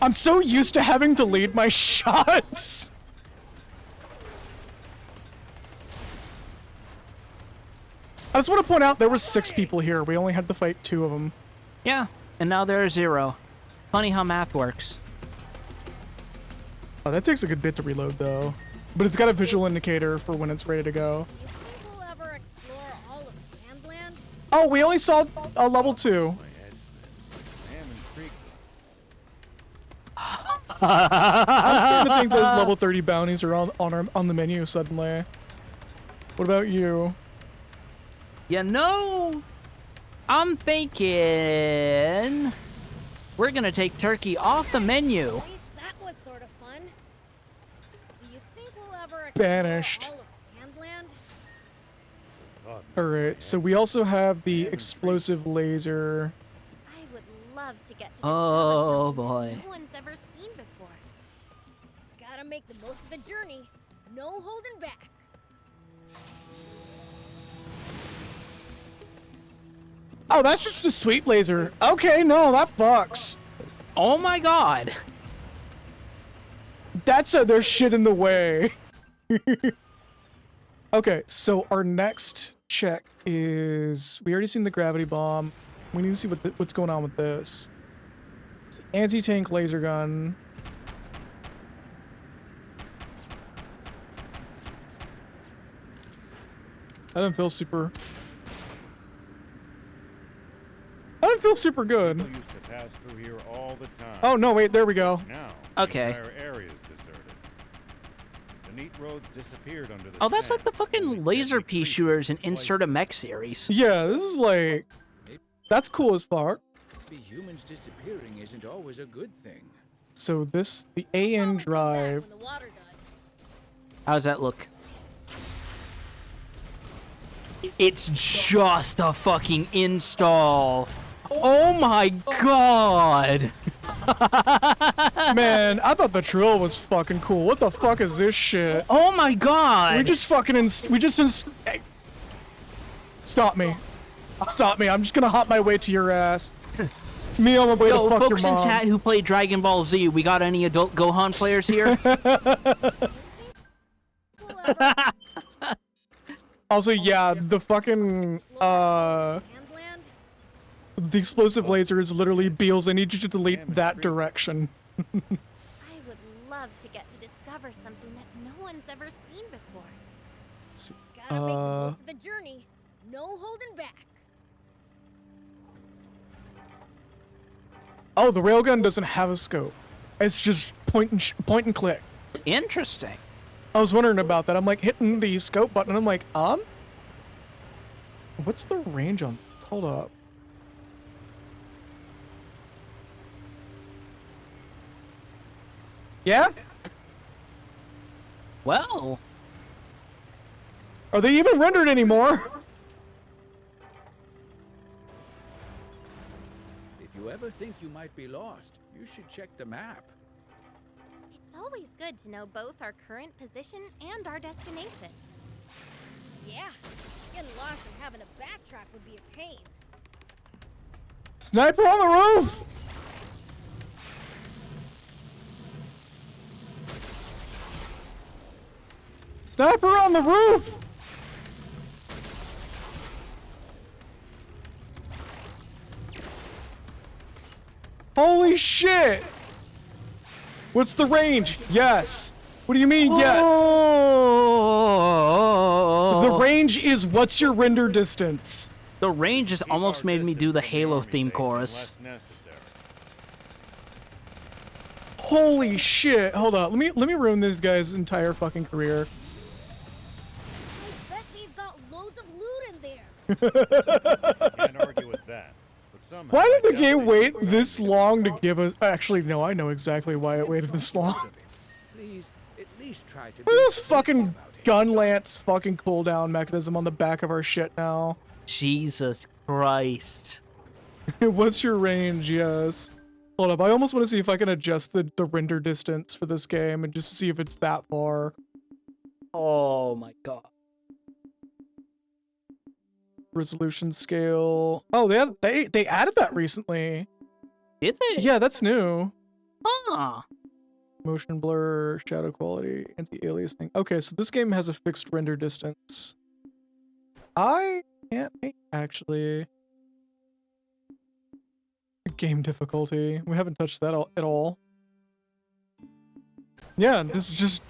I'm so used to having to lead my shots. I just want to point out there were 6 people here. We only had to fight 2 of them. Yeah, and now there are 0. Funny how math works. Oh, that takes a good bit to reload, though. But it's got a visual indicator for when it's ready to go. You think we'll ever explore all of Sandland? Oh, we only saw a level 2. I'm starting to think those level 30 bounties are on the menu suddenly. What about you? You know, I'm thinking we're gonna take turkey off the menu. At least that was sort of fun. Do you think we'll ever explore Banished. all of Sandland? Alright, so we also have the explosive laser. I would love to get to Oh discover boy. something no one's ever seen before. Gotta make the most of the journey. No holding back. Oh, that's just a sweep laser. Okay, no, that fucks. Oh my god. That's there's shit in the way. Okay, so our next check is we already seen the gravity bomb. We need to see what's going on with this. It's anti-tank laser gun. I don't feel super. I don't feel super good. People used to pass through here all the time. Oh no! Wait, there we go. Now, Okay. the entire area is deserted. The neat roads disappeared under the Oh, that's sand. like the fucking laser pea shooters in Insert a Mech series. Yeah, this is like that's cool as fuck. Maybe humans disappearing isn't always a good thing. So the AN drive. When the water does. How's that look? It's just a fucking install. Oh my god. Man, I thought the drill was fucking cool. What the fuck is this shit? Oh my god. We just fucking hey. Stop me. Stop me. I'm just gonna hop my way to your ass. Me on my way Yo, to fuck your folks in mom. chat who play Dragon Ball Z, we got any adult Gohan players here? Also, yeah, the fucking the explosive laser is literally Beelz. I need you to delete that direction. I would love to get to discover something that no one's ever seen before. Gotta make the most of the journey. No holding back. Oh, the railgun doesn't have a scope. It's just point and click. Interesting. I was wondering about that. I'm like hitting the scope button. And I'm like, what's the range on this? Hold up. Yeah? Well. Are they even rendered anymore? If you ever think you might be lost, you should check the map. It's always good to know both our current position and our destination. Yeah, getting lost and having to backtrack would be a pain. Sniper on the roof! Sniper on the roof! Holy shit! What's the range? Yes. What do you mean, yes? The range is what's your render distance? The range just almost made me do the Halo theme chorus. Holy shit! Hold up. Let me ruin this guy's entire fucking career. I bet they've got loads of loot in there. Can't argue with that. But somehow Why did the I game doubt wait this long to give us? Actually, no, I know exactly why it waited this long. Please, at least try to Look at this fucking gun lance fucking cooldown mechanism on the back of our shit now. Jesus Christ. What's your range? Yes. Hold up, I almost want to see if I can adjust the render distance for this game and just see if it's that far. Oh my god. Resolution scale. Oh, they added that recently. Did they? Yeah, that's new. Huh. Motion blur, shadow quality, anti-aliasing. Okay, so this game has a fixed render distance. I can't actually. Game difficulty. We haven't touched that at all. Yeah, this is just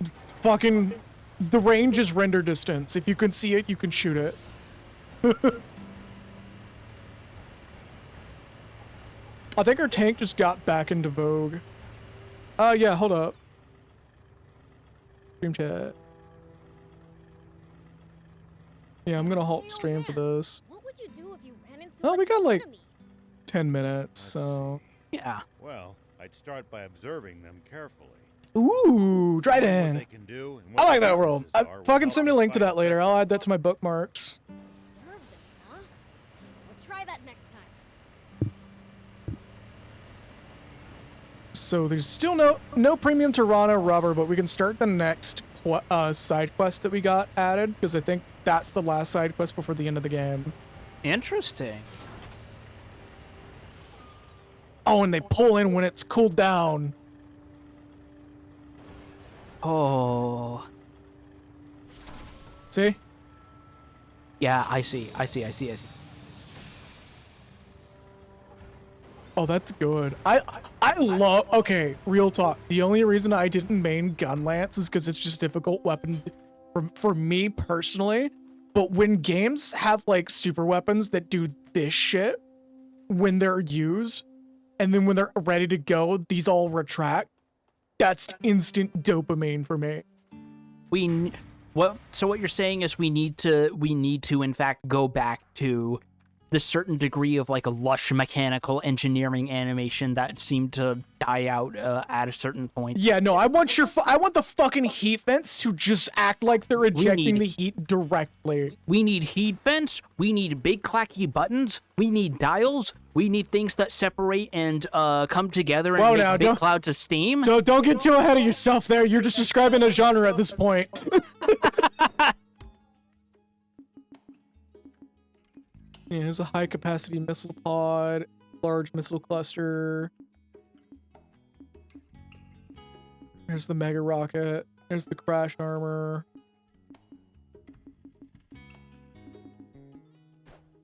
fucking. The range is render distance. If you can see it, you can shoot it. I think our tank just got back into vogue. Yeah, hold up. Stream chat. Yeah, I'm gonna halt stream for this. What would you do if you ran into Oh, a we got like enemy? 10 minutes, so. Yeah. Well, I'd start by observing them carefully. Ooh, drive What in. they can do and what I like their that world. weaknesses are Fucking without send me a link to fighting that later. I'll add that to my bookmarks. Observe them, huh? We'll try that next time. So there's still no premium Tirana rubber, but we can start the next side quest that we got added, because I think that's the last side quest before the end of the game. Interesting. Oh, and they pull in when it's cooled down. Oh. See? Yeah, I see. Oh, that's good. I love. Okay, real talk. The only reason I didn't main gun lance is because it's just a difficult weapon for me personally. But when games have like super weapons that do this shit when they're used, and then when they're ready to go, these all retract. That's instant dopamine for me. So what you're saying is we need to in fact go back to the certain degree of like a lush mechanical engineering animation that seemed to die out at a certain point. Yeah, no, I want the fucking heat vents to just act like they're ejecting the heat directly. We need heat vents. We need big clacky buttons. We need dials. We need things that separate and come together and make big clouds of steam. Don't get too ahead of yourself there. You're just describing a genre at this point. Yeah, there's a high capacity missile pod, large missile cluster. There's the mega rocket. There's the crash armor.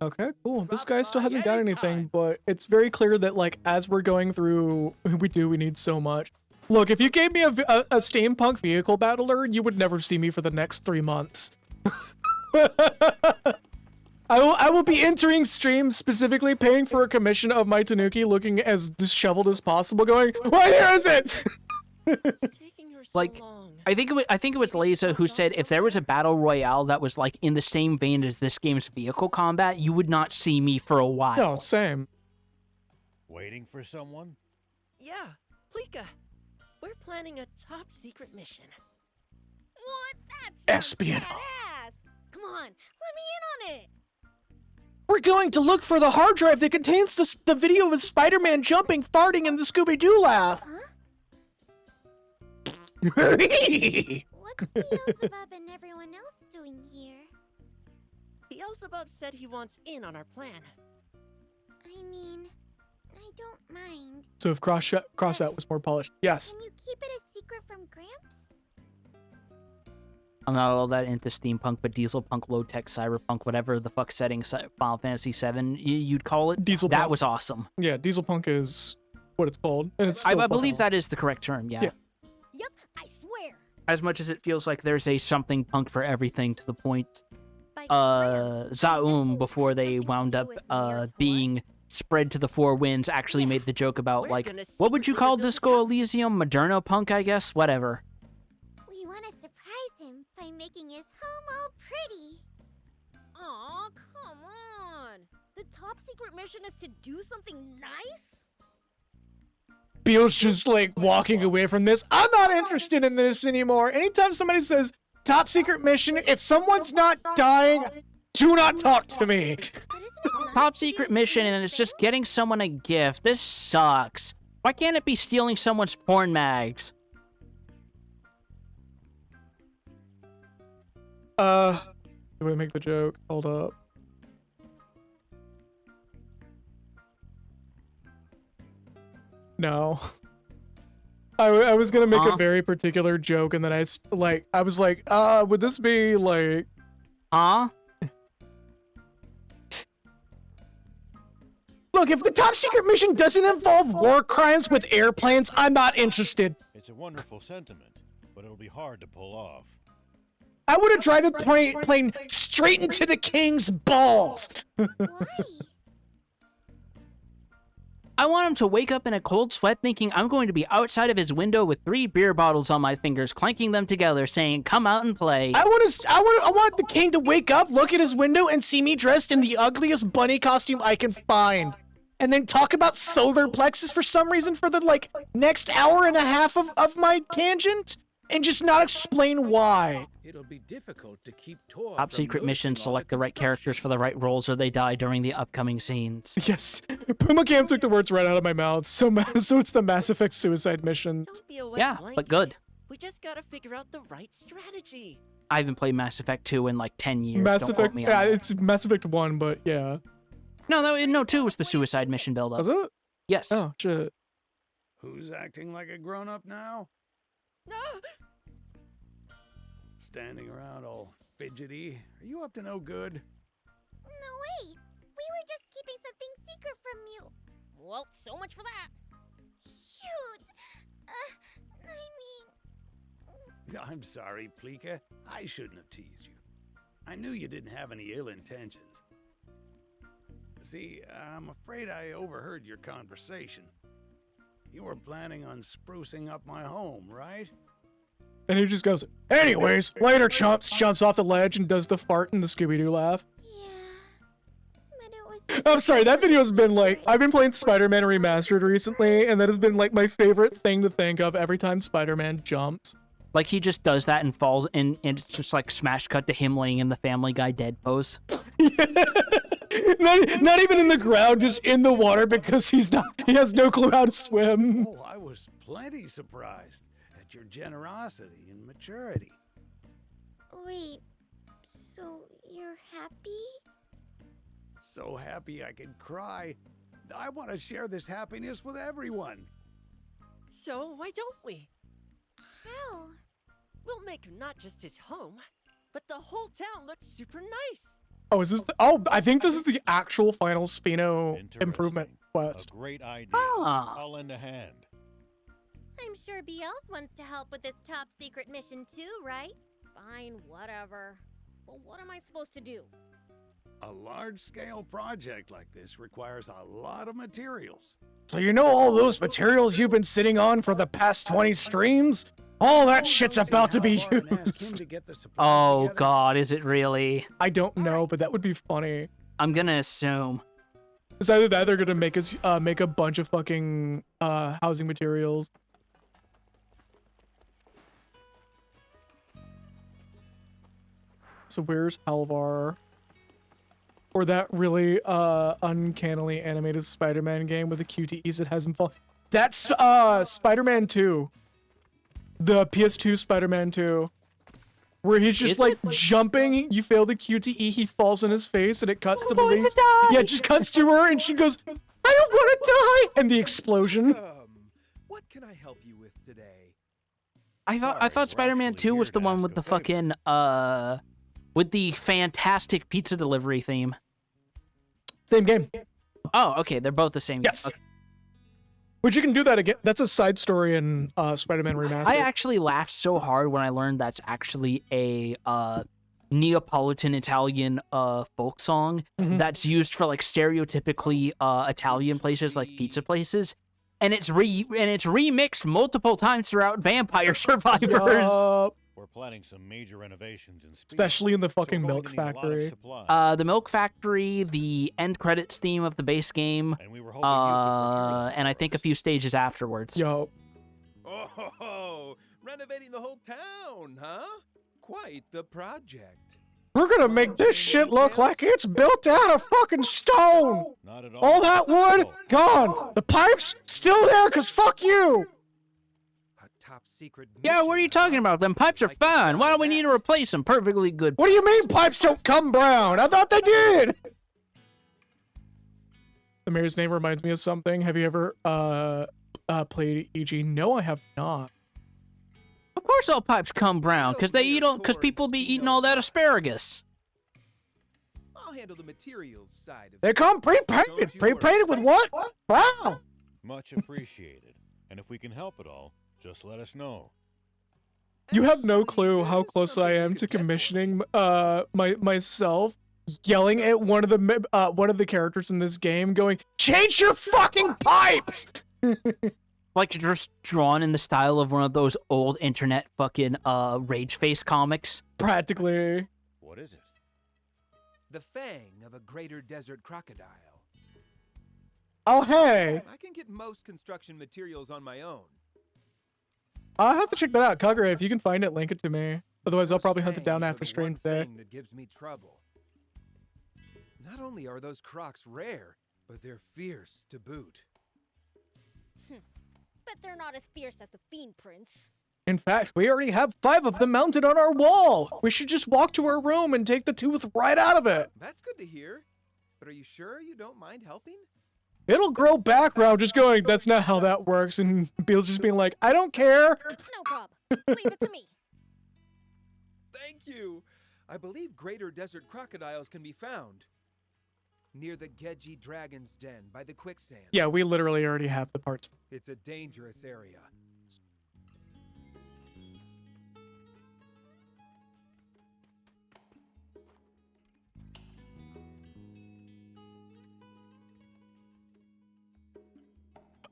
Okay, cool. This guy still hasn't got anything, but it's very clear that, like, as we're going through, we need so much. Look, if you gave me a steampunk vehicle battler, you would never see me for the next 3 months. I will be entering streams specifically paying for a commission of my Tanuki looking as disheveled as possible, going, "Why here is it?" Like, I think it was Laza who said if there was a battle royale that was like in the same vein as this game's vehicle combat, you would not see me for a while. No, same. Waiting for someone? Yeah, Plika. We're planning a top secret mission. What? That's Espionage. badass. Come on, let me in on it. We're going to look for the hard drive that contains the video of Spider-Man jumping, farting, and the Scooby-Doo laugh. What's Beelzebub and everyone else doing here? Beelzebub said he wants in on our plan. I mean, I don't mind. So if cross out was more polished, yes. Can you keep it a secret from Gramps? I'm not all that into steampunk, but dieselpunk, low-tech, cyberpunk, whatever the fuck setting Final Fantasy VII you'd call it, Dieselpunk. that was awesome. Yeah, dieselpunk is what it's called, and it's still I believe that is the correct term, yeah. Yep, I swear. As much as it feels like there's a something punk for everything to the point, Zaum, before they wound up being spread to the four winds, actually made the joke about, like, what would you call Disco Elysium? Moderno punk, I guess? Whatever. We want to surprise him by making his home all pretty. Aw, come on. The top secret mission is to do something nice? Beel's just like walking away from this. I'm not interested in this anymore. Anytime somebody says top secret mission, if someone's not dying, do not talk to me. Top secret mission, and it's just getting someone a gift. This sucks. Why can't it be stealing someone's porn mags? Do I make the joke? Hold up. No. I was gonna make a very particular joke, and then I was like, would this be like... Look, if the top secret mission doesn't involve war crimes with airplanes, I'm not interested. It's a wonderful sentiment, but it'll be hard to pull off. I would have driven the plane straight into the king's balls. I want him to wake up in a cold sweat thinking I'm going to be outside of his window with 3 beer bottles on my fingers, clanking them together, saying, come out and play. I want the king to wake up, look at his window, and see me dressed in the ugliest bunny costume I can find. And then talk about solar plexus for some reason for the, like, next hour and a half of my tangent, and just not explain why. It'll be difficult to keep Tor Top secret missions, select the right characters for the right roles or they die during the upcoming scenes. Yes, Puma Cam took the words right out of my mouth. So it's the Mass Effect suicide mission. Yeah, but good. We just gotta figure out the right strategy. I haven't played Mass Effect 2 in like 10 years. Mass Don't Effect, quote me on yeah, that. it's Mass Effect 1, but yeah. No, 2 was the suicide mission build-up. Was it? Yes. Oh, shit. Who's acting like a grown-up now? Standing around all fidgety. Are you up to no good? No, wait. We were just keeping something secret from you. Well, so much for that. Shoot. I'm sorry, Plika. I shouldn't have teased you. I knew you didn't have any ill intentions. See, I'm afraid I overheard your conversation. You were planning on sprucing up my home, right? And he just goes, anyways, later jumps off the ledge and does the fart and the Scooby-Doo laugh. I'm sorry, that video has been like, I've been playing Spider-Man Remastered recently, and that has been like my favorite thing to think of every time Spider-Man jumps. Like he just does that and falls, and it's just like smash cut to him laying in the Family Guy dead pose. Not even in the ground, just in the water because he has no clue how to swim. Oh, I was plenty surprised at your generosity and maturity. Wait, so you're happy? So happy I could cry. I want to share this happiness with everyone. So why don't we? How? We'll make not just his home, but the whole town look super nice. Oh, is this I think this is the actual final Spino improvement quest. A great idea. Ah. I'll lend a hand. I'm sure Beelz wants to help with this top secret mission too, right? Fine, whatever. But what am I supposed to do? A large-scale project like this requires a lot of materials. So you know all those materials you've been sitting on for the past 20 streams? All that shit's about to be used. Oh god, is it really? I don't know, but that would be funny. I'm gonna assume. It's either that or they're gonna make us make a bunch of fucking housing materials. So where's Alvar? Or that really uncannily animated Spider-Man game with the QTEs that hasn't fallen. That's Spider-Man 2. The PS2 Spider-Man 2. Where he's just like jumping, you fail the QTE, he falls on his face, and it cuts to the leaves. Yeah, it just cuts to her, and she goes, I don't want to die! And the explosion. What can I help you with today? I thought Spider-Man 2 was the one with the fucking with the fantastic pizza delivery theme. Same game. Oh, okay, they're both the same. Yes. Okay. Which you can do that again. That's a side story in Spider-Man Remastered. I actually laughed so hard when I learned that's actually a Neapolitan Italian folk song that's used for like stereotypically Italian places like pizza places, and it's remixed multiple times throughout Vampire Survivors. We're planning some major renovations in Speed, especially in the fucking Milk Factory. The Milk Factory, the end credits theme of the base game, and I think a few stages afterwards. Yo. Oh, renovating the whole town, huh? Quite the project. We're gonna make this shit look like it's built out of fucking stone. Not at All that wood, gone. The pipes, still there, cause fuck you. Top secret. Yeah, what are you talking about? Them pipes are fine. Why don't we need to replace them? Perfectly good. What do you mean pipes don't come brown? I thought they did. The mayor's name reminds me of something. Have you ever played EG? No, I have not. Of course, all pipes come brown, cause people be eating all that asparagus. I'll handle the materials side of They come pre-painted. Pre-painted with what? Brown. Much appreciated. And if we can help at all, just let us know. You have no clue how close I am to commissioning myself yelling at one of the characters in this game, going, "Change your fucking pipes!" Like just drawn in the style of one of those old internet fucking rage face comics. Practically. What is it? the fang of a greater desert crocodile. Oh, hey. I can get most construction materials on my own. I'll have to check that out. Kagura, if you can find it, link it to me. Otherwise, I'll probably hunt it down after stream today. That gives me trouble. Not only are those crocs rare, but they're fierce to boot. Bet they're not as fierce as the Fiend Prince. In fact, we already have 5 of them mounted on our wall. We should just walk to our room and take the tooth right out of it. That's good to hear. But are you sure you don't mind helping? It'll grow back, Round, just going, that's not how that works. And Beelz just being like, I don't care. No problem. Leave it to me. Thank you. I believe greater desert crocodiles can be found near the Geji Dragon's Den by the quicksand. Yeah, we literally already have the parts. It's a dangerous area.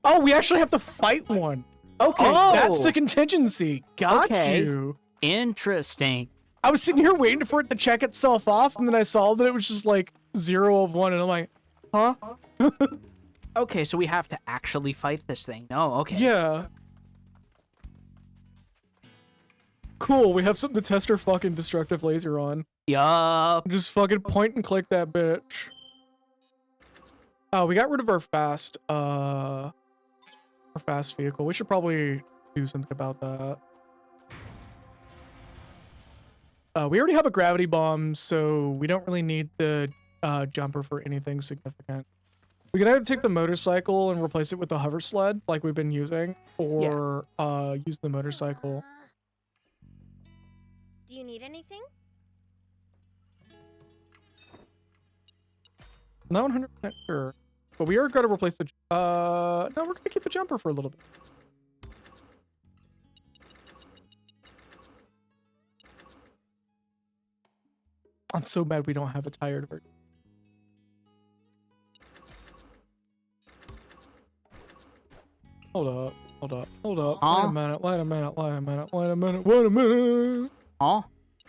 Oh, we actually have to fight one. Okay, that's the contingency. Got you. Interesting. I was sitting here waiting for it to check itself off, and then I saw that it was just like 0 of 1, and I'm like, huh? Okay, so we have to actually fight this thing. No, okay. Yeah. Cool, we have something to test our fucking destructive laser on. Yup. Just fucking point and click that bitch. Oh, we got rid of our fast vehicle. We should probably do something about that. We already have a gravity bomb, so we don't really need the jumper for anything significant. We can either take the motorcycle and replace it with the hover sled like we've been using, or use the motorcycle. Do you need anything? Not 100% sure. But we are going to replace the... no, we're going to keep the jumper for a little bit. I'm so mad we don't have a tired version. Hold up. Hold up. Hold up. Wait a minute. Wait a minute. Wait a minute. Wait a minute. Wait a minute. Huh?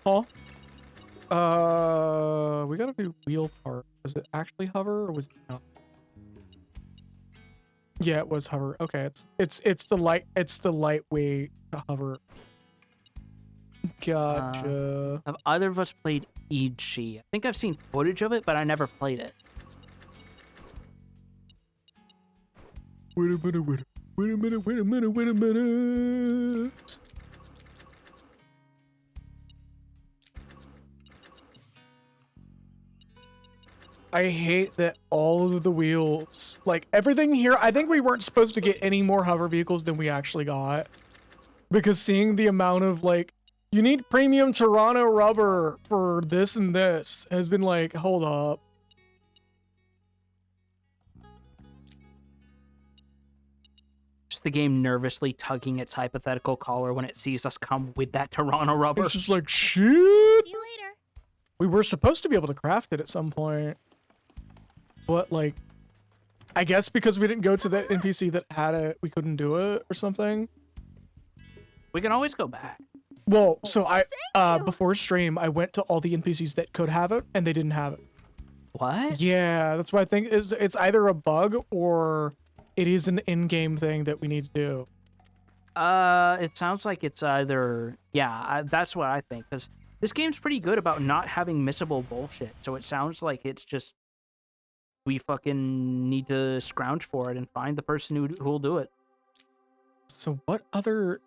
Huh? We gotta do wheel part. Was it actually hover or was it not? Yeah, it was hover. Okay, it's the lightweight hover. Gotcha. Have either of us played EG? I think I've seen footage of it, but I never played it. Wait a minute, wait a minute, wait a minute, wait a minute. I hate that all of the wheels, like everything here, I think we weren't supposed to get any more hover vehicles than we actually got. Because seeing the amount of like, you need premium Toronto rubber for this and this has been like, hold up. Just the game nervously tugging its hypothetical collar when it sees us come with that Toronto rubber. It's just like, shit. See you later. We were supposed to be able to craft it at some point. But like, I guess because we didn't go to that NPC that had it, we couldn't do it or something. We can always go back. Well, so before stream, I went to all the NPCs that could have it, and they didn't have it. What? Yeah, that's why I think it's either a bug or it is an in-game thing that we need to do. It sounds like it's either... Yeah, that's what I think, because this game's pretty good about not having missable bullshit, so it sounds like it's just... We fucking need to scrounge for it and find the person who'll do it. So what other...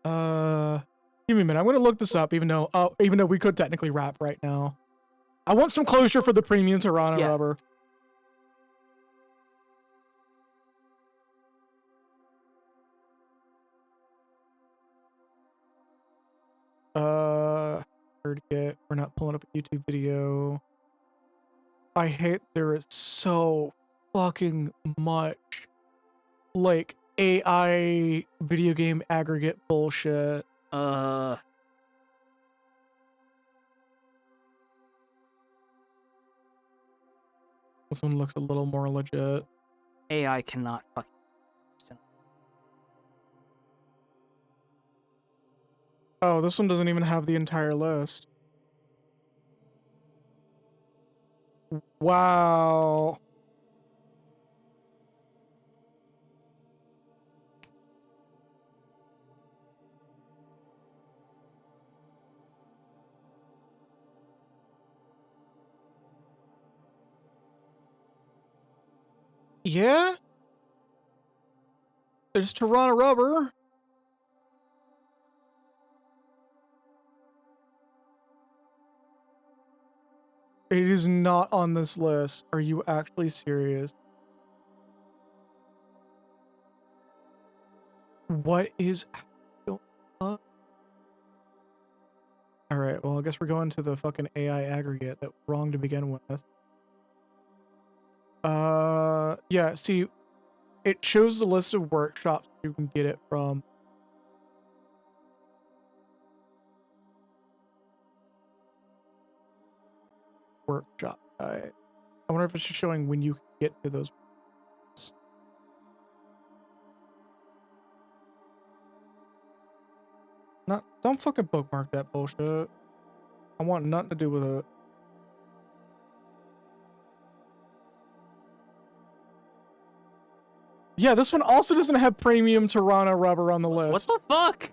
Give me a minute. I'm gonna look this up, even though we could technically wrap right now. I want some closure for the premium Toronto rubber. order to get. We're not pulling up a YouTube video. I hate there is so fucking much like AI video game aggregate bullshit. This one looks a little more legit. AI cannot fucking. Oh, this one doesn't even have the entire list. Wow. Yeah? There's Toronto Rubber. It is not on this list. Are you actually serious? What is... All right, well, I guess we're going to the fucking AI aggregate that was wrong to begin with. Yeah, see, it shows the list of workshops you can get it from. Workshop guide. I wonder if it's just showing when you can get to those. Don't fucking bookmark that bullshit. I want nothing to do with it. Yeah, this one also doesn't have premium Toronto Rubber on the list. What the fuck?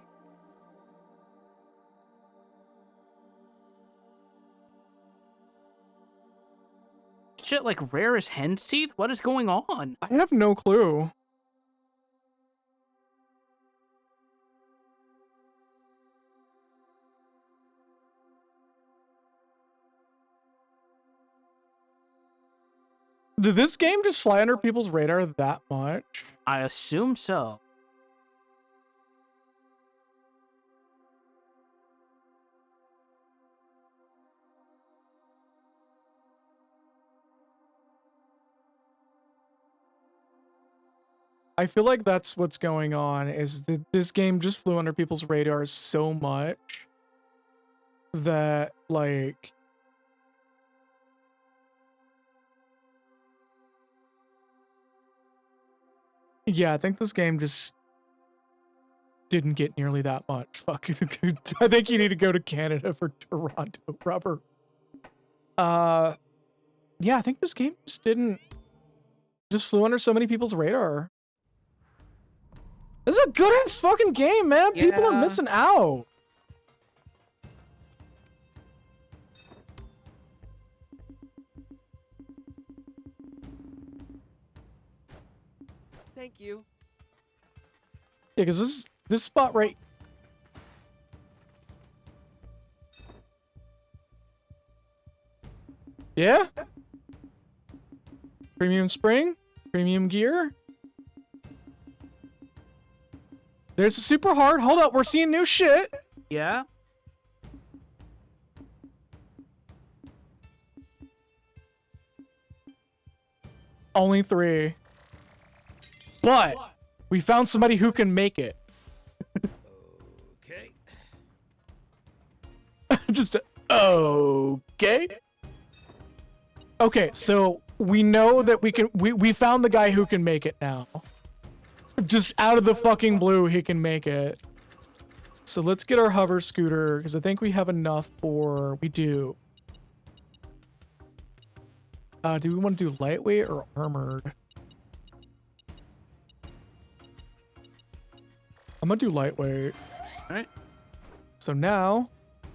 Shit like rarest hen's teeth? What is going on? I have no clue. Did this game just fly under people's radar that much? I assume so. I feel like that's what's going on, is that this game just flew under people's radars so much that, like... Yeah, I think this game just didn't get nearly that much. Fuck. I think you need to go to Canada for Toronto Rubber. Yeah, I think this game just flew under so many people's radar. This is a good ass fucking game, man. Yeah. People are missing out. Thank you. Yeah, because this spot right... Yeah? Premium spring? Premium gear? There's a super hard. Hold up, we're seeing new shit. Yeah? Only 3. But we found somebody who can make it. Okay. Just okay. Okay, so we know that we found the guy who can make it now. Just out of the fucking blue, he can make it. So let's get our hover scooter, because I think we have enough for... We do. Do we want to do lightweight or armored? I'm gonna do lightweight. Alright. So now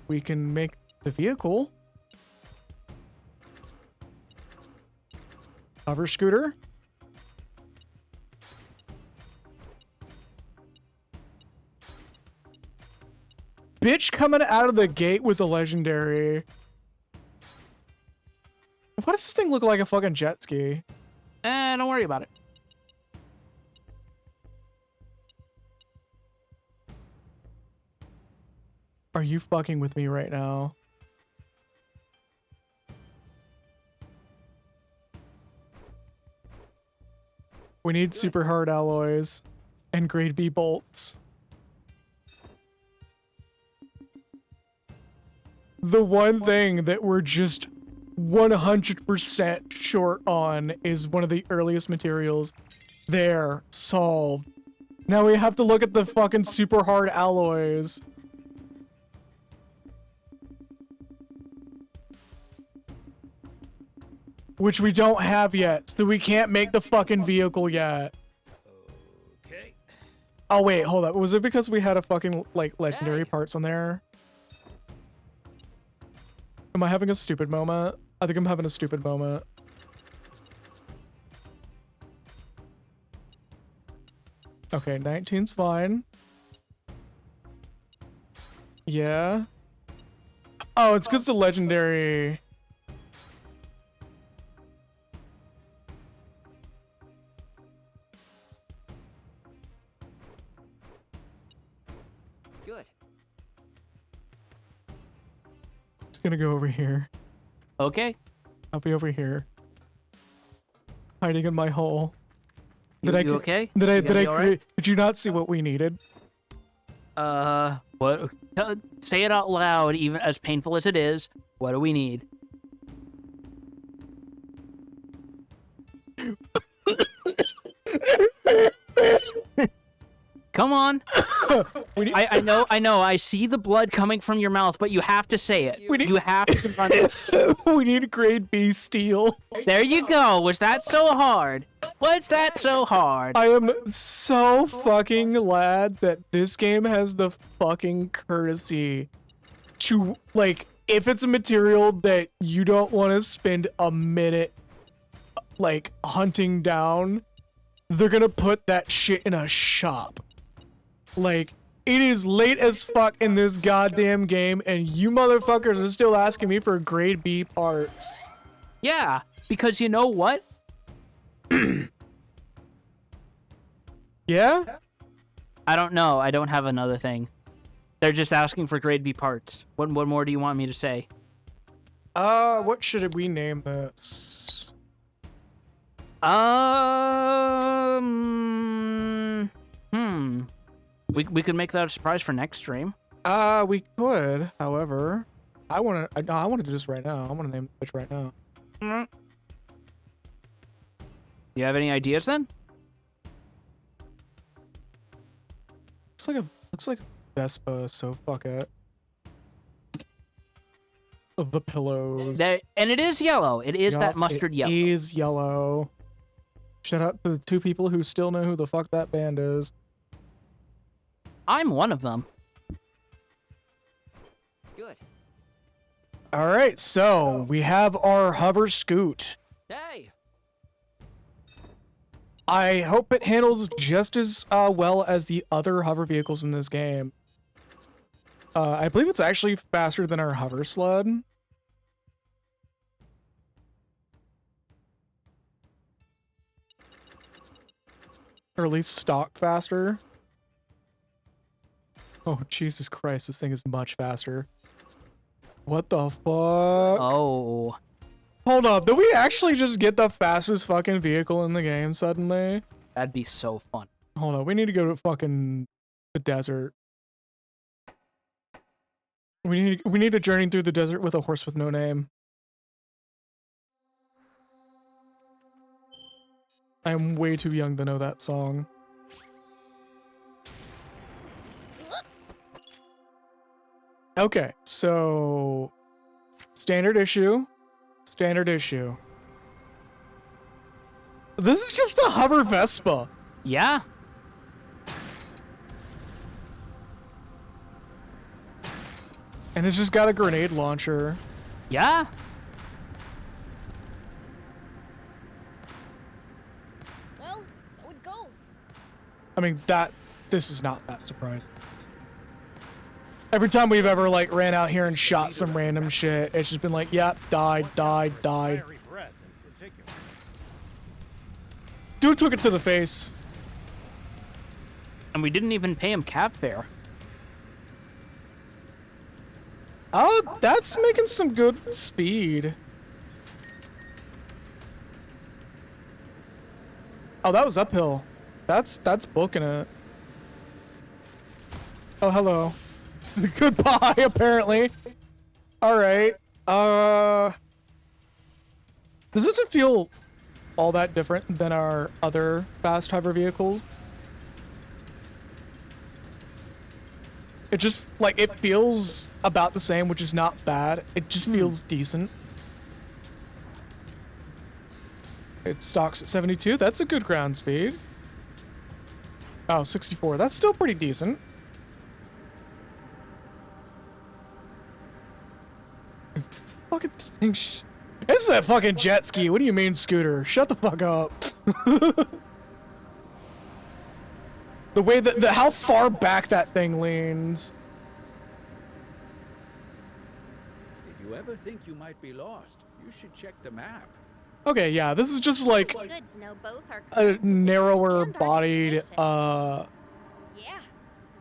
we can make the vehicle. Hover scooter. Bitch coming out of the gate with the legendary. Why does this thing look like a fucking jet ski? Don't worry about it. Are you fucking with me right now? We need super hard alloys and grade B bolts. The one thing that we're just 100% short on is one of the earliest materials. There, solved. Now we have to look at the fucking super hard alloys. Which we don't have yet, so we can't make the fucking vehicle yet. Okay. Oh wait, hold up. Was it because we had a fucking, like, legendary parts on there? Am I having a stupid moment? I think I'm having a stupid moment. Okay, 19's fine. Yeah. Oh, it's because the legendary... Good. It's gonna go over here. Okay. I'll be over here. Hiding in my hole. You okay? Did I You gonna be all right? create? Did you not see what we needed? What? Say it out loud, even as painful as it is. What do we need? Come on. I know. I see the blood coming from your mouth, but you have to say it. You have to run it. We need grade B steel. There you go. Was that so hard? Was that so hard? I am so fucking glad that this game has the fucking courtesy to, like, if it's a material that you don't want to spend a minute, like, hunting down, they're gonna put that shit in a shop. Like, it is late as fuck in this goddamn game, and you motherfuckers are still asking me for grade B parts. Yeah, because you know what? Yeah? I don't know. I don't have another thing. They're just asking for grade B parts. What more do you want me to say? What should we name this? We could make that a surprise for next stream. We could. However, I want to do this right now. I want to name the bitch right now. You have any ideas then? Looks like a Vespa, so fuck it. Of the pillows. And it is yellow. It is that mustard yellow. It is yellow. Shout out to the 2 people who still know who the fuck that band is. I'm one of them. Good. All right, so we have our hover scoot. Hey. I hope it handles just as well as the other hover vehicles in this game. I believe it's actually faster than our hover sled. Or at least stock faster. Oh, Jesus Christ, this thing is much faster. What the fuck? Oh. Hold up, did we actually just get the fastest fucking vehicle in the game suddenly? That'd be so fun. Hold on, we need to go to fucking the desert. We need to journey through the desert with a horse with no name. I am way too young to know that song. Okay, so standard issue. Standard issue. This is just a hover Vespa. Yeah. And it's just got a grenade launcher. Yeah. Well, so it goes. I mean, this is not that surprising. Every time we've ever, like, ran out here and shot some random shit, it's just been like, yep, died. Dude took it to the face. And we didn't even pay him cap fare. That's making some good speed. Oh, that was uphill. That's booking it. Oh, hello. Goodbye, apparently. All right. This doesn't feel all that different than our other fast hover vehicles. It just, like, it feels about the same, which is not bad. It just feels decent. It stocks at 72. That's a good ground speed. Oh, 64. That's still pretty decent. Fuck at this thing. This is a fucking jet ski. What do you mean, scooter? Shut the fuck up. The way that how far back that thing leans. If you ever think you might be lost, you should check the map. Okay, yeah, this is just like Good to know both are a narrower bodied Yeah.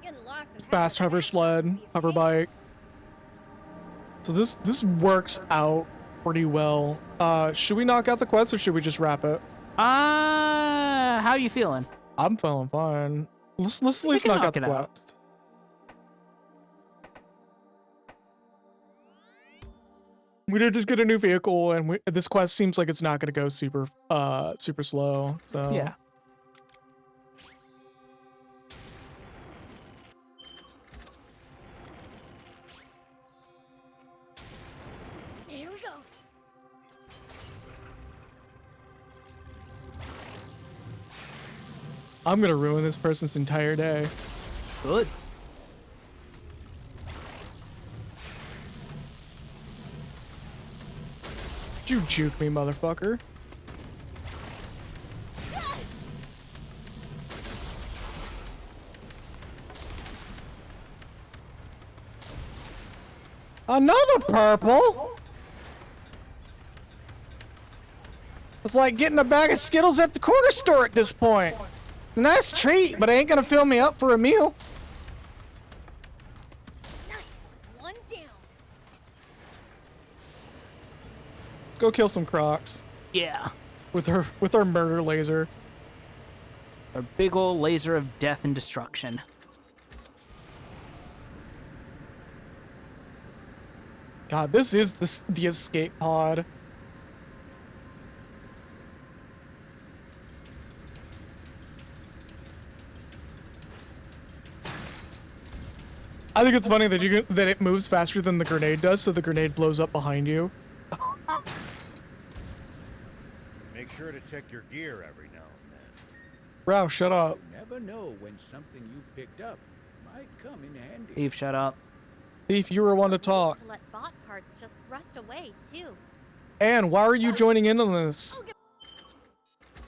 Getting lost in fast hover sled, hover bike. So this works out pretty well. Should we knock out the quest or should we just wrap it? How you feeling? I'm feeling fine. Let's at least knock out the quest. We did just get a new vehicle, and this quest seems like it's not going to go super slow. So yeah. Here we go. I'm gonna ruin this person's entire day. Good. You juke me, motherfucker. Another purple? It's like getting a bag of Skittles at the corner store at this point. It's a nice treat, but it ain't gonna fill me up for a meal. Nice. One down. Let's go kill some crocs. Yeah. With our murder laser. A big old laser of death and destruction. God, this is the escape pod. I think it's funny that that it moves faster than the grenade does, so the grenade blows up behind you. Make sure to check your gear every now and then. Bro, shut up. You never know when something you've picked up might come in handy. Eve, shut up. Thief, you were one to talk. To let bot parts just rust away, too. Anne, why are you joining in on this? Give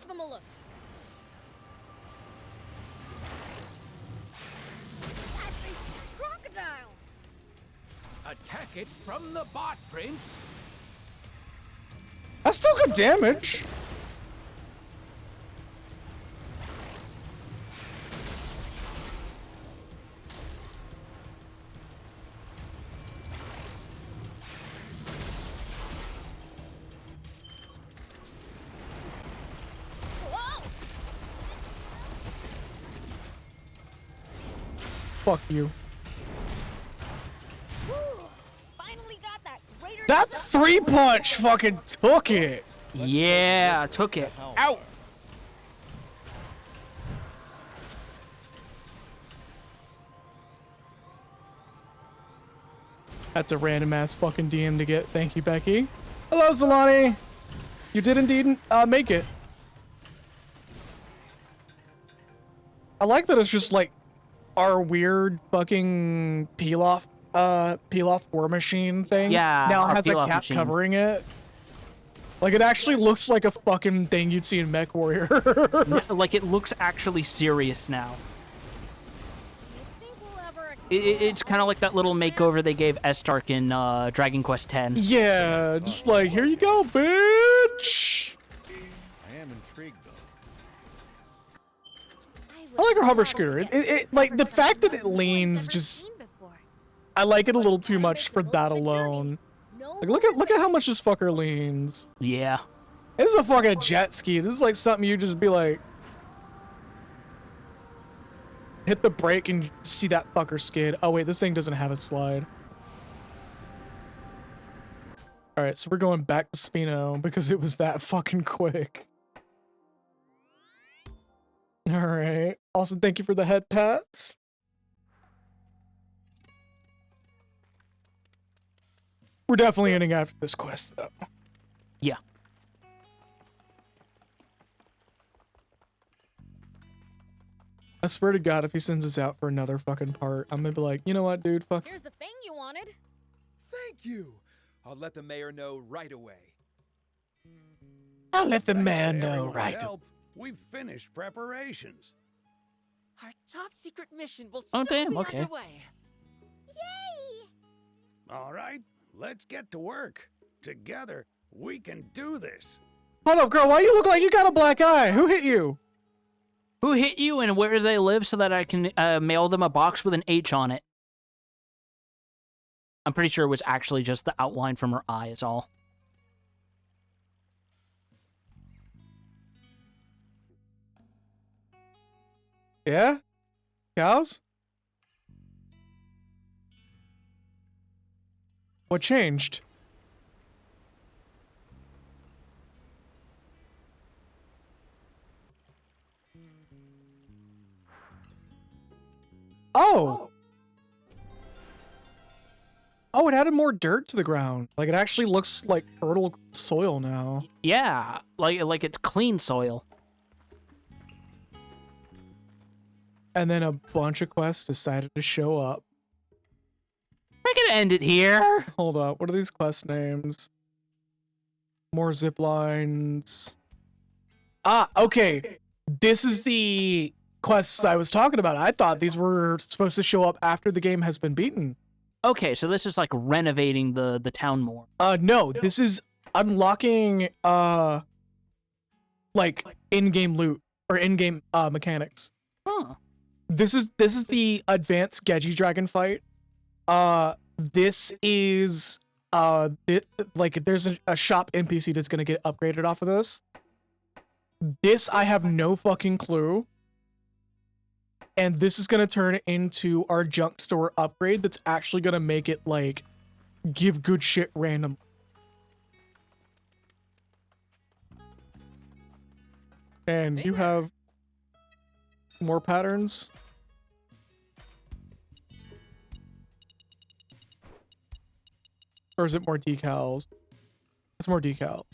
them a look. That's a crocodile. Attack it from the bot, Prince. That's still good damage. Fuck you. Finally got that greater. That 3-punch fucking took it. Yeah, took it. Ow. That's a random ass fucking DM to get. Thank you, Becky. Hello, Zalani. You did indeed make it. I like that it's just like our weird fucking peel off war machine thing. Yeah, now our has a peel-off cap machine. covering it. Like it actually looks like a fucking thing you'd see in Mech Warrior. Like it looks actually serious now. It's kind of like that little makeover they gave Estark in Dragon Quest X. Yeah, just like, here you go, bitch. I am intrigued though. I like our hover scooter. It like the fact that it leans just. I like it a little too much for that alone. Like look at how much this fucker leans. Yeah. This is a fucking jet ski. This is like something you just be like, hit the brake and you see that fucker skid. Oh wait, this thing doesn't have a slide. All right, so we're going back to Spino because it was that fucking quick. All right. Also, thank you for the head pats. We're definitely ending after this quest, though. Yeah. I swear to God, if he sends us out for another fucking part, I'm gonna be like, you know what, dude? Fuck. Here's the thing you wanted. Thank you. I'll let the mayor know right away. I'll let the man know right. We've finished preparations. Our top secret mission will Oh, soon damn, be okay. underway. Yay! All right, let's get to work. Together, we can do this. Hold up, girl. Why you look like you got a black eye? Who hit you? Who hit you and where do they live so that I can mail them a box with an H on it? I'm pretty sure it was actually just the outline from her eye is all. Yeah? Cows? What changed? Oh! Oh, it added more dirt to the ground. Like, it actually looks like fertile soil now. Yeah, like it's clean soil. And then a bunch of quests decided to show up. We're gonna end it here. Hold up, what are these quest names? More zip lines. Ah, okay. This is the quests I was talking about. I thought these were supposed to show up after the game has been beaten. Okay, so this is like renovating the town more. No, this is unlocking like in-game loot or in-game mechanics. Huh. This is the advanced Gedgy Dragon fight. This is like there's a shop NPC that's gonna get upgraded off of this. This I have no fucking clue. And this is gonna turn into our junk store upgrade that's actually gonna make it like give good shit random. And you have more patterns. Or is it more decals? It's more decal.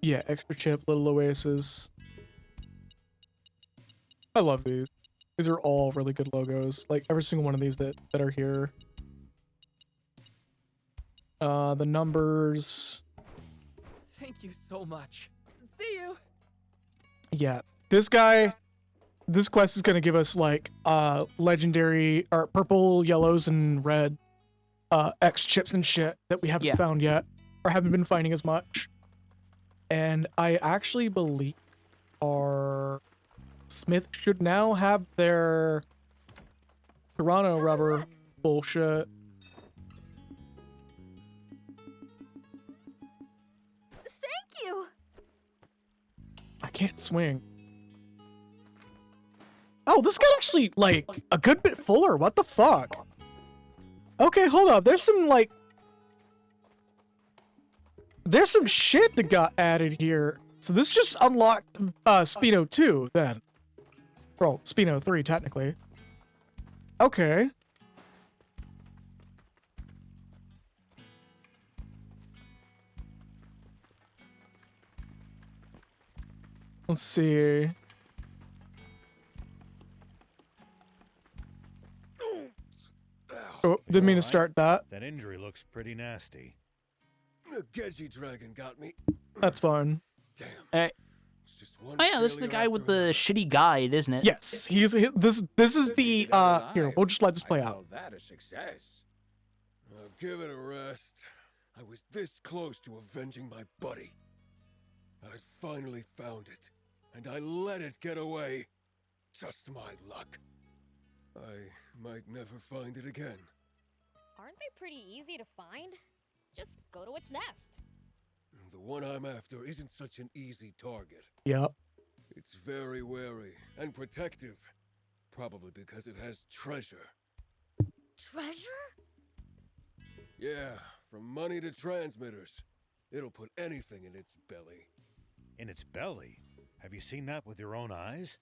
Yeah, extra chip, little oasis. I love these. These are all really good logos. Like every single one of these that are here. The numbers. Thank you so much. See you. Yeah, this quest is gonna give us like legendary or purple, yellows, and red X chips and shit that we haven't found yet or haven't been finding as much. And I actually believe our Smith should now have their Toronto rubber bullshit. Thank you. I can't swing. Oh, this got actually like a good bit fuller. What the fuck? Okay, hold up. There's some like there's some shit that got added here. So this just unlocked Spino 2 then. Well, Spino 3 technically. Okay. Let's see. Oh, didn't mean to start that. That injury looks pretty nasty. The Gedgy dragon got me. That's fine. Damn. It's just one. Oh yeah, this is the guy with the shitty guide, isn't it? Yes, this is the here, we'll just let this play out. That a success. I'll give it a rest. I was this close to avenging my buddy. I'd finally found it, and I let it get away. Just my luck. I might never find it again. Aren't they pretty easy to find? Just go to its nest. The one I'm after isn't such an easy target. Yep. It's very wary and protective. Probably because it has treasure. Treasure? Yeah, from money to transmitters. It'll put anything in its belly. In its belly? Have you seen that with your own eyes?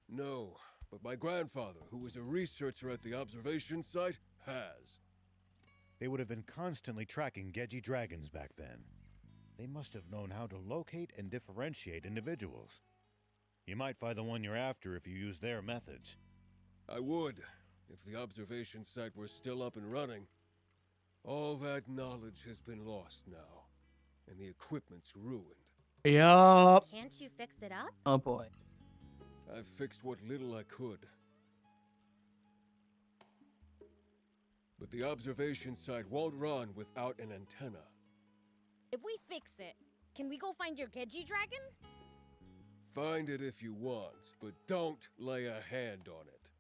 No, but my grandfather, who was a researcher at the observation site, has. They would have been constantly tracking Gedgy dragons back then. They must have known how to locate and differentiate individuals. You might find the one you're after if you use their methods. I would, if the observation site were still up and running. All that knowledge has been lost now, and the equipment's ruined. Yup. Can't you fix it up? Oh boy. I've fixed what little I could. But the observation site won't run without an antenna. If we fix it, can we go find your Gedgy dragon? Find it if you want, but don't lay a hand on it.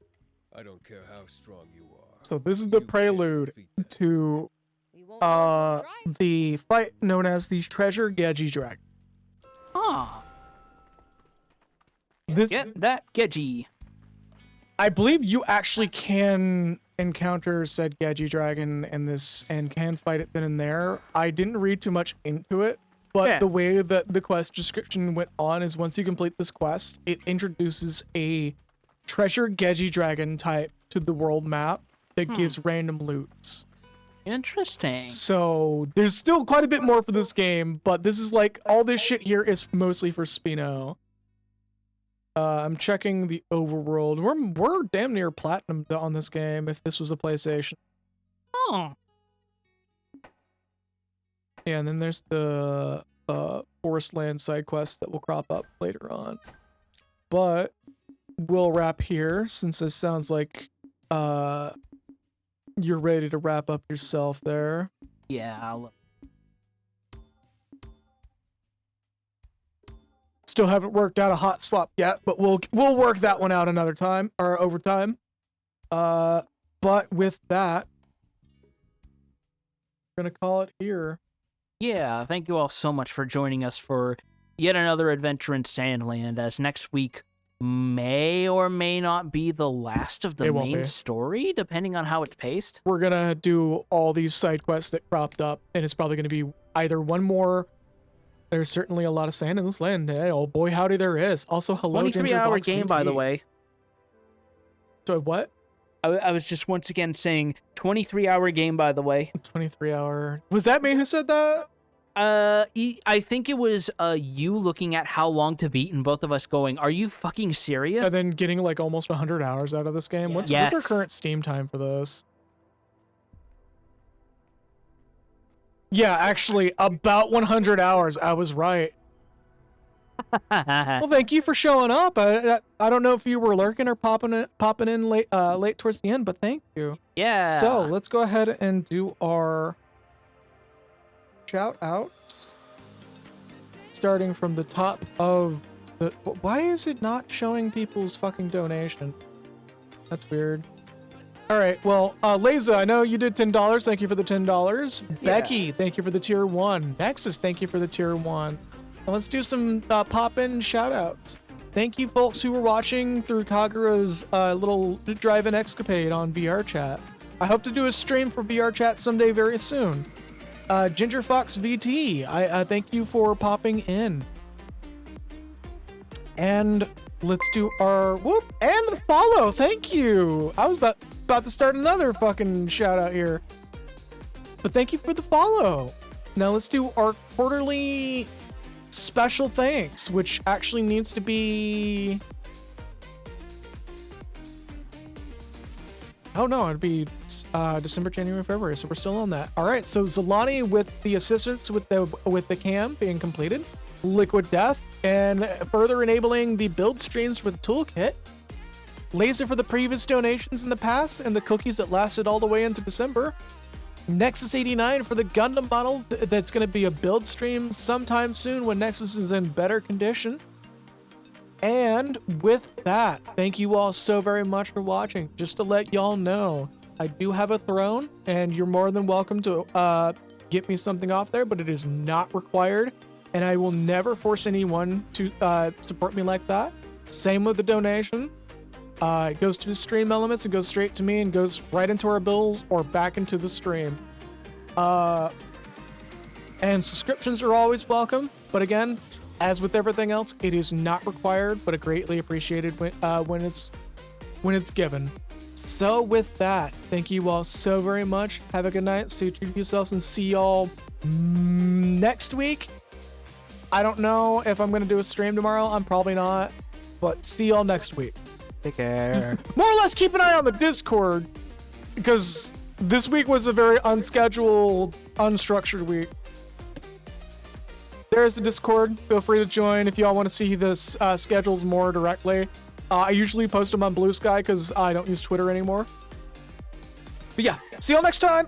I don't care how strong you are. So this is the prelude to the fight known as the Treasure Gedgy Dragon. Ah. This, Get that Gedgy. I believe you actually can encounter said Gedgy dragon in this and can fight it then and there. I didn't read too much into it, but the way that the quest description went on is once you complete this quest, it introduces a treasure Gedgy dragon type to the world map that gives random loots. Interesting. So there's still quite a bit more for this game, but this is like all this shit here is mostly for Spino. I'm checking the overworld. We're damn near platinum on this game if this was a PlayStation. Oh. Yeah, and then there's the Forest Land side quest that will crop up later on. But we'll wrap here since this sounds like you're ready to wrap up yourself there. Yeah, Still haven't worked out a hot swap yet, but we'll work that one out another time or over time. But with that, we're gonna call it here. Yeah, thank you all so much for joining us for yet another adventure in Sandland, as next week may or may not be the last of the main story, depending on how it's paced. We're gonna do all these side quests that cropped up, and it's probably gonna be either one more. There's certainly a lot of sand in this land. Hey, oh boy, howdy there is. Also, hello, 23-hour game, by the way. So what? I was just once again saying 23-hour game, by the way. 23-hour. Was that me who said that? I think it was you looking at how long to beat and both of us going, are you fucking serious? And then getting like almost 100 hours out of this game. Yeah. What's our current Steam time for this? Yeah, actually, about 100 hours. I was right. Well, thank you for showing up. I don't know if you were lurking or popping in late towards the end, but thank you. Yeah. So let's go ahead and do our shout out. Starting from the top of the. Why is it not showing people's fucking donation? That's weird. All right, well, Leza, I know you did $10. Thank you for the $10. Yeah. Becky, thank you for the tier 1. Nexus, thank you for the tier 1. And let's do some pop-in shout-outs. Thank you, folks who were watching through Kagura's little drive-in escapade on VR chat. I hope to do a stream for VR chat someday very soon. Ginger Fox VT, I thank you for popping in. And let's do our whoop and the follow. Thank you. I was about to start another fucking shout out here, but thank you for the follow. Now let's do our quarterly special thanks, which actually needs to be. Oh no, it'd be December, January, February. So we're still on that. All right. So Zalani with the assistance with the cam being completed, Liquid Death, and further enabling the build streams with Toolkit. Laser for the previous donations in the past and the cookies that lasted all the way into December. Nexus 89 for the Gundam model that's going to be a build stream sometime soon when Nexus is in better condition. And with that, thank you all so very much for watching. Just to let y'all know, I do have a throne, and you're more than welcome to get me something off there, but it is not required and I will never force anyone to support me like that. Same with the donation. It goes to the stream elements, it goes straight to me, and goes right into our bills or back into the stream. And subscriptions are always welcome, but again, as with everything else, it is not required, but greatly appreciated when it's given. So with that, thank you all so very much. Have a good night. Stay true to yourselves, and see y'all next week. I don't know if I'm gonna do a stream tomorrow. I'm probably not, but see y'all next week. Take care. More or less, keep an eye on the Discord, because this week was a very unscheduled, unstructured week. There's the Discord. Feel free to join if y'all want to see the schedules more directly. I usually post them on Blue Sky because I don't use Twitter anymore. But yeah, see y'all next time.